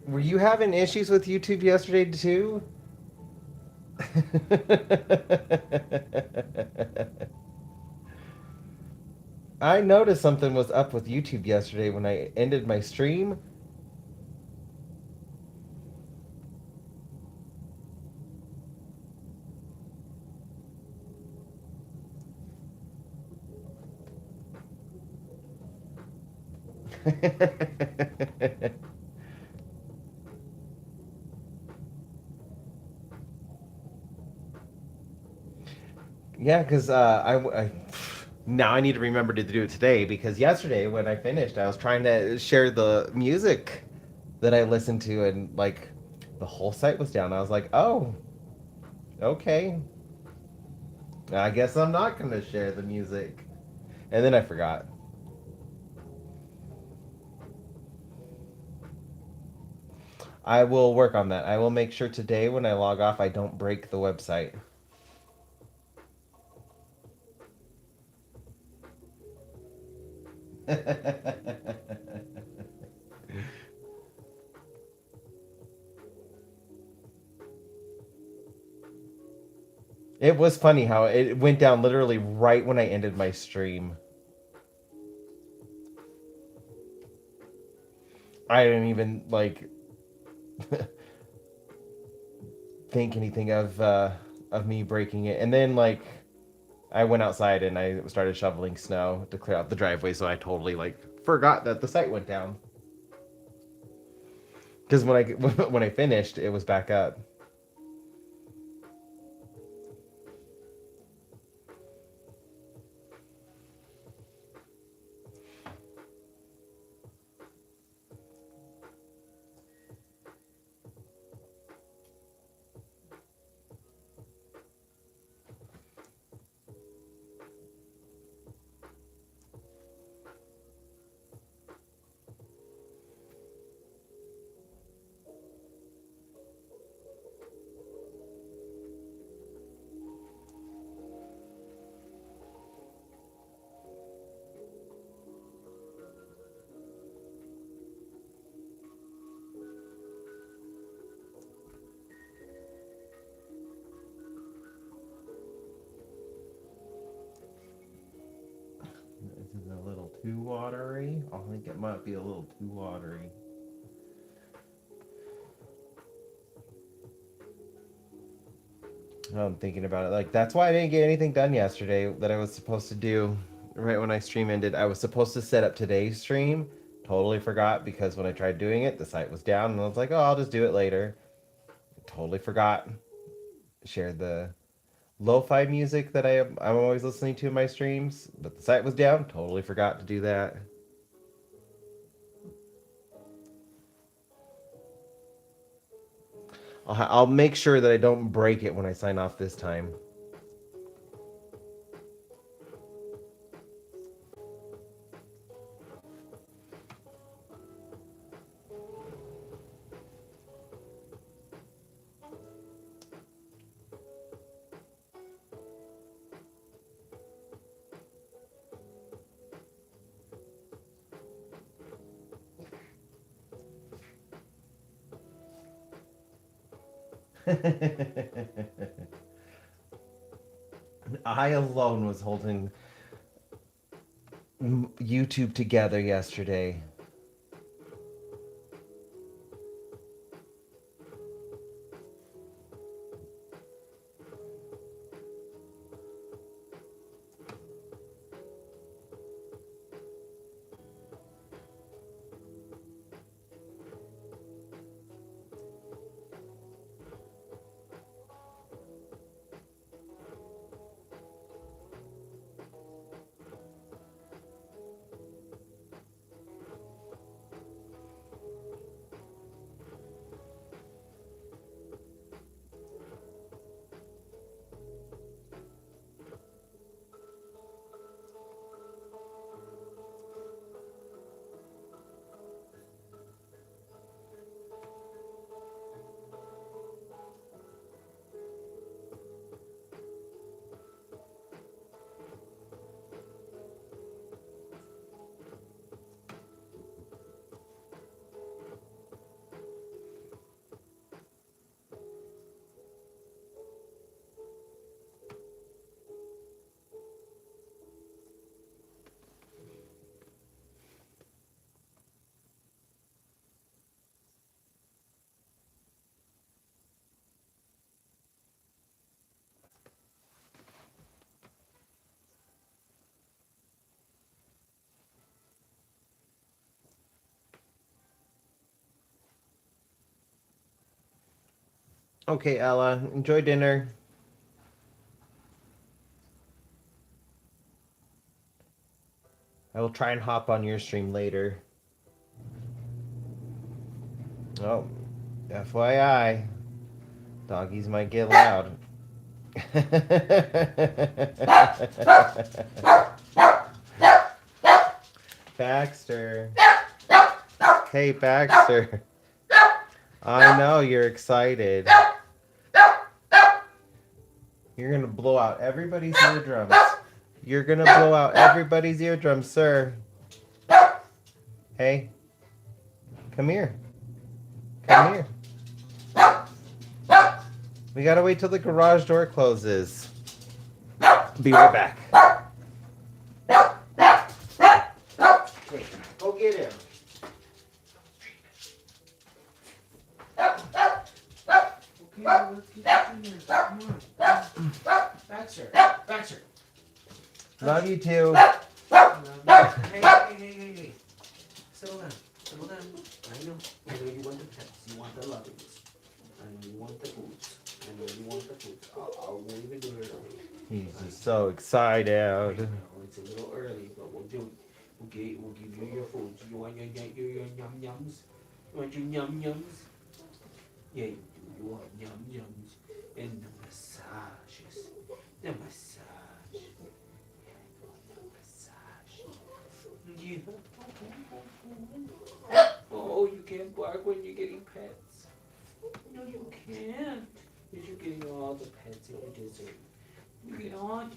Were you having issues with YouTube yesterday too? I noticed something was up with YouTube yesterday when I ended my stream. Yeah, because now I need to remember to do it today because yesterday when I finished, I was trying to share the music that I listened to, and like the whole site was down. I was like, oh, okay. I guess I'm not going to share the music. And then I forgot. I will work on that. I will make sure today when I log off, I don't break the website. It was funny how it went down literally right when I ended my stream. I didn't even like think anything of me breaking it. And then like I went outside and I started shoveling snow to clear out the driveway, so I totally like forgot that the site went down. Because when I when I finished, it was back up. This is a little too watery. I think it might be a little too watery. I'm thinking about it. Like that's why I didn't get anything done yesterday that I was supposed to do right when I stream ended. I was supposed to set up today's stream. Totally forgot because when I tried doing it, the site was down, and I was like, "Oh, I'll just do it later." Totally forgot. Shared the lo-fi music that I'm always listening to in my streams, but the site was down. Totally forgot to do that. I'll make sure that I don't break it when I sign off this time. I alone was holding YouTube together yesterday. Okay, Ella, enjoy dinner. I will try and hop on your stream later. Oh, FYI, doggies might get loud. Baxter. Hey, Baxter. I know you're excited. You're gonna blow out everybody's eardrums. You're gonna blow out everybody's eardrums, sir. Hey, come here. Come here. We gotta wait till the garage door closes. Be right back. Hey, go get him. Okay, let's get in there. Come on. Baxter. Baxter. Love you too. Hey. Settle down. Settle down. I know you want the pets. You want the lovings. I know you want the boots. I know you want the boots. I won't even do it early. He's just so excited. It's a little early, but we'll do it. We'll give you your food. You want your yum yums? You want your yum yums? Yeah, you do. You want yum yums. And the massages. The massage. Yeah, you want the massage. Yeah. Oh, you can't bark when you're getting pets. No, you can't. Because you're getting all the pets that you deserve. You get all the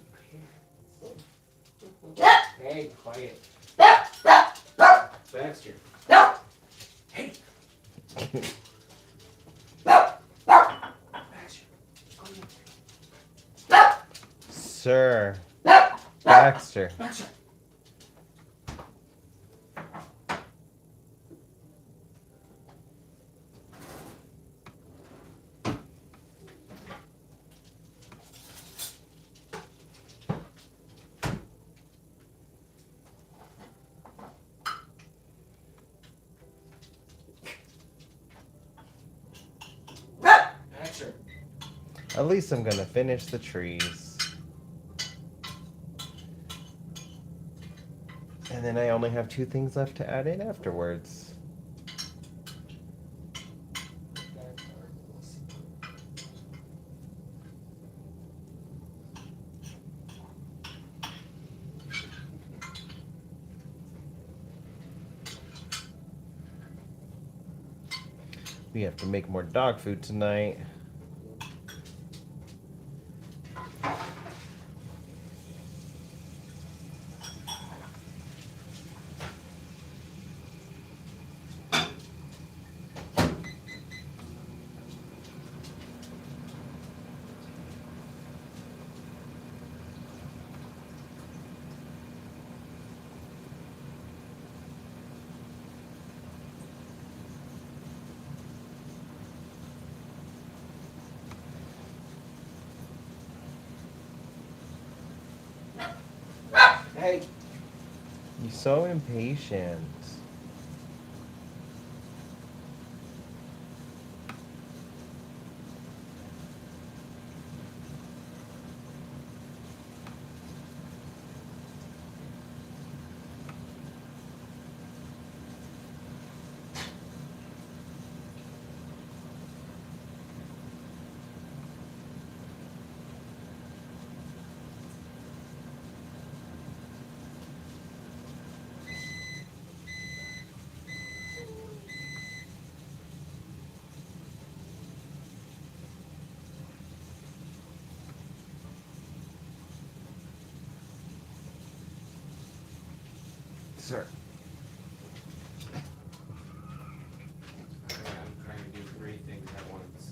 pets. Hey, quiet. Baxter. Hey. Baxter. Sir. Baxter. Baxter. At least I'm gonna finish the trees. And then I only have 2 things left to add in afterwards. We have to make more dog food tonight. Hey, you're so impatient. Sir. I'm trying to do 3 things at once.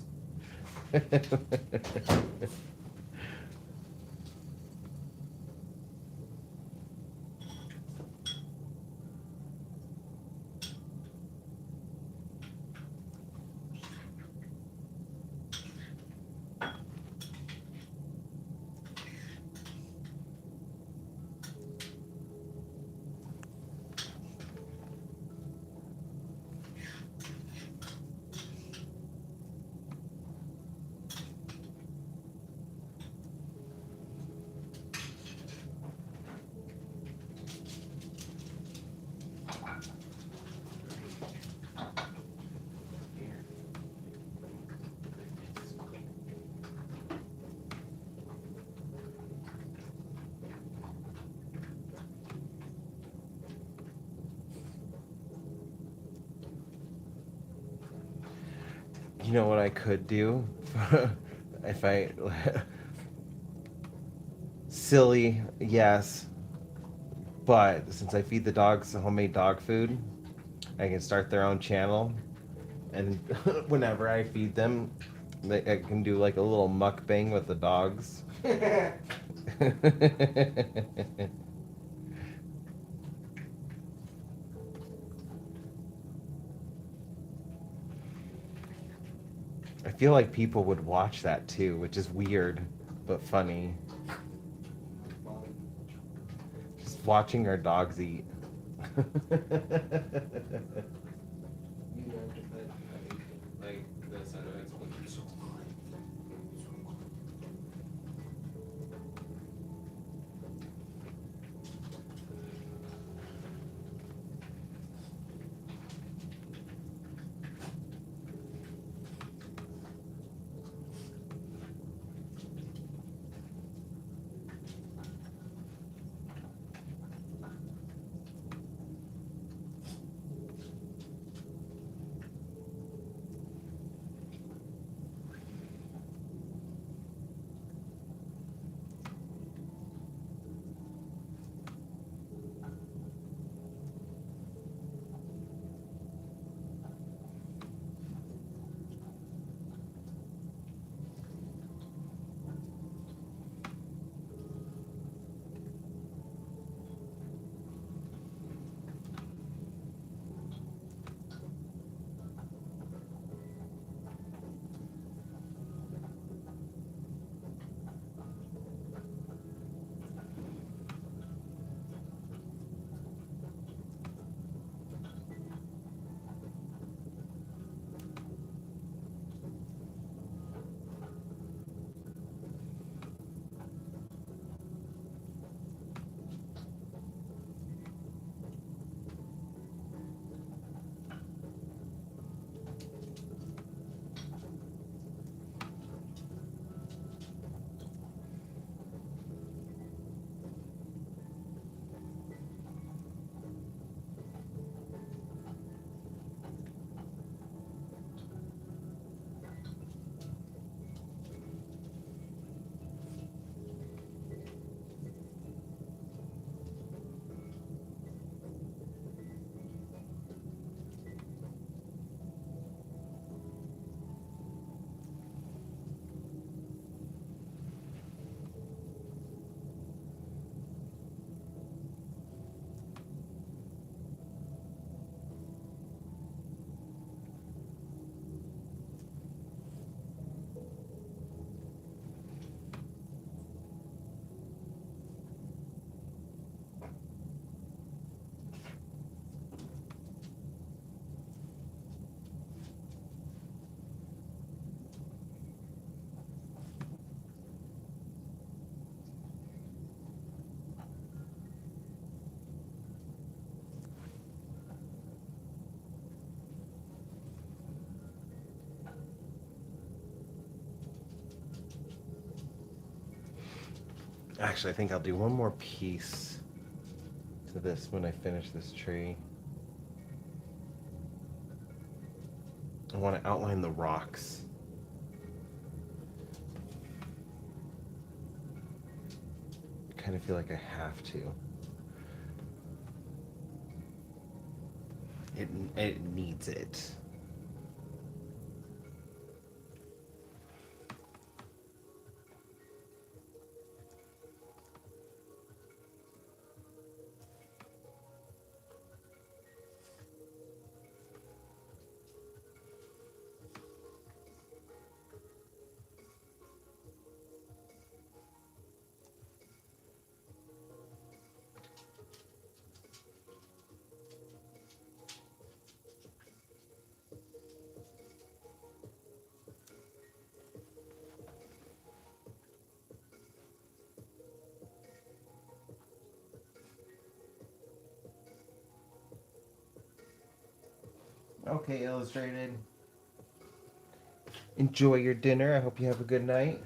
You know what I could do? If I. Silly, yes. But since I feed the dogs homemade dog food, I can start their own channel. And whenever I feed them, I can do like a little mukbang with the dogs. I feel like people would watch that too, which is weird but funny. Just watching our dogs eat. Like this, I know it's so Actually, I think I'll do one more piece to this when I finish this tree. I want to outline the rocks. I kind of feel like I have to. It needs it. Okay, Illustrated. Enjoy your dinner. I hope you have a good night.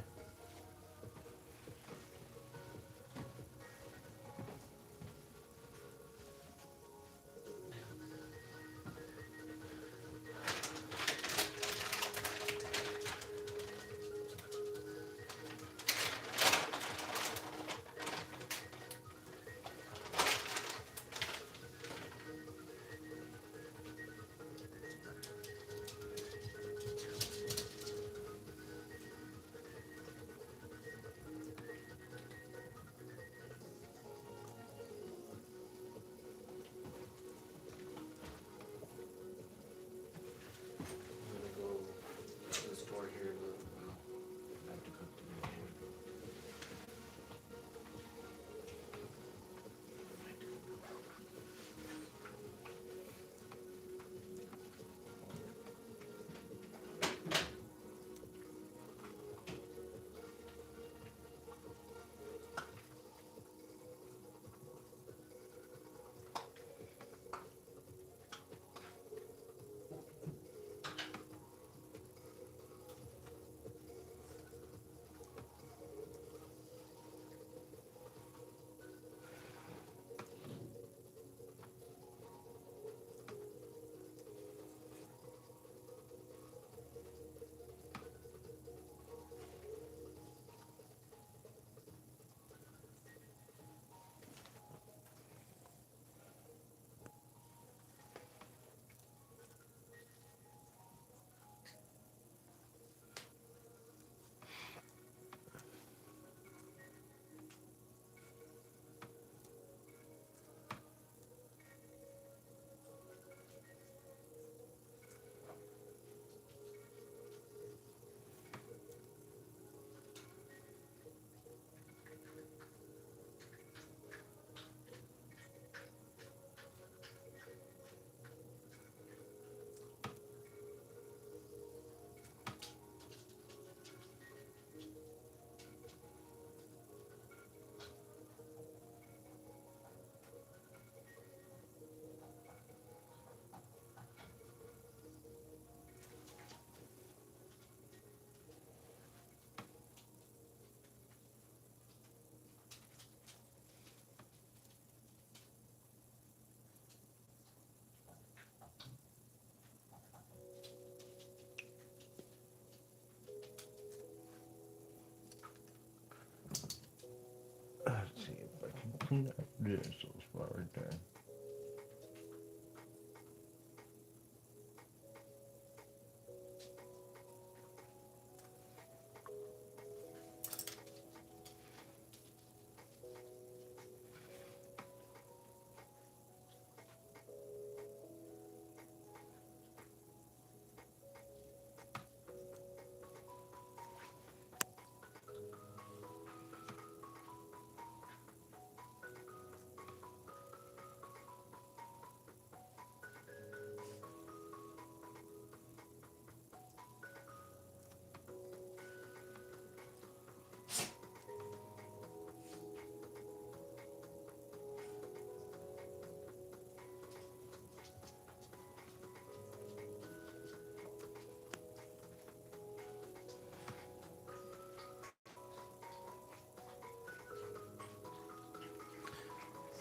Let's see if I can clean up this little spot right there.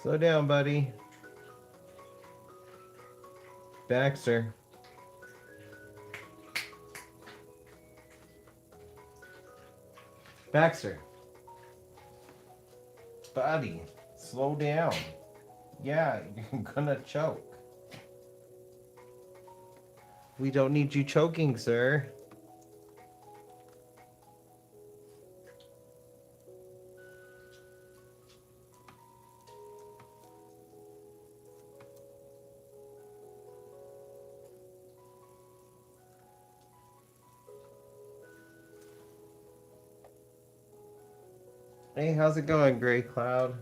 Slow down, buddy. Baxter. Baxter. Buddy, slow down. Yeah, you're gonna choke. We don't need you choking, sir. Hey, how's it going, Gray Cloud?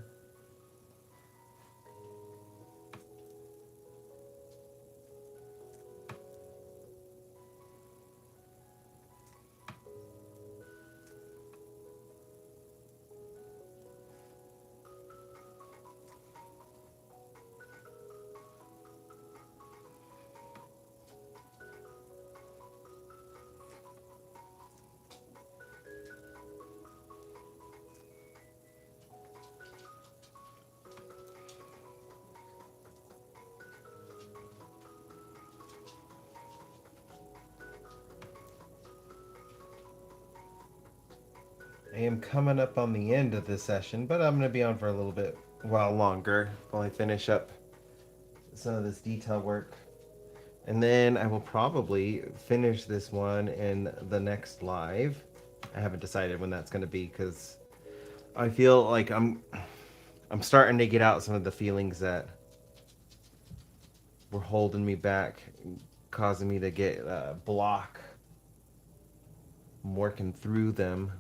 I am coming up on the end of this session, but I'm going to be on for a little bit while longer while I finish up some of this detail work. And then I will probably finish this one in the next live. I haven't decided when that's going to be because I feel like I'm starting to get out some of the feelings that were holding me back, causing me to get block. I'm working through them.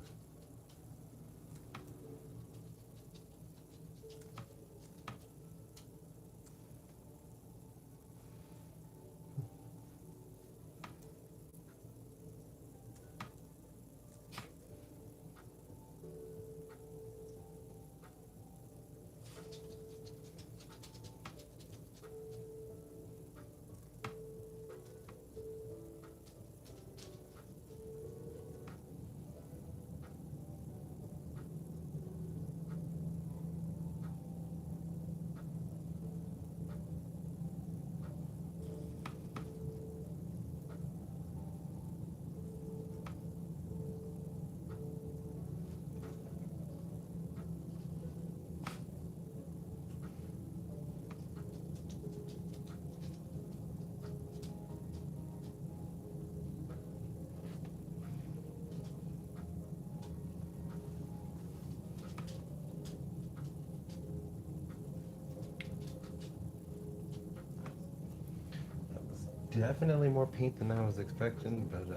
Definitely more paint than I was expecting, but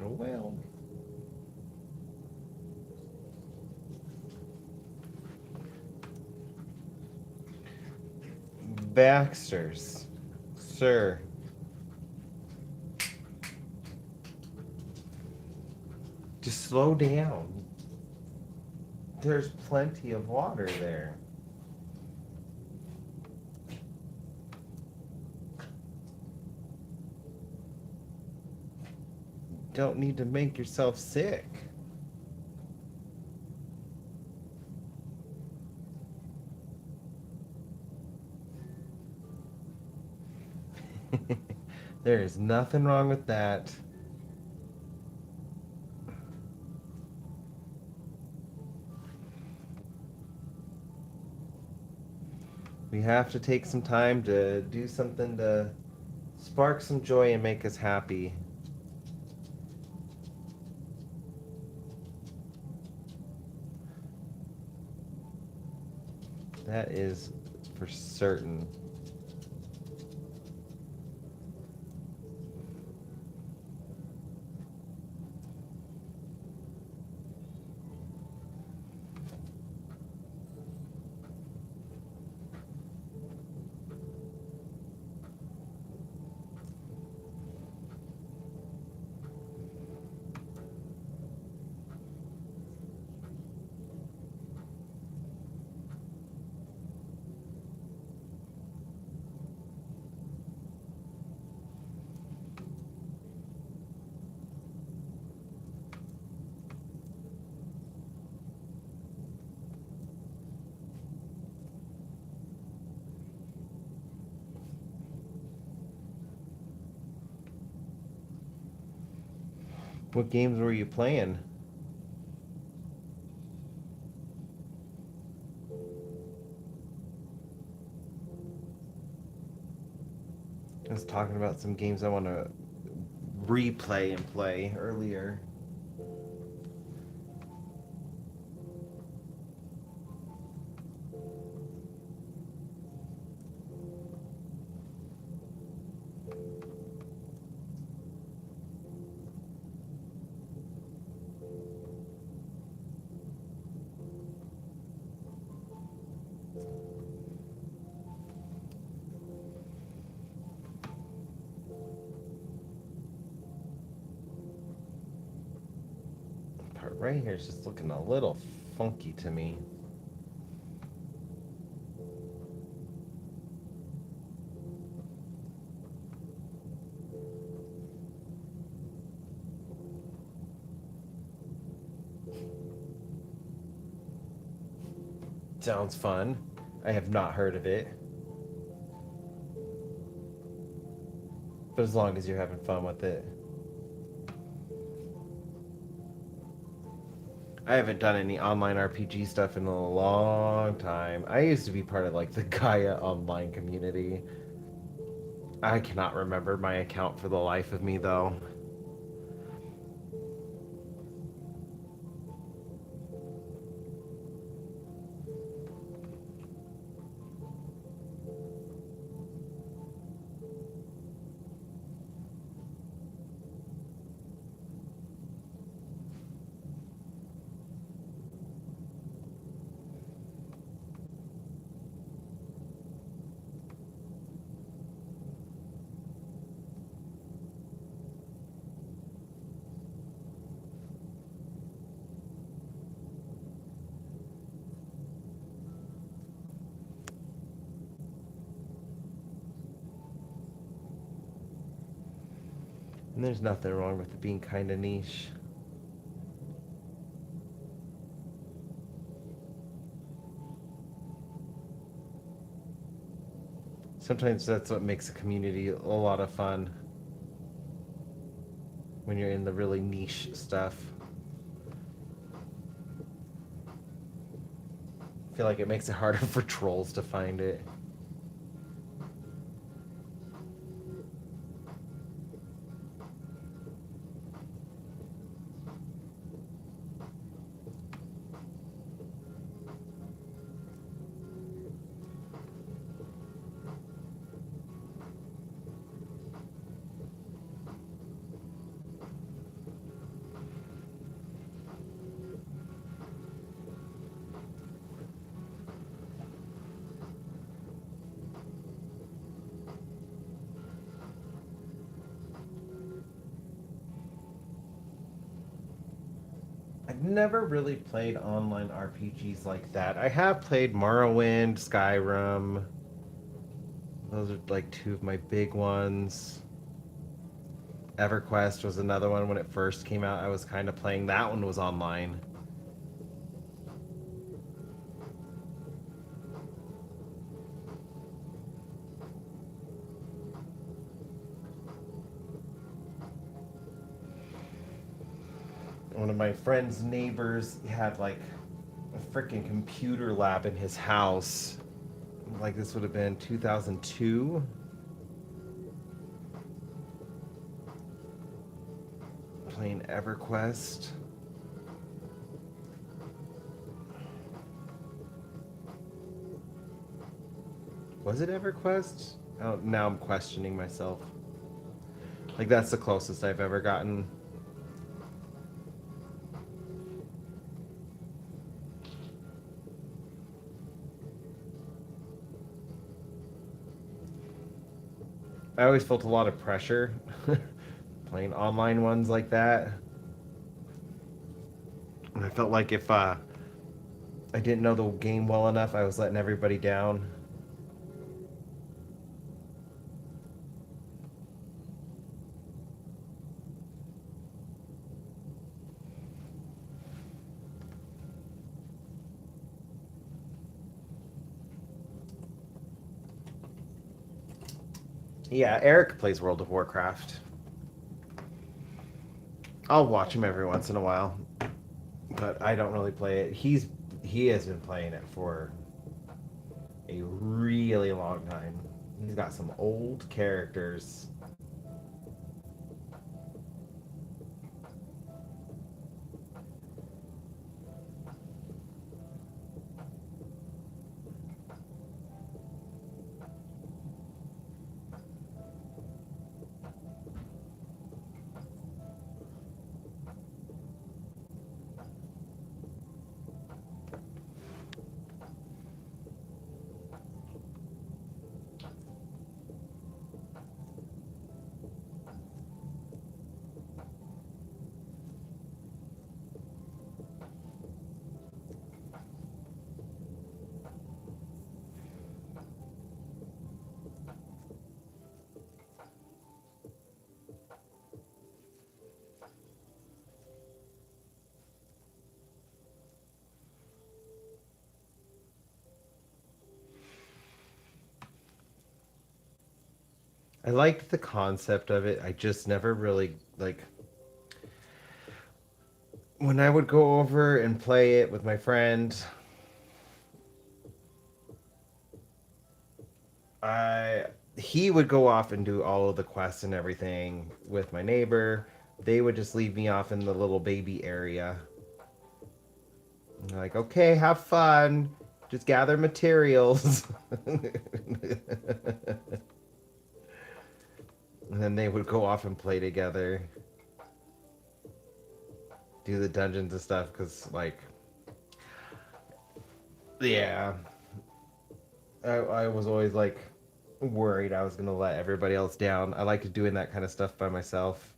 oh well. Baxters, sir. Just slow down. There's plenty of water there. Don't need to make yourself sick. There is nothing wrong with that. We have to take some time to do something to spark some joy and make us happy. That is for certain. What games were you playing? I was talking about some games I want to replay and play earlier. Part right here is just looking a little funky to me. Sounds fun. I have not heard of it. But as long as you're having fun with it. I haven't done any online RPG stuff in a long time. I used to be part of like the Gaia online community. I cannot remember my account for the life of me though. And there's nothing wrong with it being kind of niche. Sometimes that's what makes a community a lot of fun. When you're in the really niche stuff. I feel like it makes it harder for trolls to find it. I've never really played online RPGs like that. I have played Morrowind, Skyrim. Those are like two of my big ones. EverQuest was another one when it first came out. I was kind of playing that one was online. One of my friend's neighbors had like a freaking computer lab in his house. Like this would have been 2002. Playing EverQuest. Was it EverQuest? Oh, now I'm questioning myself. Like that's the closest I've ever gotten. I always felt a lot of pressure playing online ones like that. And I felt like if I didn't know the game well enough, I was letting everybody down. Yeah, Eric plays World of Warcraft. I'll watch him every once in a while, but I don't really play it. He has been playing it for a really long time. He's got some old characters. I liked the concept of it. I just never really like when I would go over and play it with my friend. I He would go off and do all of the quests and everything with my neighbor. They would just leave me off in the little baby area. And they're like, okay, have fun. Just gather materials. And then they would go off and play together. Do the dungeons and stuff, because, like, yeah. I was always, like, worried I was going to let everybody else down. I like doing that kind of stuff by myself.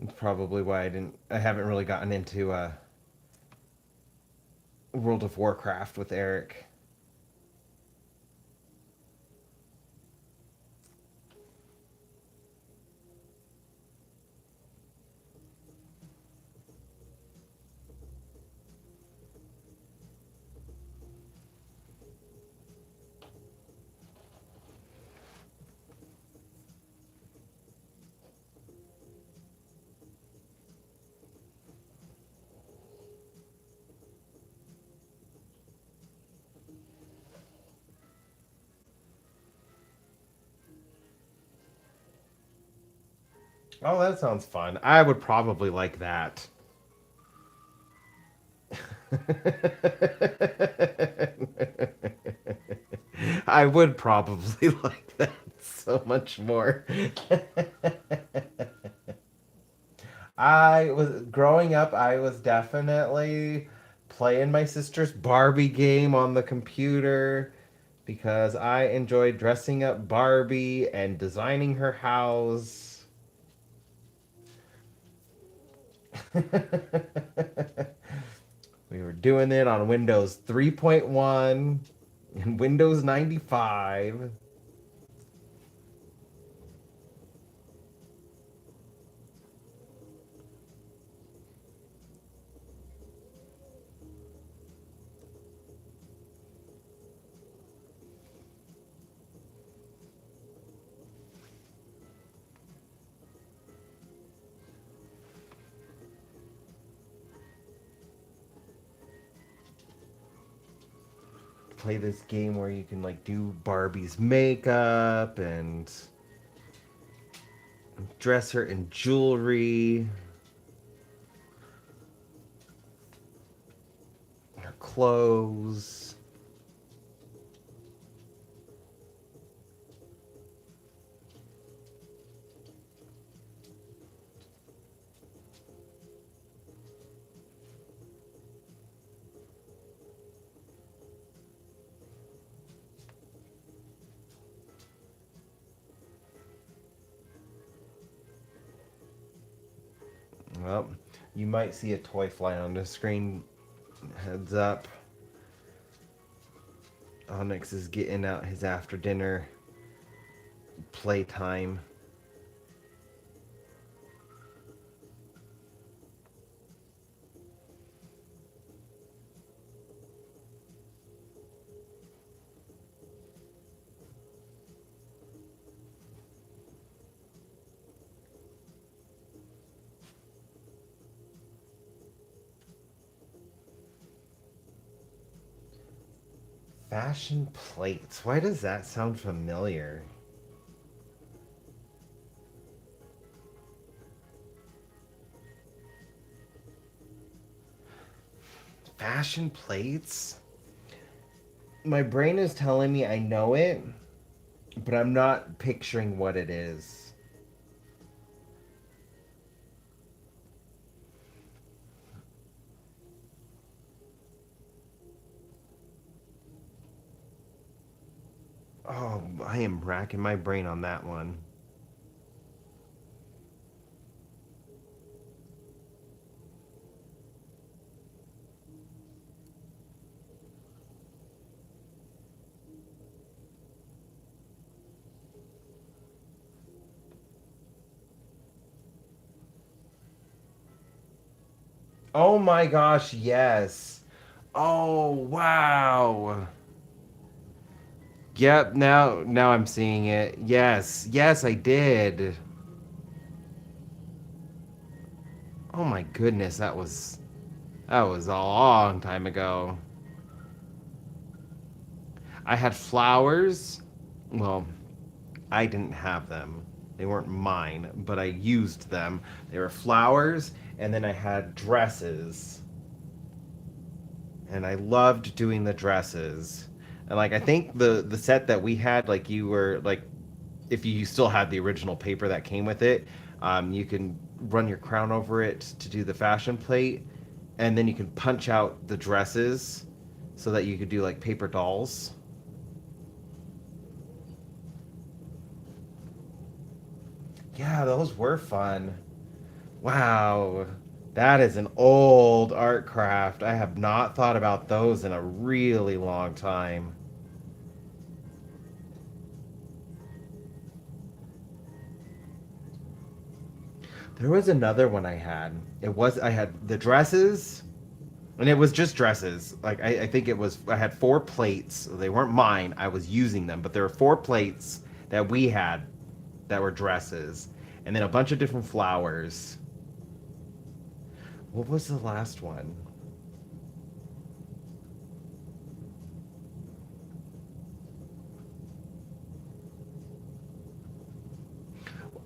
It's probably why I haven't really gotten into World of Warcraft with Eric. Oh, that sounds fun. I would probably like that. I would probably like that so much more. I was growing up, I was definitely playing my sister's Barbie game on the computer because I enjoyed dressing up Barbie and designing her house. We were doing it on Windows 3.1 and Windows 95. play this game where you can like do Barbie's makeup and dress her in jewelry, her clothes. Well, you might see a toy fly on the screen. Heads up. Onyx is getting out his after dinner playtime. Fashion plates. Why does that sound familiar? Fashion plates? My brain is telling me I know it, but I'm not picturing what it is. Oh, I am racking my brain on that one. Oh my gosh, yes. Oh, wow. Yep, now I'm seeing it. Yes. Yes, I did. Oh my goodness, that was a long time ago. I had flowers. Well, I didn't have them. They weren't mine, but I used them. They were flowers, and then I had dresses. And I loved doing the dresses. And like I think the set that we had, like you were like, if you still had the original paper that came with it, you can run your crown over it to do the fashion plate, and then you can punch out the dresses so that you could do like paper dolls. Yeah, those were fun. Wow. That is an old art craft. I have not thought about those in a really long time. There was another one I had. I had the dresses, and it was just dresses. Like, I think I had four plates. They weren't mine. I was using them, but there were four plates that we had that were dresses, and then a bunch of different flowers. What was the last one?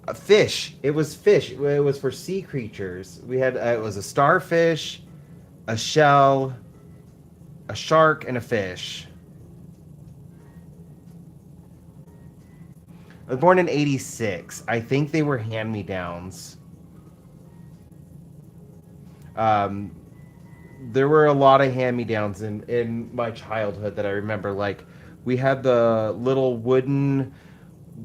A fish. It was fish. It was for sea creatures. We had it was a starfish, a shell, a shark, and a fish. I was born in '86. I think they were hand me downs. Um, there were a lot of hand me downs in my childhood that I remember. Like we had the little wooden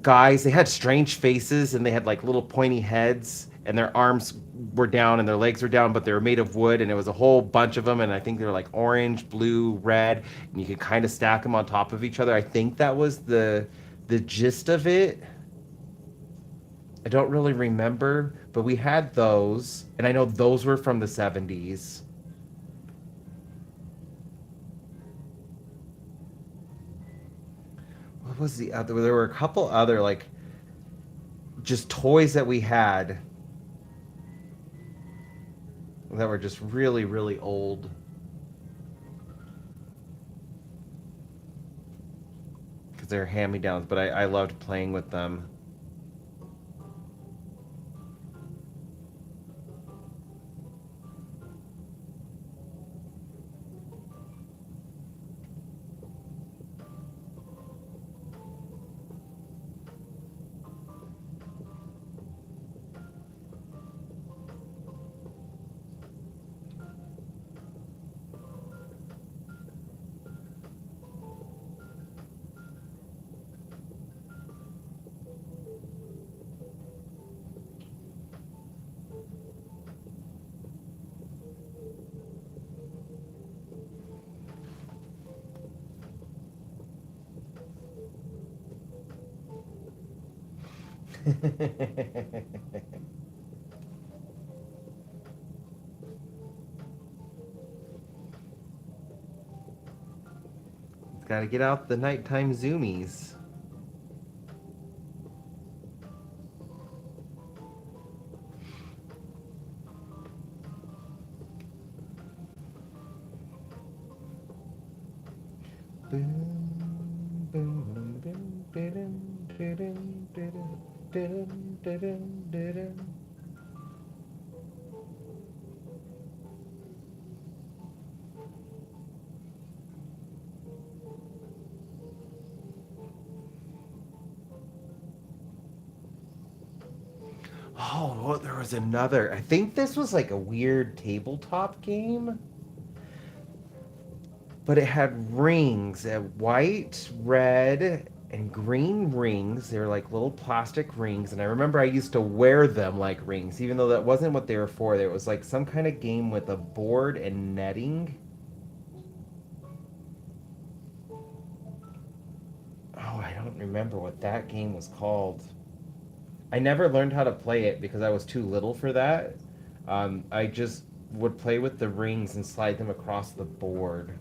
guys. They had strange faces and they had like little pointy heads, and their arms were down and their legs were down, but they were made of wood, and it was a whole bunch of them. And I think they were like orange, blue, red, and you could kind of stack them on top of each other. I think that was the gist of it. I don't really remember, but we had those, and I know those were from the 70s. What was the other? There were a couple other like just toys that we had that were just really, really old. because they're hand-me-downs, but I loved playing with them. It's got to get out the nighttime zoomies. Oh, well, there was another. I think this was like a weird tabletop game, but it had rings, white, red, and green rings. They were like little plastic rings, and I remember I used to wear them like rings, even though that wasn't what they were for. It was like some kind of game with a board and netting. Oh, I don't remember what that game was called. I never learned how to play it because I was too little for that. I just would play with the rings and slide them across the board.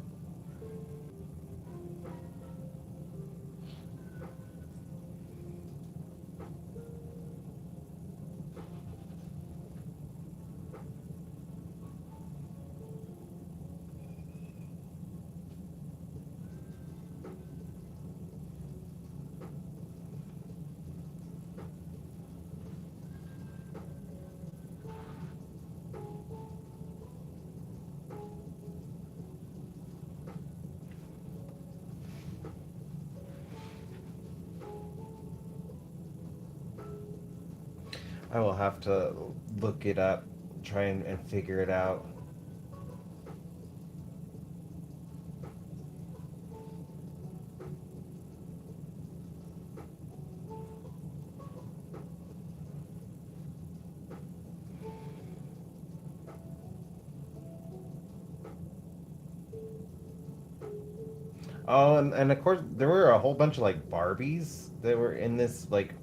I will have to look it up, try and figure it out. Oh, and of course there were a whole bunch of like Barbies that were in this like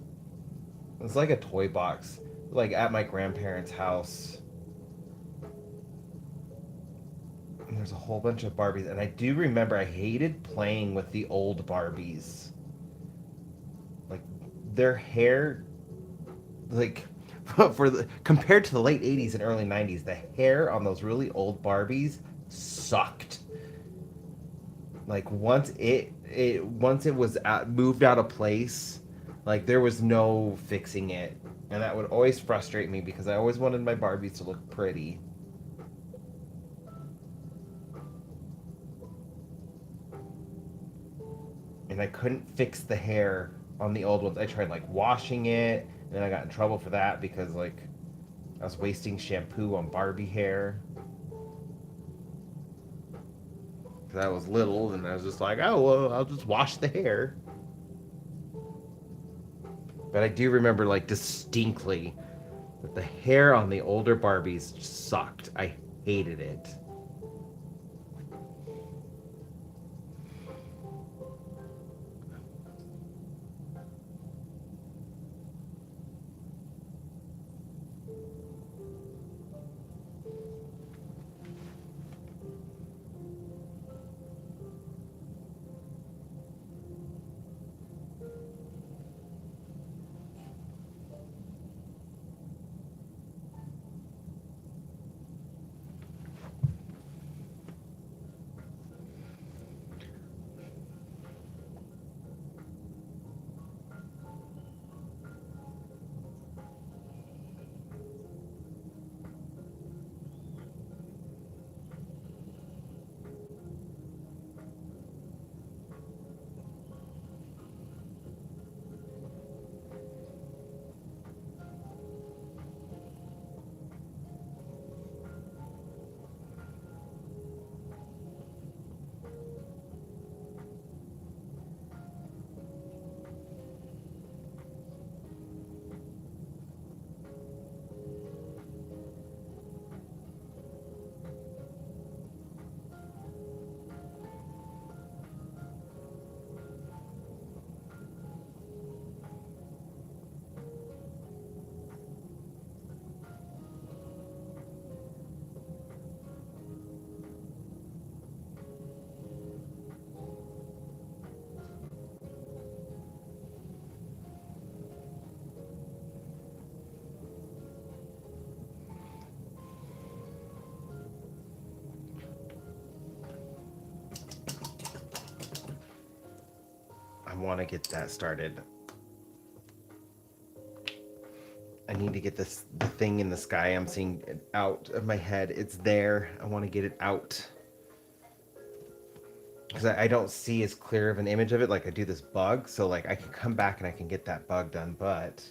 it's like a toy box, like at my grandparents' house. And there's a whole bunch of Barbies, and I do remember I hated playing with the old Barbies. Like their hair, like for the compared to the late '80s and early '90s, the hair on those really old Barbies sucked. Like once it was moved out of place, like there was no fixing it, and that would always frustrate me because I always wanted my Barbies to look pretty. And I couldn't fix the hair on the old ones. I tried like washing it, and then I got in trouble for that because like I was wasting shampoo on Barbie hair. Because I was little, and I was just like, oh well, I'll just wash the hair. But I do remember like distinctly that the hair on the older Barbies sucked. I hated it. I want to get that started. I need to get the thing in the sky. I'm seeing it out of my head. It's there. I want to get it out. Because I don't see as clear of an image of it. Like I do this bug. So like I can come back and I can get that bug done. But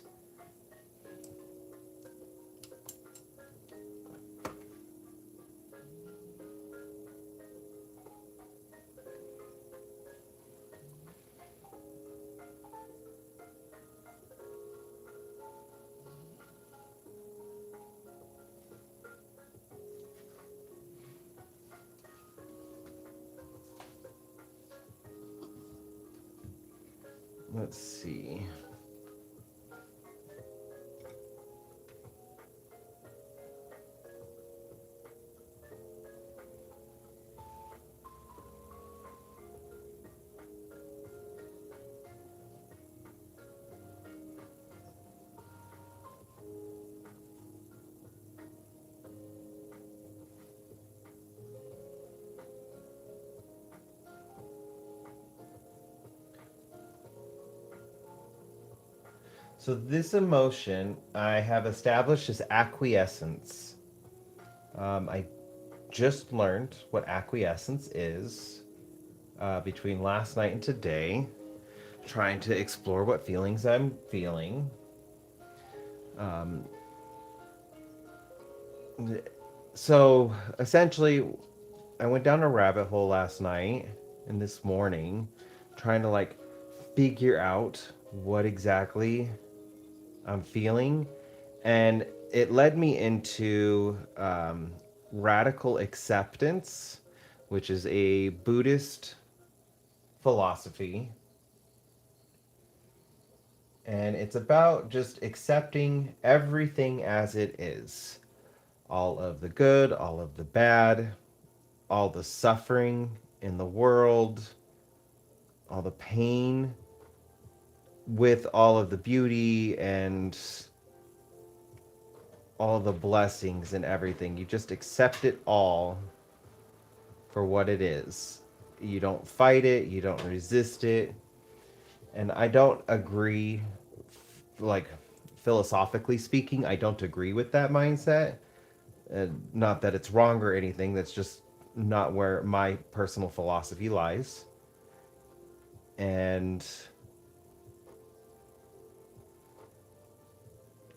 let's see. So this emotion I have established as acquiescence. I just learned what acquiescence is between last night and today, trying to explore what feelings I'm feeling. So essentially, I went down a rabbit hole last night and this morning, trying to like figure out what exactly I'm feeling, and it led me into radical acceptance, which is a Buddhist philosophy, and it's about just accepting everything as it is, all of the good, all of the bad, all the suffering in the world, all the pain, with all of the beauty and all the blessings and everything. You just accept it all for what it is. You don't fight it, you don't resist it. And I don't agree, like philosophically speaking, I don't agree with that mindset. Not that it's wrong or anything, that's just not where my personal philosophy lies. And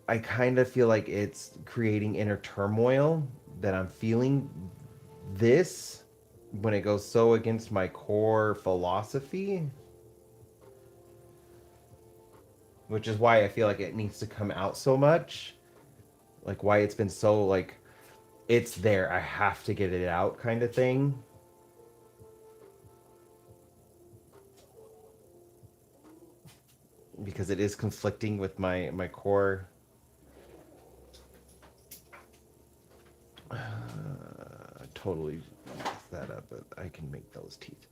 I kind of feel like it's creating inner turmoil that I'm feeling this when it goes so against my core philosophy, which is why I feel like it needs to come out so much. Like why it's been so like it's there, I have to get it out kind of thing. Because it is conflicting with my core. I totally messed that up, but I can make those teeth.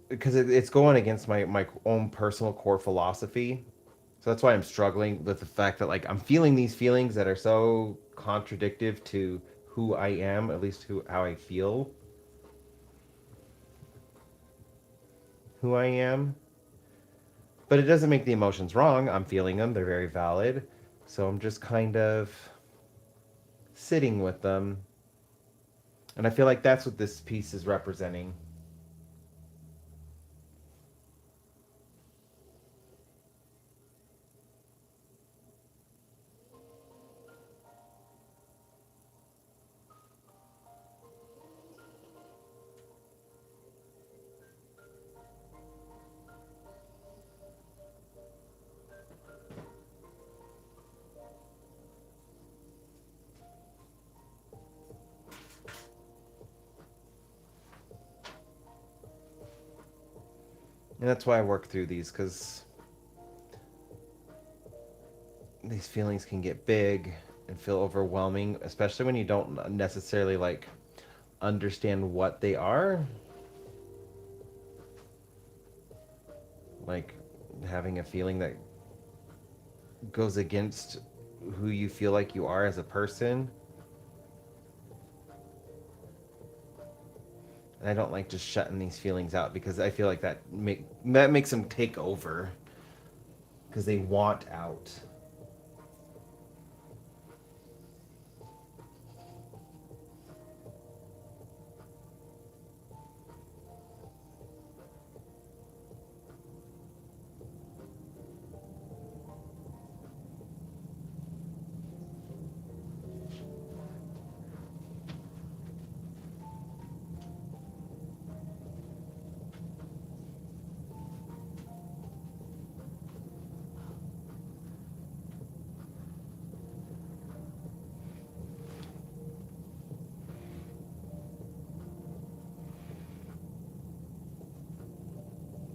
Because it's going against my own personal core philosophy. So that's why I'm struggling with the fact that like I'm feeling these feelings that are so contradictive to who I am, at least how I feel who I am. But it doesn't make the emotions wrong. I'm feeling them. They're very valid. So I'm just kind of sitting with them. And I feel like that's what this piece is representing. And that's why I work through these, because these feelings can get big and feel overwhelming, especially when you don't necessarily like understand what they are. Like having a feeling that goes against who you feel like you are as a person. And I don't like just shutting these feelings out because I feel like that makes them take over because they want out.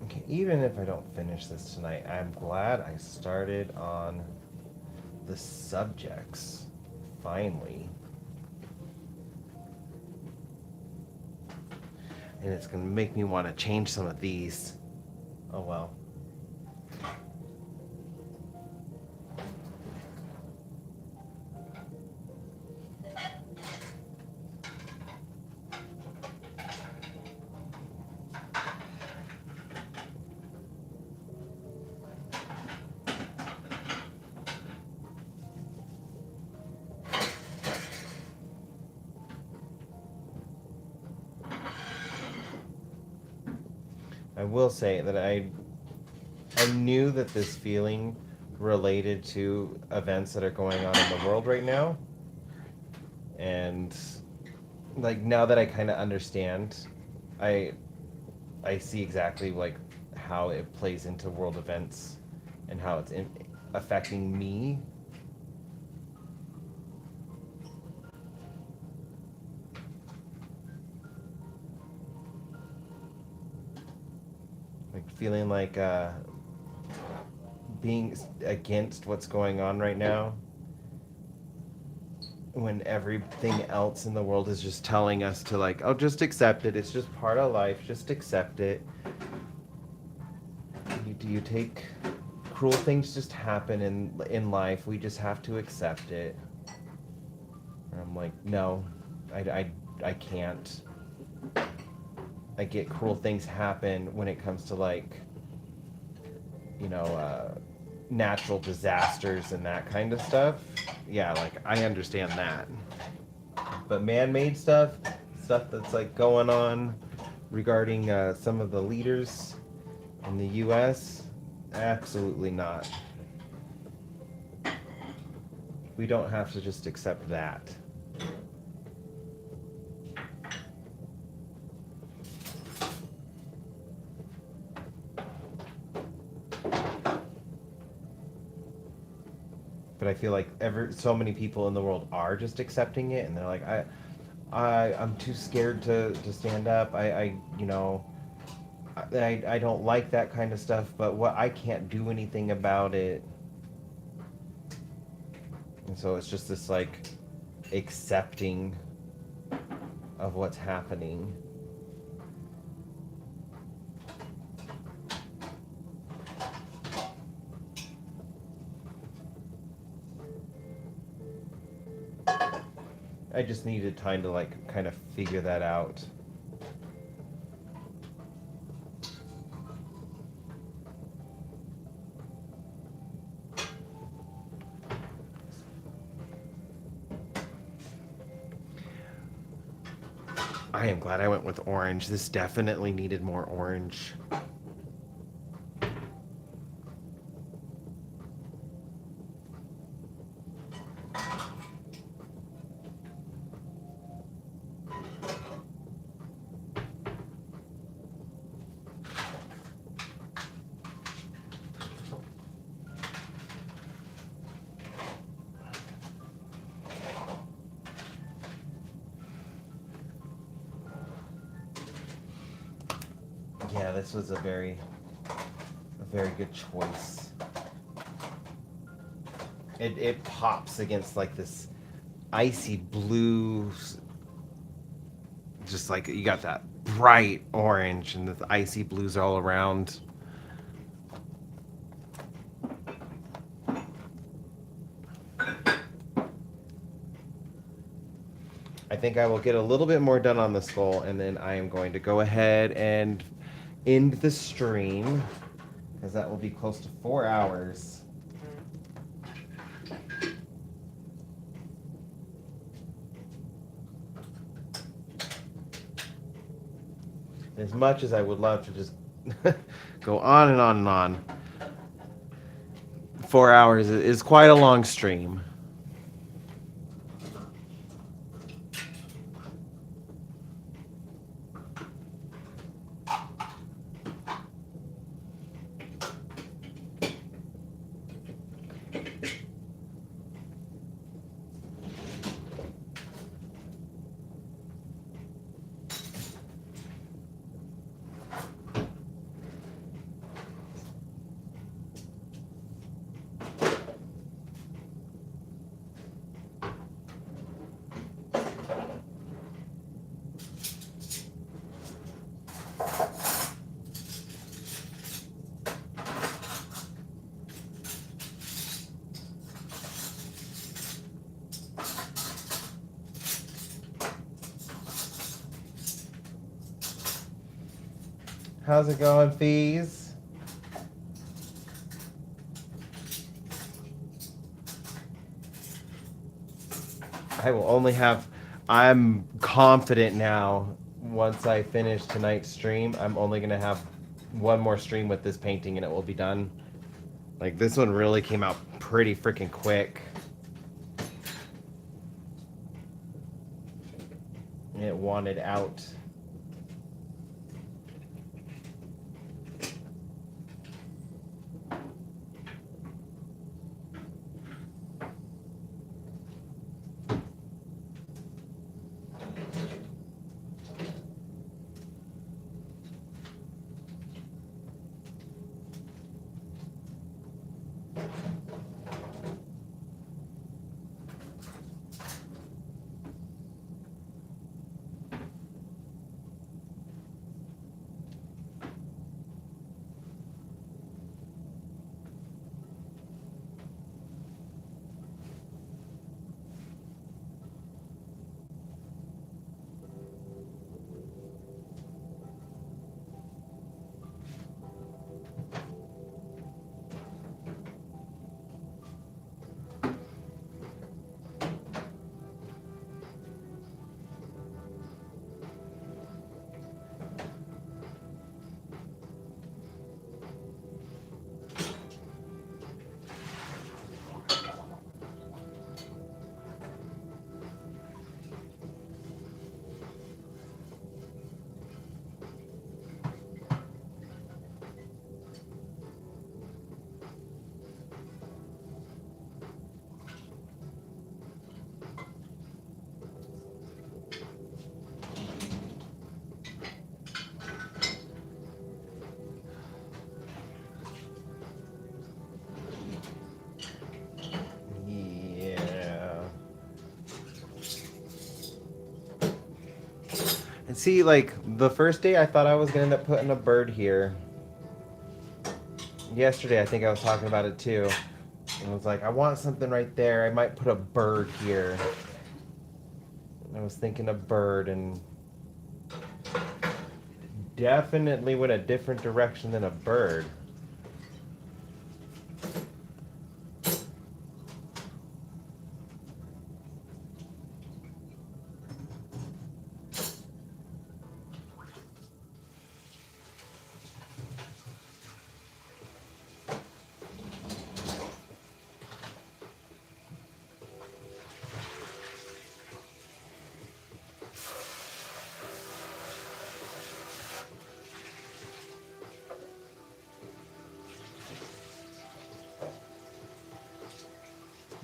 Okay, even if I don't finish this tonight, I'm glad I started on the subjects finally. And it's going to make me want to change some of these. Oh well. I will say that I knew that this feeling related to events that are going on in the world right now. And like now that I kind of understand, I I see exactly like how it plays into world events and how it's affecting me. Like feeling like being against what's going on right now when everything else in the world is just telling us to like, oh, just accept it. It's just part of life. Just accept it. Do you take cruel things just happen in life? We just have to accept it. And I'm like, no, I can't. I get cruel things happen when it comes to like, natural disasters and that kind of stuff. Yeah, like I understand that. But man-made stuff that's like going on regarding some of the leaders in the U.S., absolutely not. We don't have to just accept that. But I feel like so many people in the world are just accepting it, and they're like, I'm too scared to stand up. I don't like that kind of stuff. But I can't do anything about it, and so it's just this like accepting of what's happening. I just needed time to like kind of figure that out. I am glad I went with orange. This definitely needed more orange. Yeah, this was a very good choice. It pops against like this icy blue, just like you got that bright orange and the icy blues all around. I think I will get a little bit more done on the skull, and then I am going to go ahead and end the stream, because that will be close to 4 hours. As much as I would love to just go on and on and on, 4 hours is quite a long stream. How's it going, Fees? I will only have... I'm confident now, once I finish tonight's stream, I'm only going to have one more stream with this painting and it will be done. Like, this one really came out pretty freaking quick. It wanted out. And see, like, the first day I thought I was going to end up putting a bird here. Yesterday, I think I was talking about it too. And I was like, I want something right there. I might put a bird here. I was thinking a bird, and definitely went a different direction than a bird.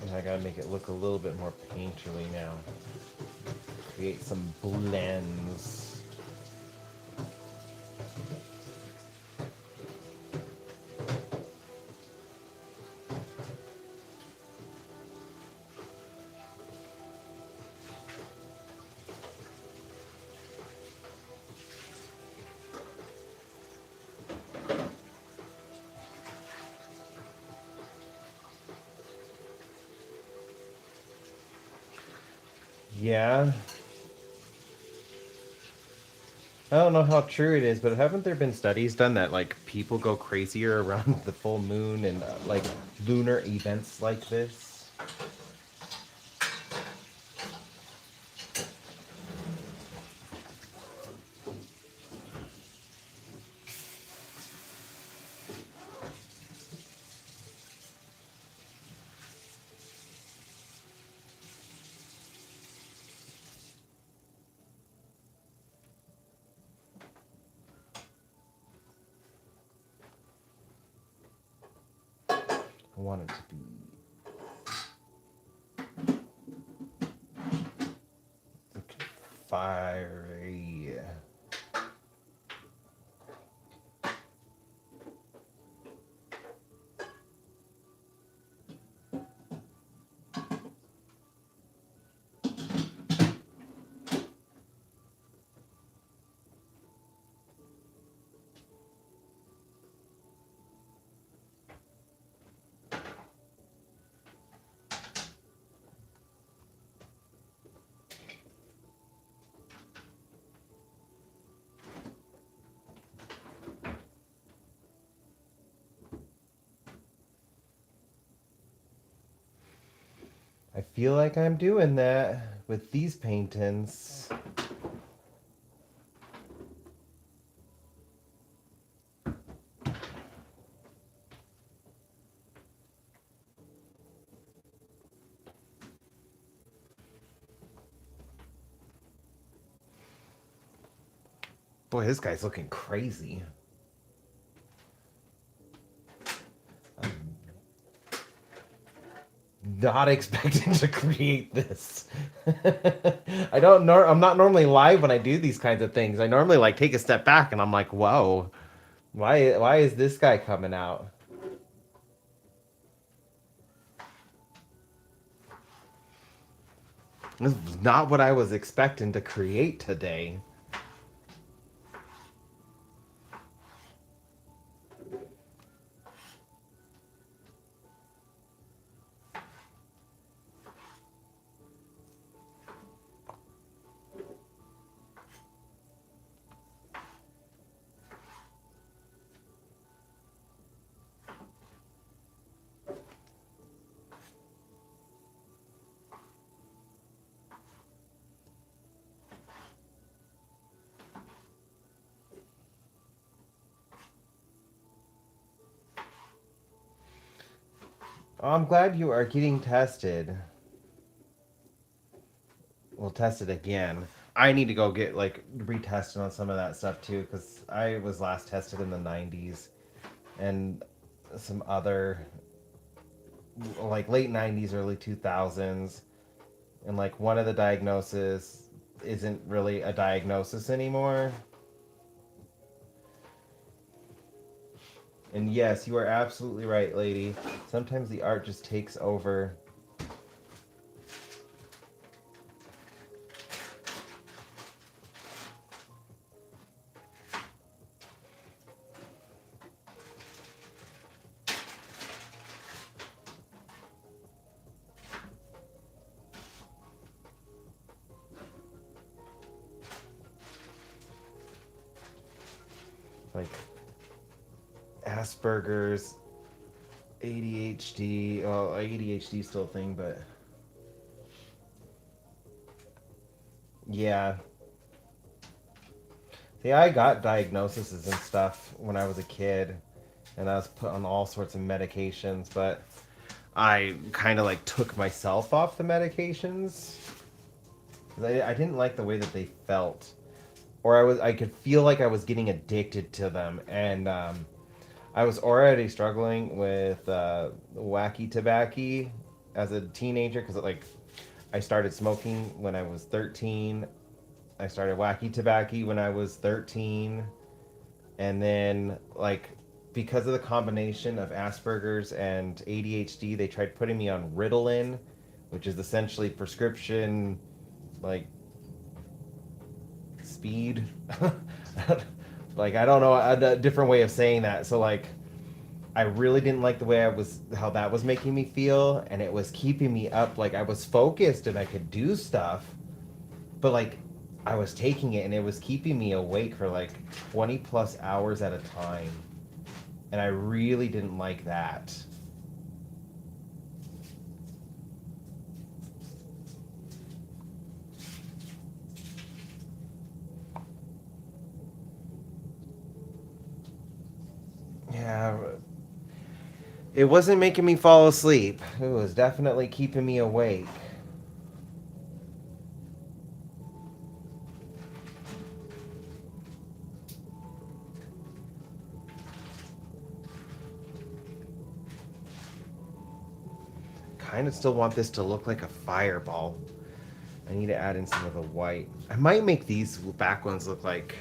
And I gotta make it look a little bit more painterly now. Create some blends. Yeah, I don't know how true it is, but haven't there been studies done that like people go crazier around the full moon and like lunar events like this? I want it to be like fiery. I feel like I'm doing that with these paintings. Boy, this guy's looking crazy. I'm not expecting to create this. I don't know. I'm not normally live when I do these kinds of things. I normally like take a step back and I'm like, whoa, why is this guy coming out? This is not what I was expecting to create today. Oh, I'm glad you are getting tested. We'll test it again. I need to go get like retested on some of that stuff too, because I was last tested in the 90s and some other like late 90s, early 2000s. And like one of the diagnoses isn't really a diagnosis anymore. And yes, you are absolutely right, lady. Sometimes the art just takes over. Like Asperger's, ADHD. Well, ADHD is still a thing, but yeah. See, I got diagnoses and stuff when I was a kid, and I was put on all sorts of medications, but I kind of like took myself off the medications. 'Cause I didn't like the way that they felt, or I could feel like I was getting addicted to them, and I was already struggling with wacky tobacco as a teenager because like I started smoking when I was 13. I started wacky tobacco when I was 13, and then like because of the combination of Asperger's and ADHD, they tried putting me on Ritalin, which is essentially prescription like speed. Like I don't know a different way of saying that. So like I really didn't like the way how that was making me feel, and it was keeping me up. Like I was focused and I could do stuff, but like I was taking it and it was keeping me awake for like 20 plus hours at a time. And I really didn't like that. Yeah, it wasn't making me fall asleep. It was definitely keeping me awake. Kind of still want this to look like a fireball. I need to add in some of the white. I might make these back ones look like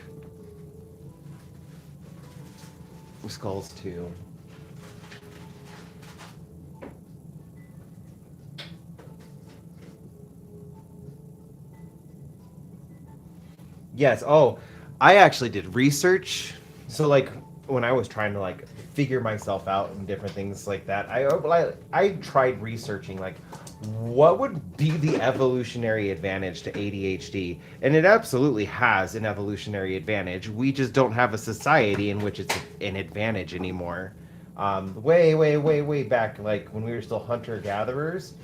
skulls too. Yes. Oh, I actually did research. So like when I was trying to like figure myself out and different things like that, I tried researching like what would be the evolutionary advantage to ADHD, and it absolutely has an evolutionary advantage. We just don't have a society in which it's an advantage anymore. Way back, like when we were still hunter gatherers,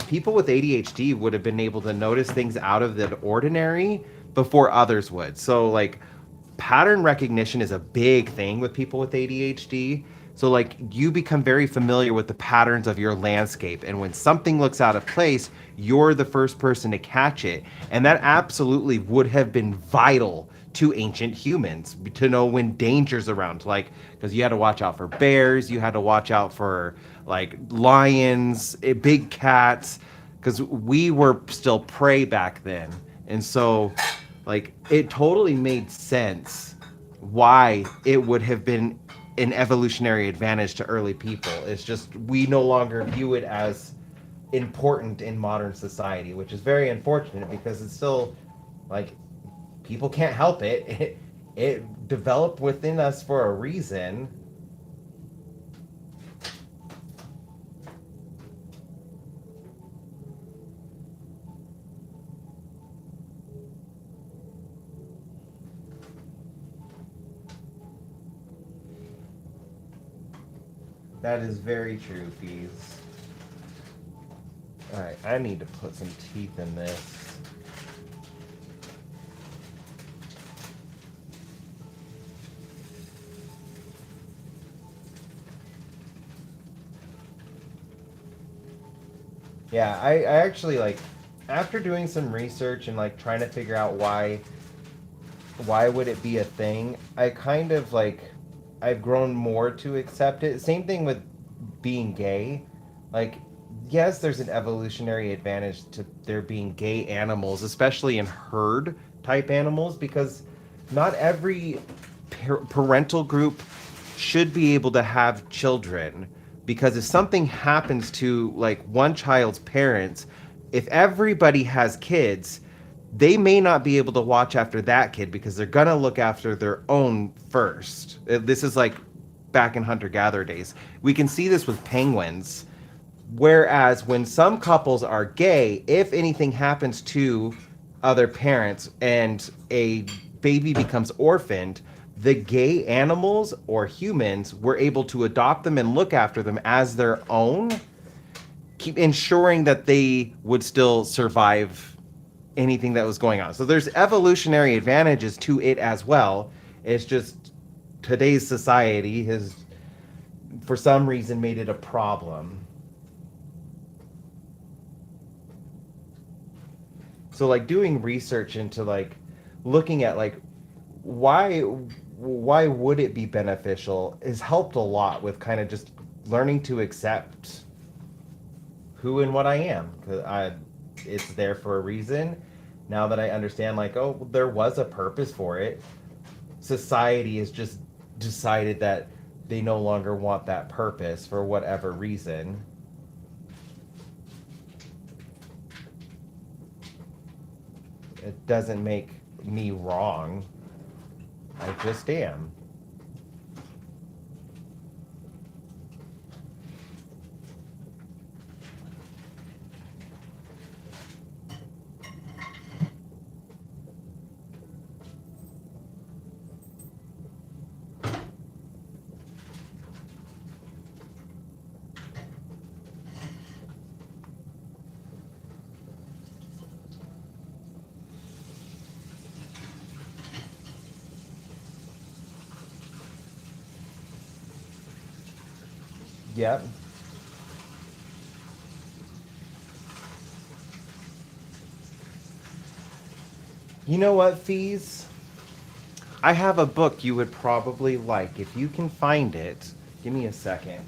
people with ADHD would have been able to notice things out of the ordinary before others would. So like pattern recognition is a big thing with people with ADHD. So like you become very familiar with the patterns of your landscape, and when something looks out of place, you're the first person to catch it. And that absolutely would have been vital to ancient humans to know when danger's around, like because you had to watch out for bears, you had to watch out for like lions, big cats, because we were still prey back then. And so like it totally made sense why it would have been an evolutionary advantage to early people. It's just we no longer view it as important in modern society, which is very unfortunate because it's still like people can't help it. It developed within us for a reason. That is very true, Fees. Alright, I need to put some teeth in this. Yeah, I actually like after doing some research and like trying to figure out why would it be a thing, I kind of like I've grown more to accept it. Same thing with being gay. Like yes, there's an evolutionary advantage to there being gay animals, especially in herd type animals, because not every parental group should be able to have children, because if something happens to like one child's parents, if everybody has kids, they may not be able to watch after that kid because they're gonna look after their own first. This is like back in hunter gatherer days. We can see this with penguins. Whereas when some couples are gay, if anything happens to other parents and a baby becomes orphaned, the gay animals or humans were able to adopt them and look after them as their own, keep ensuring that they would still survive anything that was going on. So there's evolutionary advantages to it as well. It's just today's society has, for some reason, made it a problem. So like doing research into like looking at like why why would it be beneficial has helped a lot with kind of just learning to accept who and what I am, because I it's there for a reason. Now that I understand like oh there was a purpose for it, society has just decided that they no longer want that purpose for whatever reason. It doesn't make me wrong. I just am. Yep. You know what, Fees? I have a book you would probably like. If you can find it, give me a second.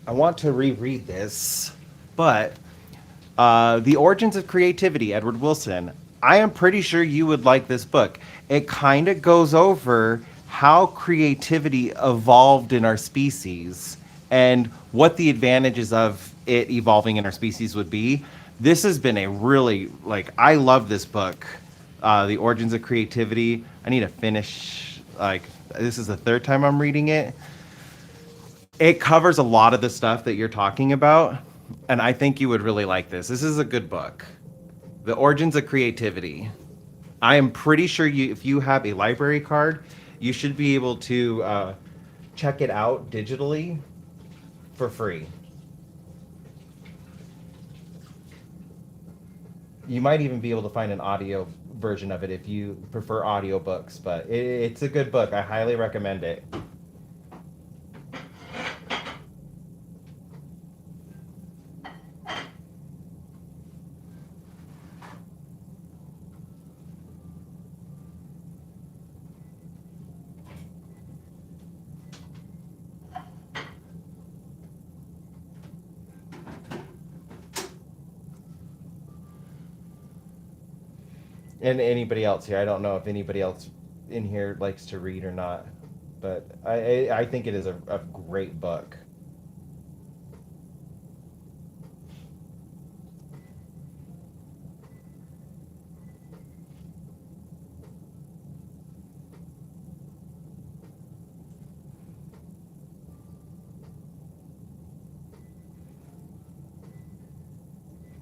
I want to reread this, but The Origins of Creativity, Edward Wilson. I am pretty sure you would like this book. It kind of goes over how creativity evolved in our species and what the advantages of it evolving in our species would be. This has been a really, like, I love this book, The Origins of Creativity. I need to finish, like, this is the third time I'm reading it. It covers a lot of the stuff that you're talking about, and I think you would really like this. This is a good book. The Origins of Creativity. I am pretty sure if you have a library card, you should be able to check it out digitally for free. You might even be able to find an audio version of it if you prefer audiobooks, but it's a good book. I highly recommend it. And anybody else here, I don't know if anybody else in here likes to read or not, but I think it is a great book.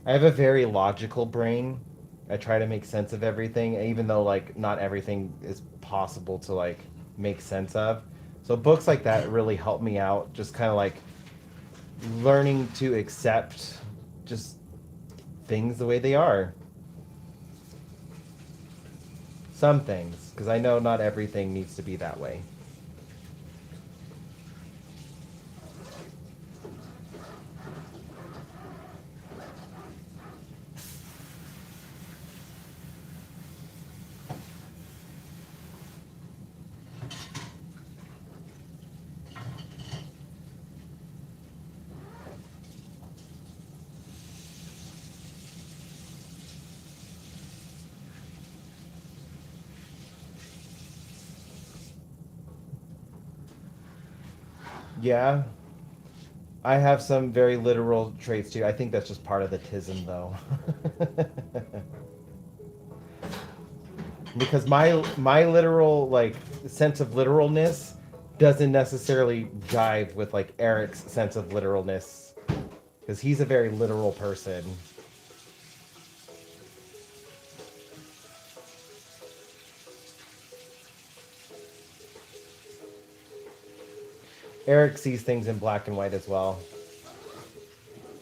I have a very logical brain. I try to make sense of everything, even though like not everything is possible to like make sense of. So books like that really help me out, just kind of like learning to accept just things the way they are. Some things, because I know not everything needs to be that way. Yeah, I have some very literal traits too. I think that's just part of the tism, though. Because my literal like sense of literalness doesn't necessarily jive with like Eric's sense of literalness, because he's a very literal person. Eric sees things in black and white as well.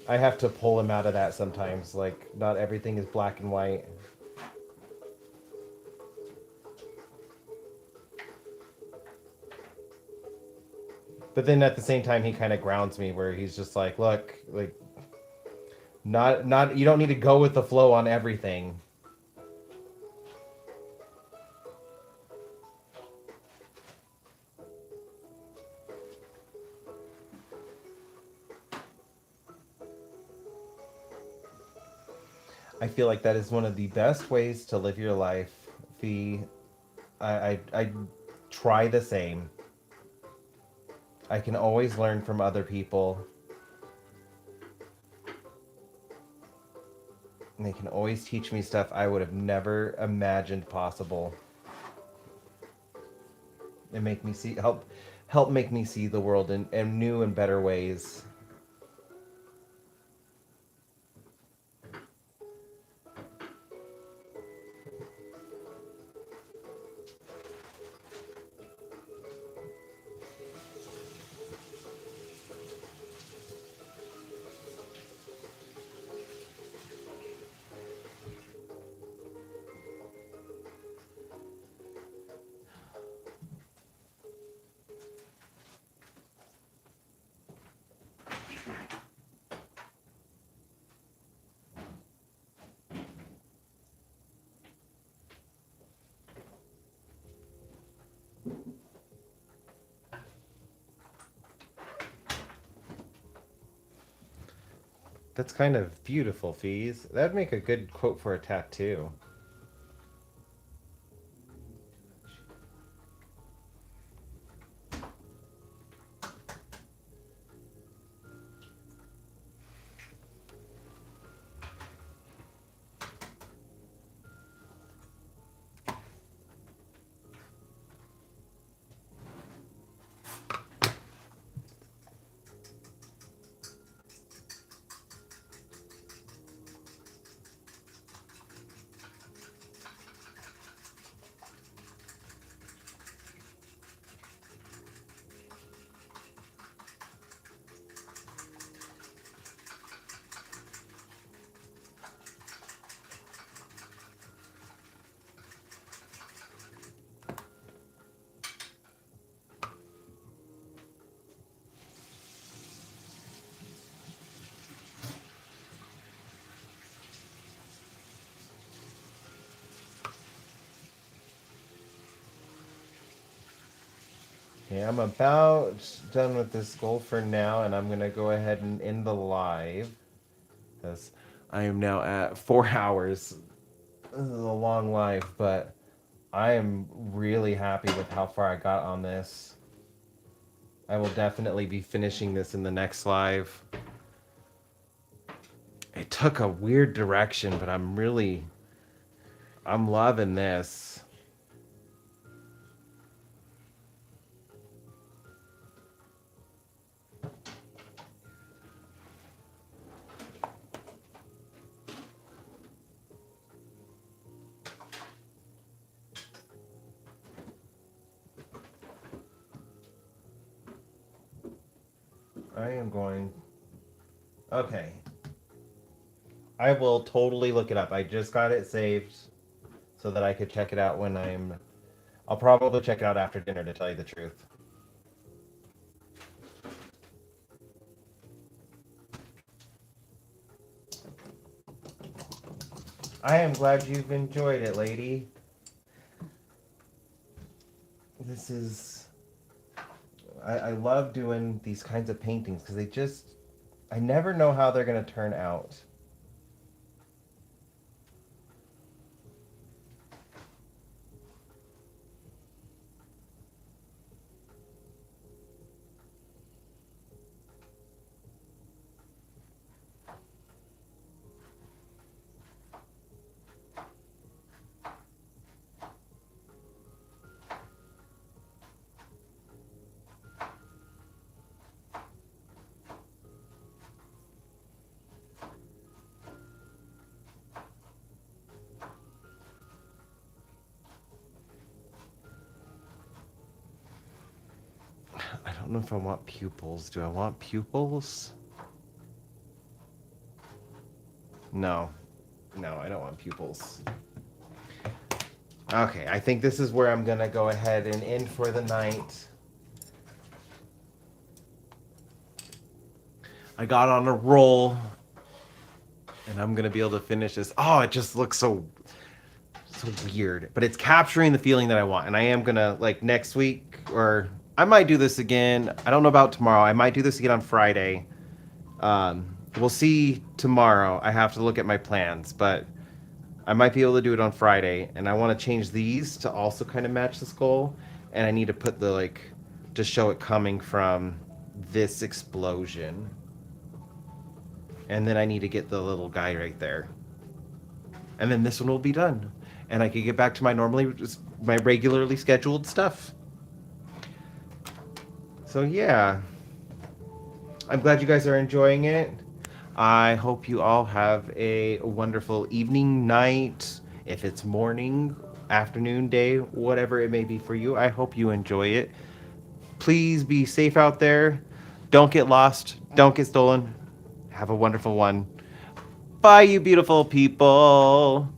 I have to pull him out of that sometimes. Like, not everything is black and white. But then at the same time, he kind of grounds me, where he's just like, "Look, like, not you don't need to go with the flow on everything." I feel like that is one of the best ways to live your life. Fee, I try the same. I can always learn from other people. And they can always teach me stuff I would have never imagined possible. And make me see help make me see the world in new and better ways. That's kind of beautiful, Fees. That'd make a good quote for a tattoo. Okay, I'm about done with this goal for now, and I'm gonna go ahead and end the live because I am now at 4 hours. This is a long live, but I am really happy with how far I got on this. I will definitely be finishing this in the next live. It took a weird direction, but I'm loving this. I am going. Okay. I will totally look it up. I just got it saved so that I could check it out when I'll probably check it out after dinner, to tell you the truth. I am glad you've enjoyed it, lady. This is. I love doing these kinds of paintings because I never know how they're going to turn out. I don't know if I want pupils. Do I want pupils? No. No, I don't want pupils. Okay, I think this is where I'm going to go ahead and end for the night. I got on a roll, and I'm going to be able to finish this. Oh, it just looks so weird. But it's capturing the feeling that I want. And I am going to, like, next week, or I might do this again. I don't know about tomorrow. I might do this again on Friday. We'll see tomorrow. I have to look at my plans, but I might be able to do it on Friday. And I want to change these to also kind of match the skull. And I need to put the, like, to show it coming from this explosion. And then I need to get the little guy right there. And then this one will be done. And I can get back to my regularly scheduled stuff. So yeah. I'm glad you guys are enjoying it. I hope you all have a wonderful evening, night, if it's morning, afternoon, day, whatever it may be for you. I hope you enjoy it. Please be safe out there. Don't get lost. Don't get stolen. Have a wonderful one. Bye, you beautiful people.